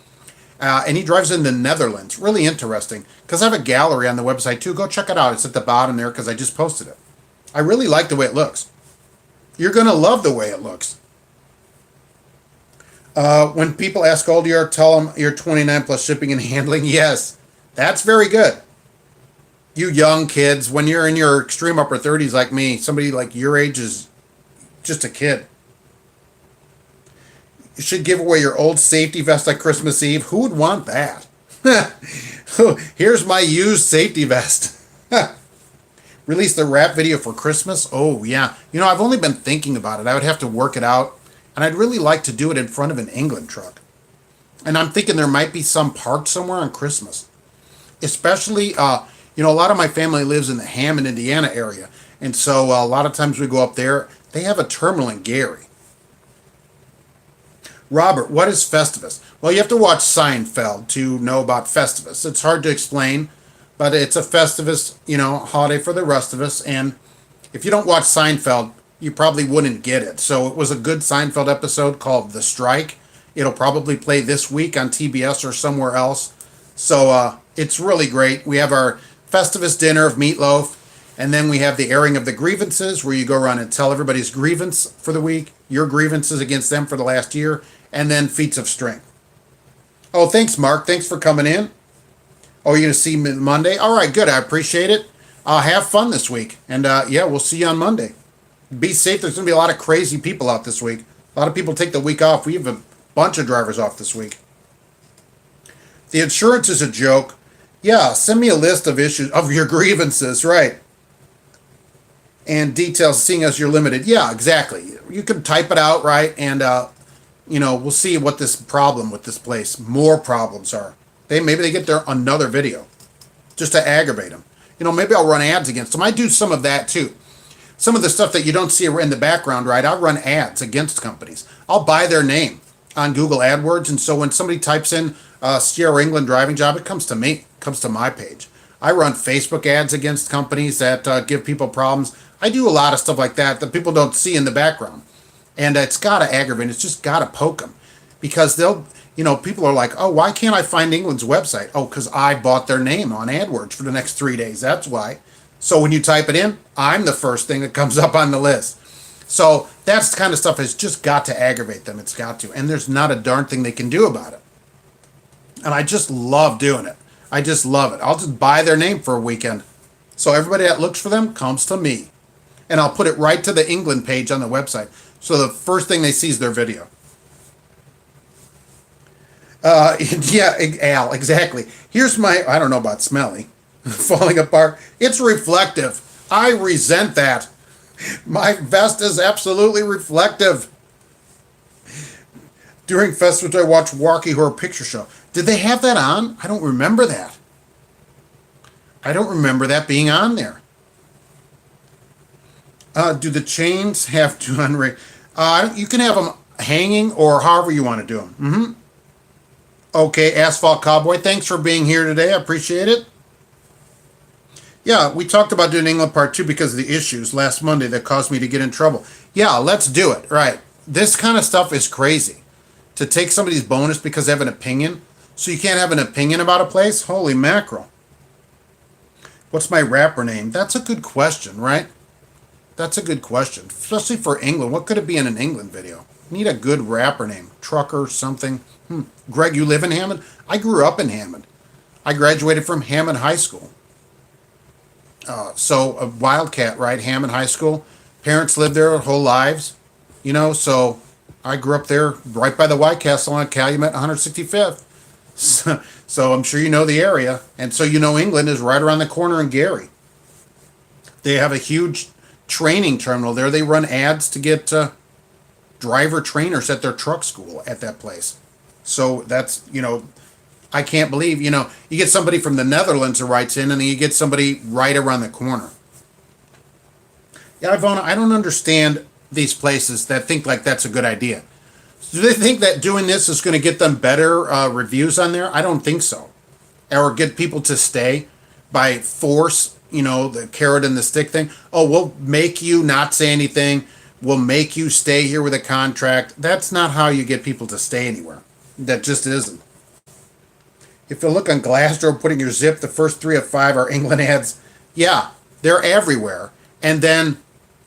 and he drives in the Netherlands. Really interesting, because I have a gallery on the website too. Go check it out. It's at the bottom there because I just posted it. I really like the way it looks. You're going to love the way it looks. When people ask how old you are, tell them you're 29 plus shipping and handling. Yes, that's very good. You young kids, when you're in your extreme upper 30s like me, somebody like your age is just a kid. You should give away your old safety vest on Christmas Eve. Who would want that? Here's my used safety vest. Release the rap video for Christmas. Oh, yeah. I've only been thinking about it. I would have to work it out. And I'd really like to do it in front of an England truck. And I'm thinking there might be some parked somewhere on Christmas. Especially, a lot of my family lives in the Hammond, Indiana area. And so a lot of times we go up there. They have a terminal in Gary. Robert, what is Festivus? Well, you have to watch Seinfeld to know about Festivus. It's hard to explain, but it's a Festivus, holiday for the rest of us. And if you don't watch Seinfeld, you probably wouldn't get it. So it was a good Seinfeld episode called The Strike. It'll probably play this week on TBS or somewhere else. So it's really great. We have our Festivus dinner of meatloaf, and then we have the airing of the grievances, where you go around and tell everybody's grievance for the week, your grievances against them for the last year, and then feats of strength. Oh, thanks, Mark. Thanks for coming in. Oh, you're going to see me Monday? All right, good. I appreciate it. Have fun this week. And we'll see you on Monday. Be safe. There's going to be a lot of crazy people out this week. A lot of people take the week off. We have a bunch of drivers off this week. The insurance is a joke. Yeah, send me a list of issues of your grievances, right? And details, seeing as you're limited. Yeah, exactly. You can type it out, right? And we'll see what this problem with this place, more problems are. Maybe they get their another video just to aggravate them. Maybe I'll run ads against them. I do some of that too. Some of the stuff that you don't see in the background, right? I'll run ads against companies. I'll buy their name on Google AdWords, and so when somebody types in Sierra England driving job, it comes to me, it comes to my page. I run Facebook ads against companies that give people problems. I do a lot of stuff like that people don't see in the background. And it's got to aggravate. It's just got to poke them. Because people are like, oh, why can't I find England's website? Oh, because I bought their name on AdWords for the next 3 days. That's why. So when you type it in, I'm the first thing that comes up on the list. So that's the kind of stuff that's just got to aggravate them. It's got to. And there's not a darn thing they can do about it. And I just love doing it. I just love it. I'll just buy their name for a weekend. So everybody that looks for them comes to me. And I'll put it right to the England page on the website. So the first thing they see is their video. Yeah, Al, exactly. Here's I don't know about smelly, falling apart. It's reflective. I resent that. My vest is absolutely reflective. During festivals, I watched Rocky Horror Picture Show. Did they have that on? I don't remember that. I don't remember that being on there. Do the chains have to unring? You can have them hanging or however you want to do them. Mm-hmm. Okay, Asphalt Cowboy, thanks for being here today. I appreciate it. Yeah, we talked about doing England Part 2 because of the issues last Monday that caused me to get in trouble. Yeah, let's do it. Right. This kind of stuff is crazy. To take somebody's bonus because they have an opinion. So you can't have an opinion about a place? Holy mackerel. What's my rapper name? That's a good question, right? That's a good question. Especially for England. What could it be in an England video? Need a good rapper name. Trucker, something. Greg, you live in Hammond? I grew up in Hammond. I graduated from Hammond High School. So a Wildcat, right? Hammond High School. Parents lived there their whole lives. So I grew up there right by the White Castle on Calumet 165th. So I'm sure you know the area. And so England is right around the corner in Gary. They have a huge training terminal there. They run ads to get driver trainers at their truck school at that place. So that's, I can't believe, you get somebody from the Netherlands who writes in, and then you get somebody right around the corner. Yeah, Ivana, I don't understand these places that think like that's a good idea. Do they think that doing this is going to get them better reviews on there? I don't think so. Or get people to stay by force, the carrot and the stick thing. Oh, we'll make you not say anything. We'll make you stay here with a contract. That's not how you get people to stay anywhere. That just isn't. If you look on Glassdoor, putting your zip, the first 3 of 5 are England ads. Yeah, they're everywhere. And then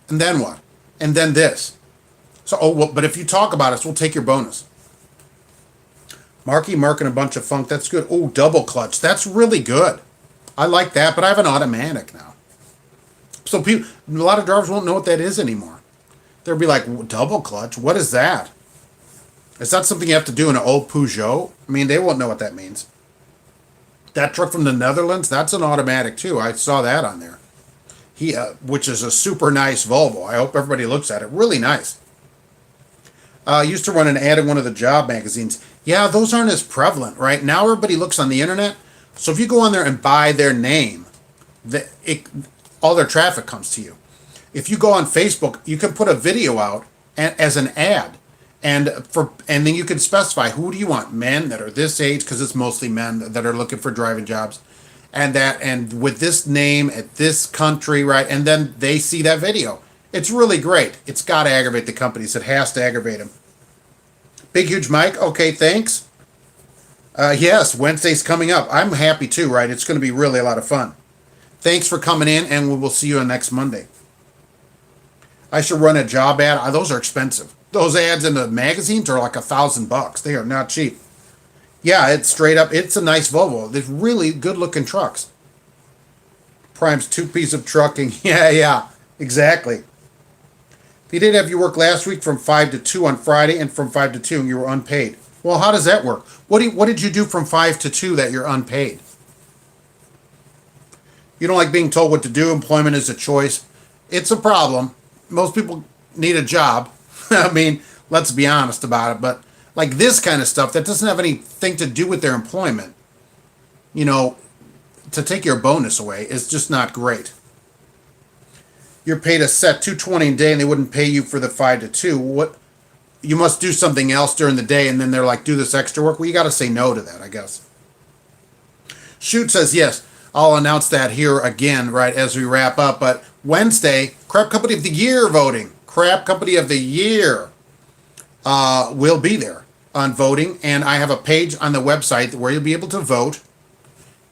what? And then this. So, but if you talk about us, we'll take your bonus. Marky Mark and a bunch of funk. That's good. Oh, double clutch. That's really good. I like that, but I have an automatic now. So people, a lot of drivers won't know what that is anymore. They'll be like, double clutch? What is that? Is that something you have to do in an old Peugeot? I mean, they won't know what that means. That truck from the Netherlands, that's an automatic too. I saw that on there. Which is a super nice Volvo. I hope everybody looks at it. Really nice. Used to run an ad in one of the job magazines. Yeah, those aren't as prevalent, right? Now everybody looks on the internet. So if you go on there and buy their name, all their traffic comes to you. If you go on Facebook, you can put a video out as an ad. And then you can specify, who do you want? Men that are this age, because it's mostly men that are looking for driving jobs. And with this name at this country, right? And then they see that video. It's really great. It's got to aggravate the companies. It has to aggravate them. Big Huge Mike, okay, thanks. Yes, Wednesday's coming up. I'm happy too, right? It's going to be really a lot of fun. Thanks for coming in, and we will see you on next Monday. I should run a job ad. Those are expensive. Those ads in the magazines are like $1,000. They are not cheap. Yeah, it's straight up. It's a nice Volvo. They're really good-looking trucks. Prime's two-piece of trucking. Yeah, exactly. If you did have you work last week from 5 to 2 on Friday and from 5 to 2 and you were unpaid. Well, how does that work? What did you do from 5 to 2 that you're unpaid? You don't like being told what to do. Employment is a choice. It's a problem. Most people need a job. I mean, let's be honest about it. But like this kind of stuff that doesn't have anything to do with their employment, to take your bonus away is just not great. You're paid a set $220 a day and they wouldn't pay you for the 5 to 2. What? You must do something else during the day, and then they're like, do this extra work. Well, you got to say no to that, I guess. Shoot says yes. I'll announce that here again, right, as we wrap up. But Wednesday, Crap Company of the Year voting. Crap Company of the Year will be there on voting. And I have a page on the website where you'll be able to vote.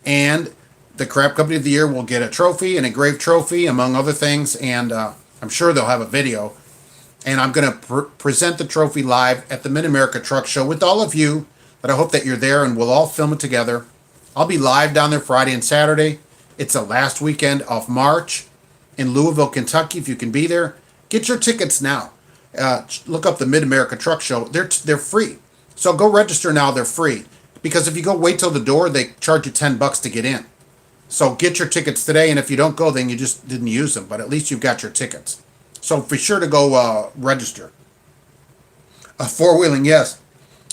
And the Crap Company of the Year will get a trophy, an engraved trophy, among other things. And I'm sure they'll have a video. And I'm going to present the trophy live at the Mid-America Truck Show with all of you. But I hope that you're there and we'll all film it together. I'll be live down there Friday and Saturday. It's the last weekend of March in Louisville, Kentucky. If you can be there, get your tickets now. Look up the Mid-America Truck Show. They're free. So go register now. They're free. Because if you go wait till the door, they charge you $10 to get in. So get your tickets today. And if you don't go, then you just didn't use them. But at least you've got your tickets. So be sure to go register. Four-wheeling, yes.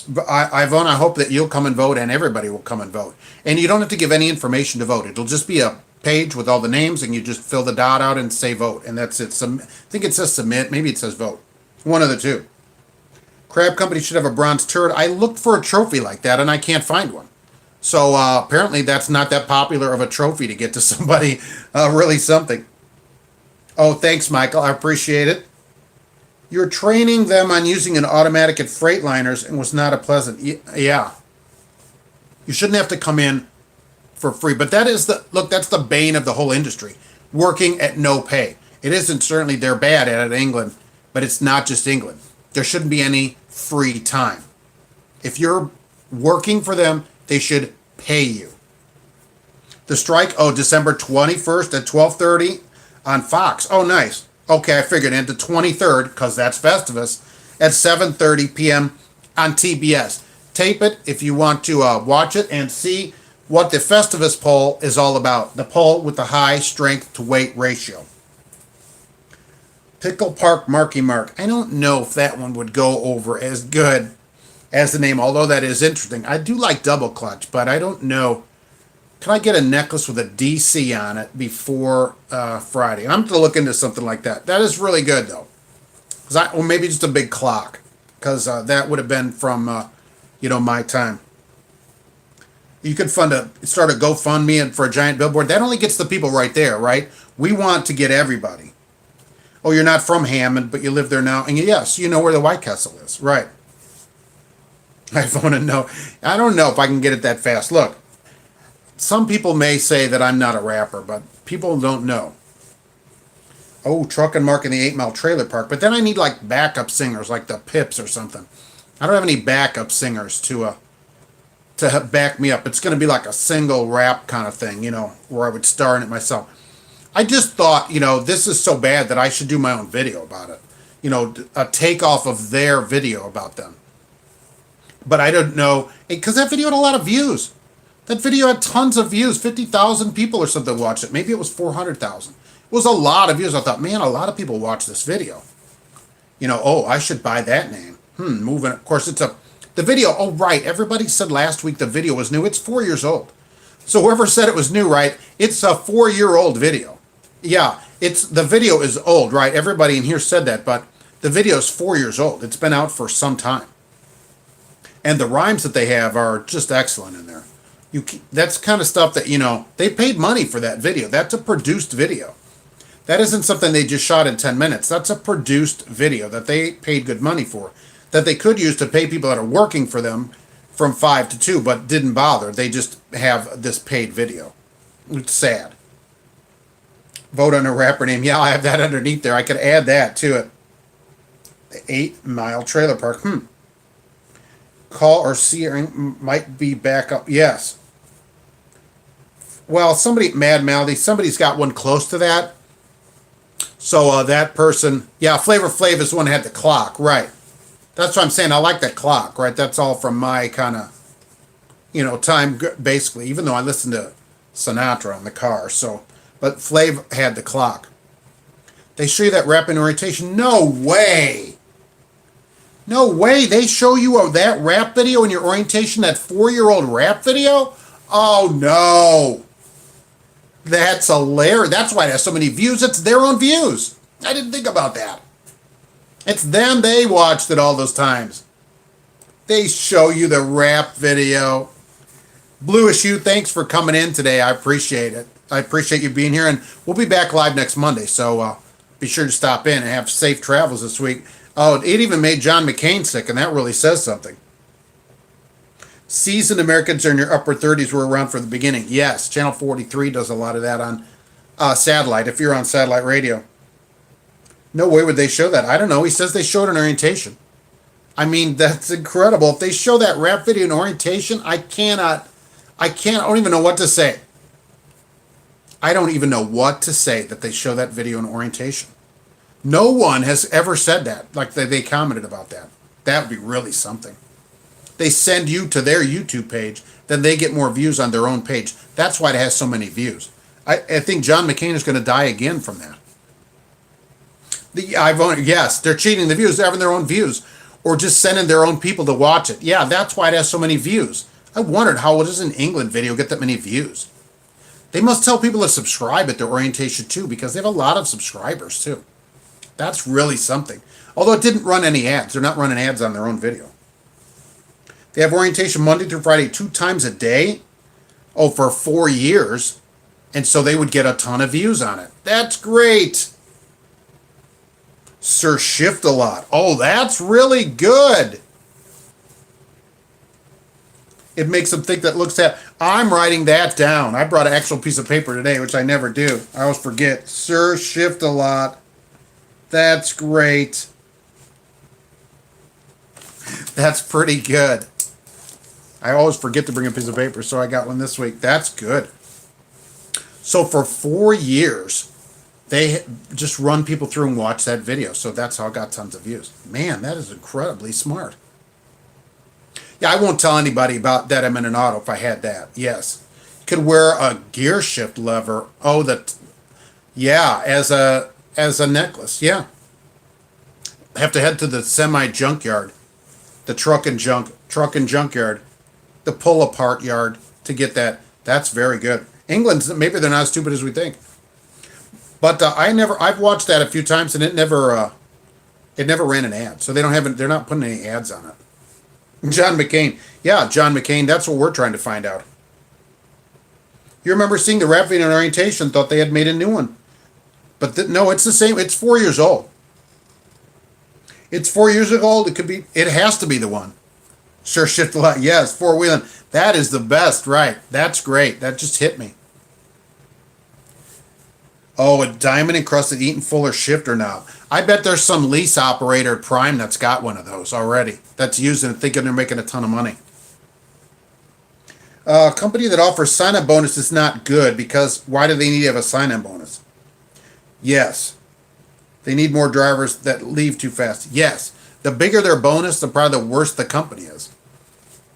Yvonne, I hope that you'll come and vote and everybody will come and vote. And you don't have to give any information to vote. It'll just be a page with all the names and you just fill the dot out and say vote. And that's it. I think it says submit. Maybe it says vote. One of the two. Crab Company should have a bronze turret. I looked for a trophy like that and I can't find one. So apparently that's not that popular of a trophy to get to somebody. Really something. Oh, thanks, Michael. I appreciate it. You're training them on using an automatic at Freightliners and was not a pleasant... Yeah. You shouldn't have to come in for free. But that's the bane of the whole industry. Working at no pay. It isn't certainly they're bad at it in England, but it's not just England. There shouldn't be any free time. If you're working for them, they should pay you. The strike, December 21st at 12:30 on Fox. Oh, nice. Okay, I figured. And the 23rd, because that's Festivus, at 7:30 p.m. on TBS. Tape it if you want to watch it and see what the Festivus poll is all about. The poll with the high strength to weight ratio. Pickle Park Marky Mark. I don't know if that one would go over as good as the name, although that is interesting. I do like double clutch, but I don't know. Can I get a necklace with a DC on it before Friday? I'm going to look into something like that. That is really good, though. Or maybe just a big clock, because that would have been from, my time. You could start a GoFundMe for a giant billboard. That only gets the people right there, right? We want to get everybody. Oh, you're not from Hammond, but you live there now. And yes, you know where the White Castle is, right? I want to know. I don't know if I can get it that fast. Look. Some people may say that I'm not a rapper, but people don't know. Oh, Truck and Mark in the 8 Mile Trailer Park. But then I need like backup singers, like the Pips or something. I don't have any backup singers to to back me up. It's going to be like a single rap kind of thing, you know, where I would star in it myself. I just thought, you know, this is so bad that I should do my own video about it. You know, a takeoff of their video about them. But I don't know, because that video had a lot of views. That video had tons of views. 50,000 people or something watched it. Maybe it was 400,000. It was a lot of views. I thought, man, a lot of people watch this video. You know, oh, I should buy that name. Moving. Of course, the video. Oh, right. Everybody said last week the video was new. It's 4 years old. So whoever said it was new, right? It's a 4-year-old video. Yeah, the video is old, right? Everybody in here said that, but the video is 4 years old. It's been out for some time. And the rhymes that they have are just excellent in there. That's kind of stuff that, you know, they paid money for that video. That's a produced video. That isn't something they just shot in 10 minutes. That's a produced video that they paid good money for, that they could use to pay people that are working for them from 5 to 2, but didn't bother. They just have this paid video. It's sad. Vote on a rapper name. Yeah, I have that underneath there. I could add that to it. The 8 Mile Trailer Park. Call or see might be back up. Yes. Well, Mad Malady, somebody's got one close to that. So that person, yeah, Flavor Flav is the one that had the clock, right. That's what I'm saying. I like that clock, right? That's all from my kind of, you know, time, basically, even though I listen to Sinatra in the car. So, but Flav had the clock. They show you that rap in orientation? No way. No way. They show you that rap video in your orientation, that 4-year-old rap video? Oh, no. That's hilarious. That's why it has so many views. It's their own views. I didn't think about that. It's them. They watched it all those times. They show you the rap video. Bluish You, thanks for coming in today. I appreciate it. I appreciate you being here. And we'll be back live next Monday. So be sure to stop in and have safe travels this week. Oh, it even made John McCain sick, and that really says something. Seasoned Americans are in your upper 30s were around from the beginning. Yes, Channel 43 does a lot of that on satellite, if you're on satellite radio. No way would they show that. I don't know. He says they showed an orientation. I mean, that's incredible. If they show that rap video in orientation, I don't even know what to say. I don't even know what to say that they show that video in orientation. No one has ever said that, like they commented about that. That would be really something. They send you to their YouTube page, then they get more views on their own page. That's why it has so many views. I think John McCain is going to die again from that. Yes, they're cheating the views. They're having their own views, or just sending their own people to watch it. Yeah, that's why it has so many views. I wondered how does an England video get that many views? They must tell people to subscribe at their orientation too, because they have a lot of subscribers too. That's really something. Although it didn't run any ads. They're not running ads on their own video. They have orientation Monday through Friday 2 times a day. Oh, for 4 years. And so they would get a ton of views on it. That's great. Sir Shift a Lot. Oh, that's really good. It makes them think that looks at. I'm writing that down. I brought an actual piece of paper today, which I never do. I always forget. Sir Shift a Lot. That's great. That's pretty good. I always forget to bring a piece of paper, so I got one this week. That's good. So for 4 years, they just run people through and watch that video. So that's how it got tons of views. Man, that is incredibly smart. Yeah, I won't tell anybody about that I'm in an auto if I had that. Yes. Could wear a gear shift lever. Oh, yeah, as a necklace. Yeah. Have to head to the semi-junkyard, the truck and junkyard, the pull-apart yard to get that. That's very good. England's, maybe they're not as stupid as we think. But I've watched that a few times, and it never ran an ad. So they're not putting any ads on it. John McCain. Yeah, John McCain, that's what we're trying to find out. You remember seeing the rap video in orientation, thought they had made a new one. But no, it's the same. It's 4 years old. It's 4 years old. It has to be the one. Sure Shift a Lot. Yes, four-wheeling. That is the best, right. That's great. That just hit me. Oh, a diamond encrusted Eaton Fuller shifter knob. I bet there's some lease operator at Prime that's got one of those already. That's using it thinking they're making a ton of money. A company that offers sign-up bonus is not good because why do they need to have a sign-up bonus? Yes. They need more drivers that leave too fast. Yes. The bigger their bonus, the probably the worse the company is.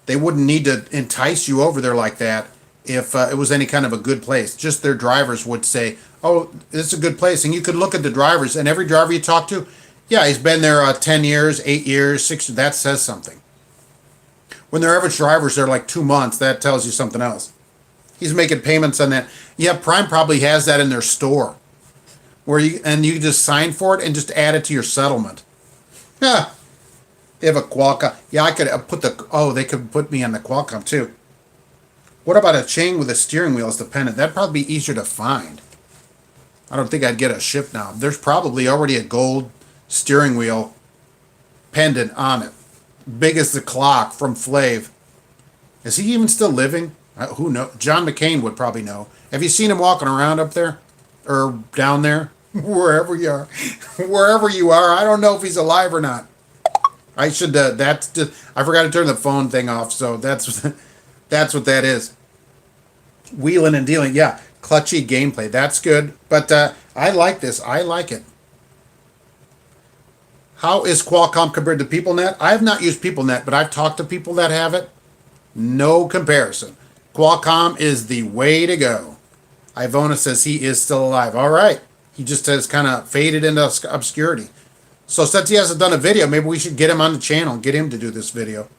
They wouldn't need to entice you over there like that if it was any kind of a good place. Just their drivers would say, oh, this is a good place. And you could look at the drivers, and every driver you talk to, yeah, he's been there 10 years, 8 years, 6 years. That says something. When their average driver's there like 2 months, that tells you something else. He's making payments on that. Yeah, Prime probably has that in their store, where you just sign for it and just add it to your settlement. Yeah, they have a Qualcomm. Yeah, I could they could put me on the Qualcomm too. What about a chain with a steering wheel as the pendant? That'd probably be easier to find. I don't think I'd get a ship now. There's probably already a gold steering wheel pendant on it. Big as the clock from Flav. Is he even still living? Who knows? John McCain would probably know. Have you seen him walking around up there? Or down there? Wherever you are. Wherever you are. I don't know if he's alive or not. I should, I forgot to turn the phone thing off, so that's what that is. Wheeling and dealing. Yeah, clutchy gameplay. That's good. But I like this. I like it. How is Qualcomm compared to PeopleNet? I have not used PeopleNet, but I've talked to people that have it. No comparison. Qualcomm is the way to go. Ivona says he is still alive. All right. He just has kind of faded into obscurity. So since he hasn't done a video, maybe we should get him on the channel, get him to do this video.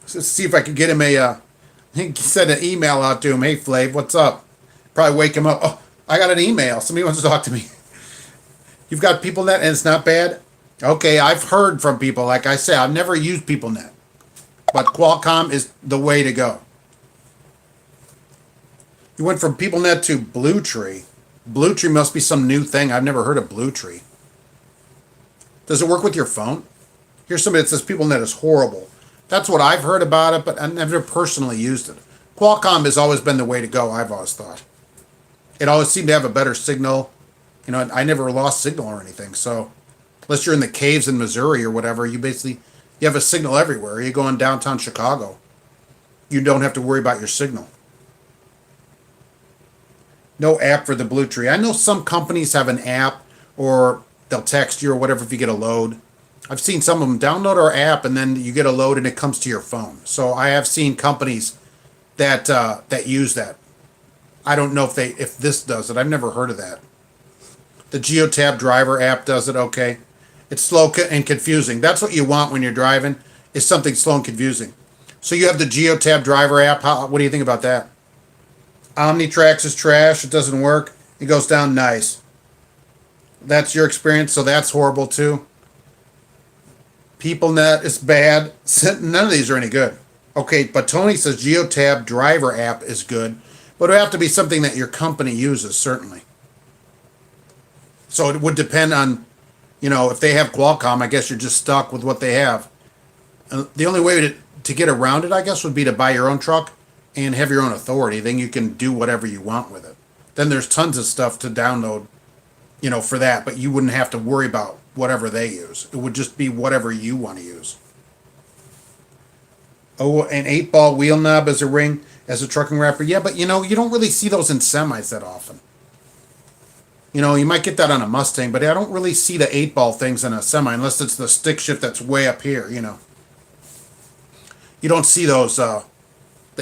So see if I could get him send an email out to him. Hey, Flav, what's up? Probably wake him up. Oh, I got an email. Somebody wants to talk to me. You've got PeopleNet and it's not bad? Okay, I've heard from people. Like I say, I've never used PeopleNet. But Qualcomm is the way to go. You went from PeopleNet to BlueTree. BlueTree must be some new thing. I've never heard of BlueTree. Does it work with your phone? Here's somebody that says PeopleNet is horrible. That's what I've heard about it, but I've never personally used it. Qualcomm has always been the way to go, I've always thought. It always seemed to have a better signal. You know, I never lost signal or anything, so unless you're in the caves in Missouri or whatever, you have a signal everywhere. You go in downtown Chicago, you don't have to worry about your signal. No app for the BlueTree. I know some companies have an app, or they'll text you or whatever if you get a load. I've seen some of them download our app and then you get a load and it comes to your phone. So I have seen companies that use that. I don't know if this does it. I've never heard of that. The GeoTab driver app does it. Okay. It's slow and confusing. That's what you want when you're driving, is something slow and confusing. So you have the GeoTab driver app. What do you think about that? Omnitrax is trash. It doesn't work. It goes down nice. That's your experience, so that's horrible too. PeopleNet is bad. None of these are any good. Okay, but Tony says GeoTab driver app is good, but it would have to be something that your company uses, certainly. So it would depend on, if they have Qualcomm, I guess you're just stuck with what they have. The only way to get around it, I guess, would be to buy your own truck and have your own authority. Then you can do whatever you want with it. Then there's tons of stuff to download, for that, but you wouldn't have to worry about whatever they use. It would just be whatever you want to use. Oh, an 8-ball wheel knob as a ring, as a trucking wrapper. Yeah, but you don't really see those in semis that often. You might get that on a Mustang, but I don't really see the 8-ball things in a semi unless it's the stick shift that's way up here, You don't see those. The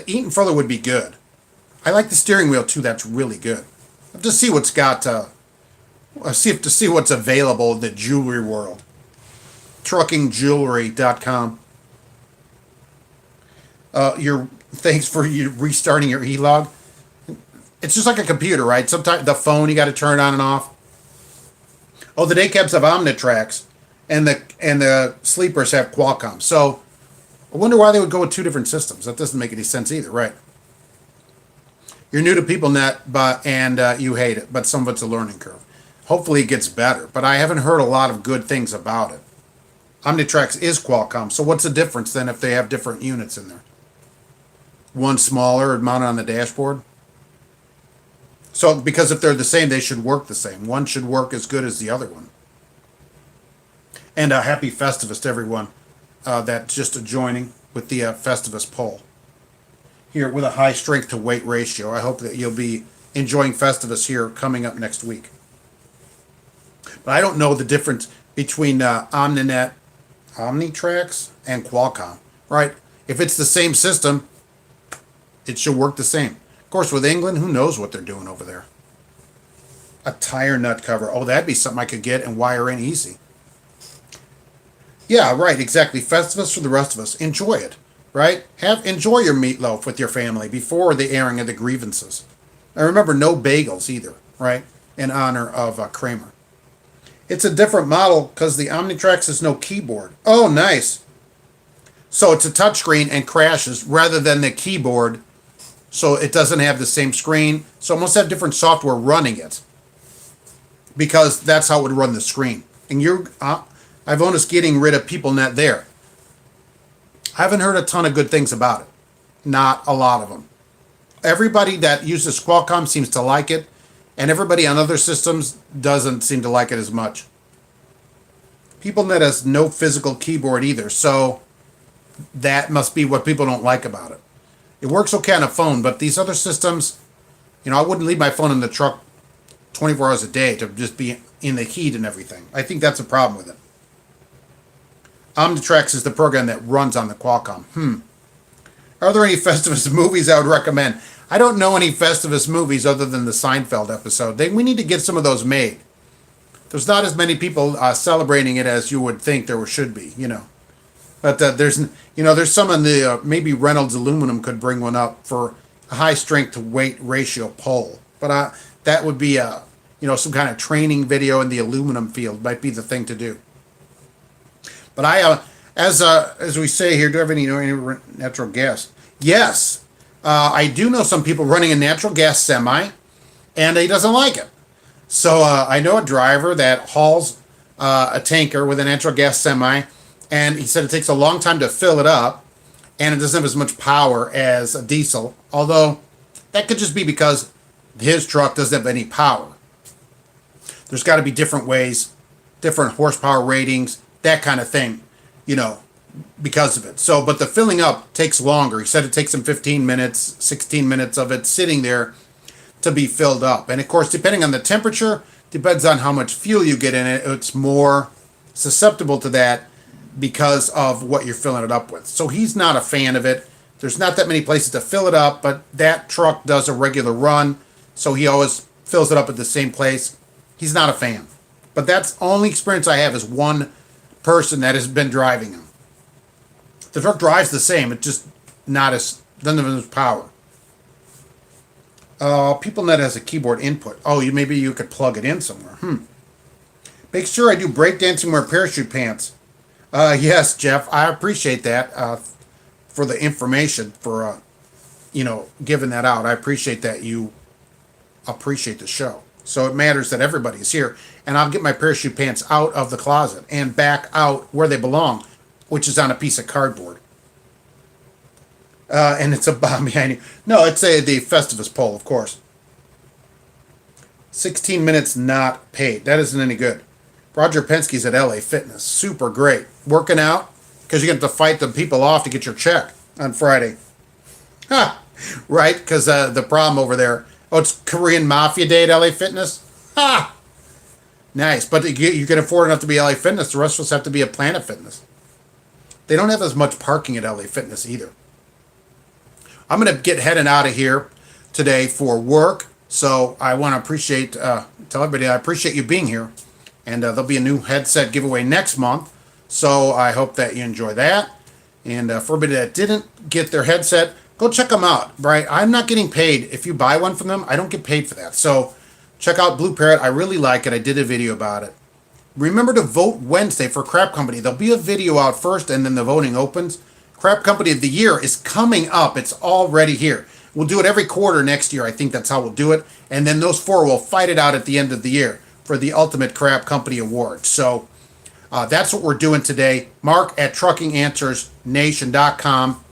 Eaton Fuller would be good. I like the steering wheel too. That's really good. I'll have to see what's got. To see what's available in the jewelry world. Truckingjewelry.com. Thanks for you restarting your e-log. It's just like a computer, right? Sometimes the phone you got to turn on and off. Oh, the day cabs have Omnitrax, and the sleepers have Qualcomm. So I wonder why they would go with two different systems. That doesn't make any sense either, right? You're new to PeopleNet, and you hate it, but some of it's a learning curve. Hopefully it gets better, but I haven't heard a lot of good things about it. Omnitrax is Qualcomm, so what's the difference then if they have different units in there? One smaller mounted on the dashboard? So, because if they're the same, they should work the same. One should work as good as the other one. And a happy Festivus to everyone that's just joining with the Festivus poll. here with a high strength to weight ratio. I hope that you'll be enjoying Festivus here coming up next week. But I don't know the difference between Omninet, Omnitrax, and Qualcomm, right? If it's the same system, it should work the same. Of course, with England, who knows what they're doing over there? A tire nut cover. Oh, that'd be something I could get and wire in easy. Yeah, right, exactly. Festivus for the rest of us. Enjoy it, right? Enjoy your meatloaf with your family before the airing of the grievances. And remember, no bagels either, right? In honor of Kramer. It's a different model because the Omnitrax is no keyboard. Oh, nice. So it's a touchscreen and crashes rather than the keyboard. So it doesn't have the same screen. So it must have different software running it. Because that's how it would run the screen. And I've noticed getting rid of PeopleNet there. I haven't heard a ton of good things about it. Not a lot of them. Everybody that uses Qualcomm seems to like it. And everybody on other systems doesn't seem to like it as much. PeopleNet has no physical keyboard either, so that must be what people don't like about it. It works okay on a phone, but these other systems, I wouldn't leave my phone in the truck 24 hours a day to just be in the heat and everything. I think that's a problem with it. Omnitrax is the program that runs on the Qualcomm. Are there any Festivus movies I would recommend? I don't know any Festivus movies other than the Seinfeld episode. We need to get some of those made. There's not as many people celebrating it as you would think there should be, But there's some in the, maybe Reynolds Aluminum could bring one up for a high strength to weight ratio pole. But that would be, some kind of training video in the aluminum field might be the thing to do. But as we say here, do I have any natural gas? Yes. I do know some people running a natural gas semi, and he doesn't like it. So I know a driver that hauls a tanker with a natural gas semi, and he said it takes a long time to fill it up, and it doesn't have as much power as a diesel, although that could just be because his truck doesn't have any power. There's got to be different ways, different horsepower ratings, that kind of thing, because of it. So, but the filling up takes longer. He said it takes him 15 minutes, 16 minutes of it sitting there to be filled up. And of course, depending on the temperature, depends on how much fuel you get in it, it's more susceptible to that because of what you're filling it up with. So he's not a fan of it. There's not that many places to fill it up, but that truck does a regular run, so he always fills it up at the same place. He's not a fan. But that's the only experience I have is one person that has been driving him. The truck drives the same, it's just doesn't have as much power. PeopleNet has a keyboard input. Oh, maybe you could plug it in somewhere. Make sure I do breakdancing, wear parachute pants. Yes, Jeff, I appreciate that for the information, for giving that out. I appreciate that you appreciate the show. So it matters that everybody's here, and I'll get my parachute pants out of the closet and back out where they belong, which is on a piece of cardboard. And it's a bomb behind you. No, it's the Festivus pole, of course. 16 minutes not paid. That isn't any good. Roger Penske's at LA Fitness. Super great. Working out because you have to fight the people off to get your check on Friday. Ha! Right? Because the problem over there. Oh, it's Korean Mafia Day at LA Fitness? Ha! Nice. But you can afford enough to be LA Fitness. The rest of us have to be at Planet Fitness. They don't have as much parking at LA Fitness either. I'm going to get heading out of here today for work. So I want to tell everybody I appreciate you being here. And there'll be a new headset giveaway next month. So I hope that you enjoy that. And for everybody that didn't get their headset, go check them out, right? I'm not getting paid. If you buy one from them, I don't get paid for that. So check out BlueParrott. I really like it. I did a video about it. Remember to vote Wednesday for Crap Company. There'll be a video out first and then the voting opens. Crap Company of the Year is coming up. It's already here. We'll do it every quarter next year. I think that's how we'll do it. And then those four will fight it out at the end of the year for the Ultimate Crap Company Award. So that's what we're doing today. Mark at truckinganswersnation.com.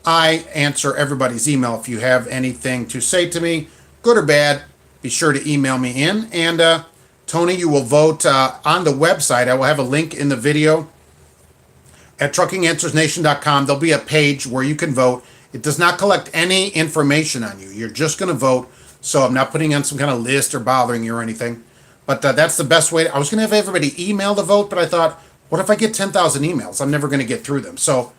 I answer everybody's email. If you have anything to say to me, good or bad, be sure to email me in. And Tony, you will vote on the website. I will have a link in the video at truckinganswersnation.com. There'll be a page where you can vote. It does not collect any information on you. You're just going to vote. So I'm not putting on some kind of list or bothering you or anything. But that's the best way. I was going to have everybody email the vote, but I thought, what if I get 10,000 emails? I'm never going to get through them. So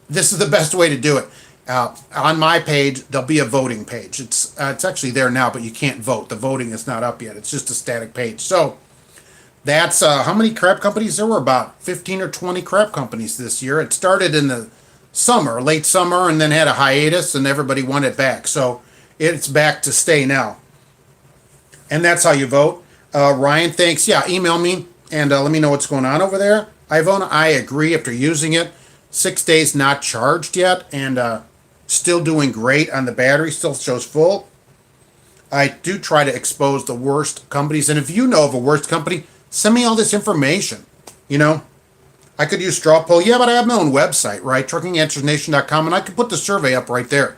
this is the best way to do it. On my page, there'll be a voting page. It's actually there now, but you can't vote. The voting is not up yet. It's just a static page. So that's how many crab companies? There were about 15 or 20 crab companies this year. It started in the summer, late summer, and then had a hiatus, and everybody wanted it back. So it's back to stay now. And that's how you vote. Ryan, thanks. Yeah, email me and let me know what's going on over there. Ivona, I agree after using it. 6 days not charged yet, and still doing great on the battery, still shows full. I do try to expose the worst companies, and if you know of a worst company, send me all this information. You know, I could use straw poll. Yeah, but I have my own website, right? TruckingAnswersNation.com, and I can put the survey up right there.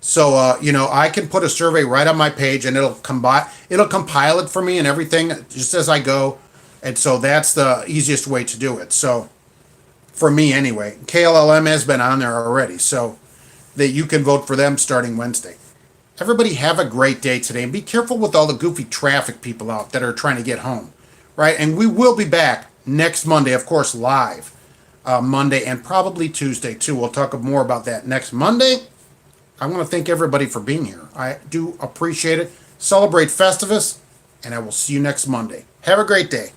So, you know, I can put a survey right on my page, and it'll compile it for me and everything just as I go. And so that's the easiest way to do it. So, for me anyway, KLLM has been on there already, so that you can vote for them starting Wednesday. Everybody have a great day today, and be careful with all the goofy traffic people out that are trying to get home, right? And we will be back next Monday, of course, live Monday and probably Tuesday too. We'll talk more about that next Monday. I want to thank everybody for being here. I do appreciate it. Celebrate Festivus, and I will see you next Monday. Have a great day.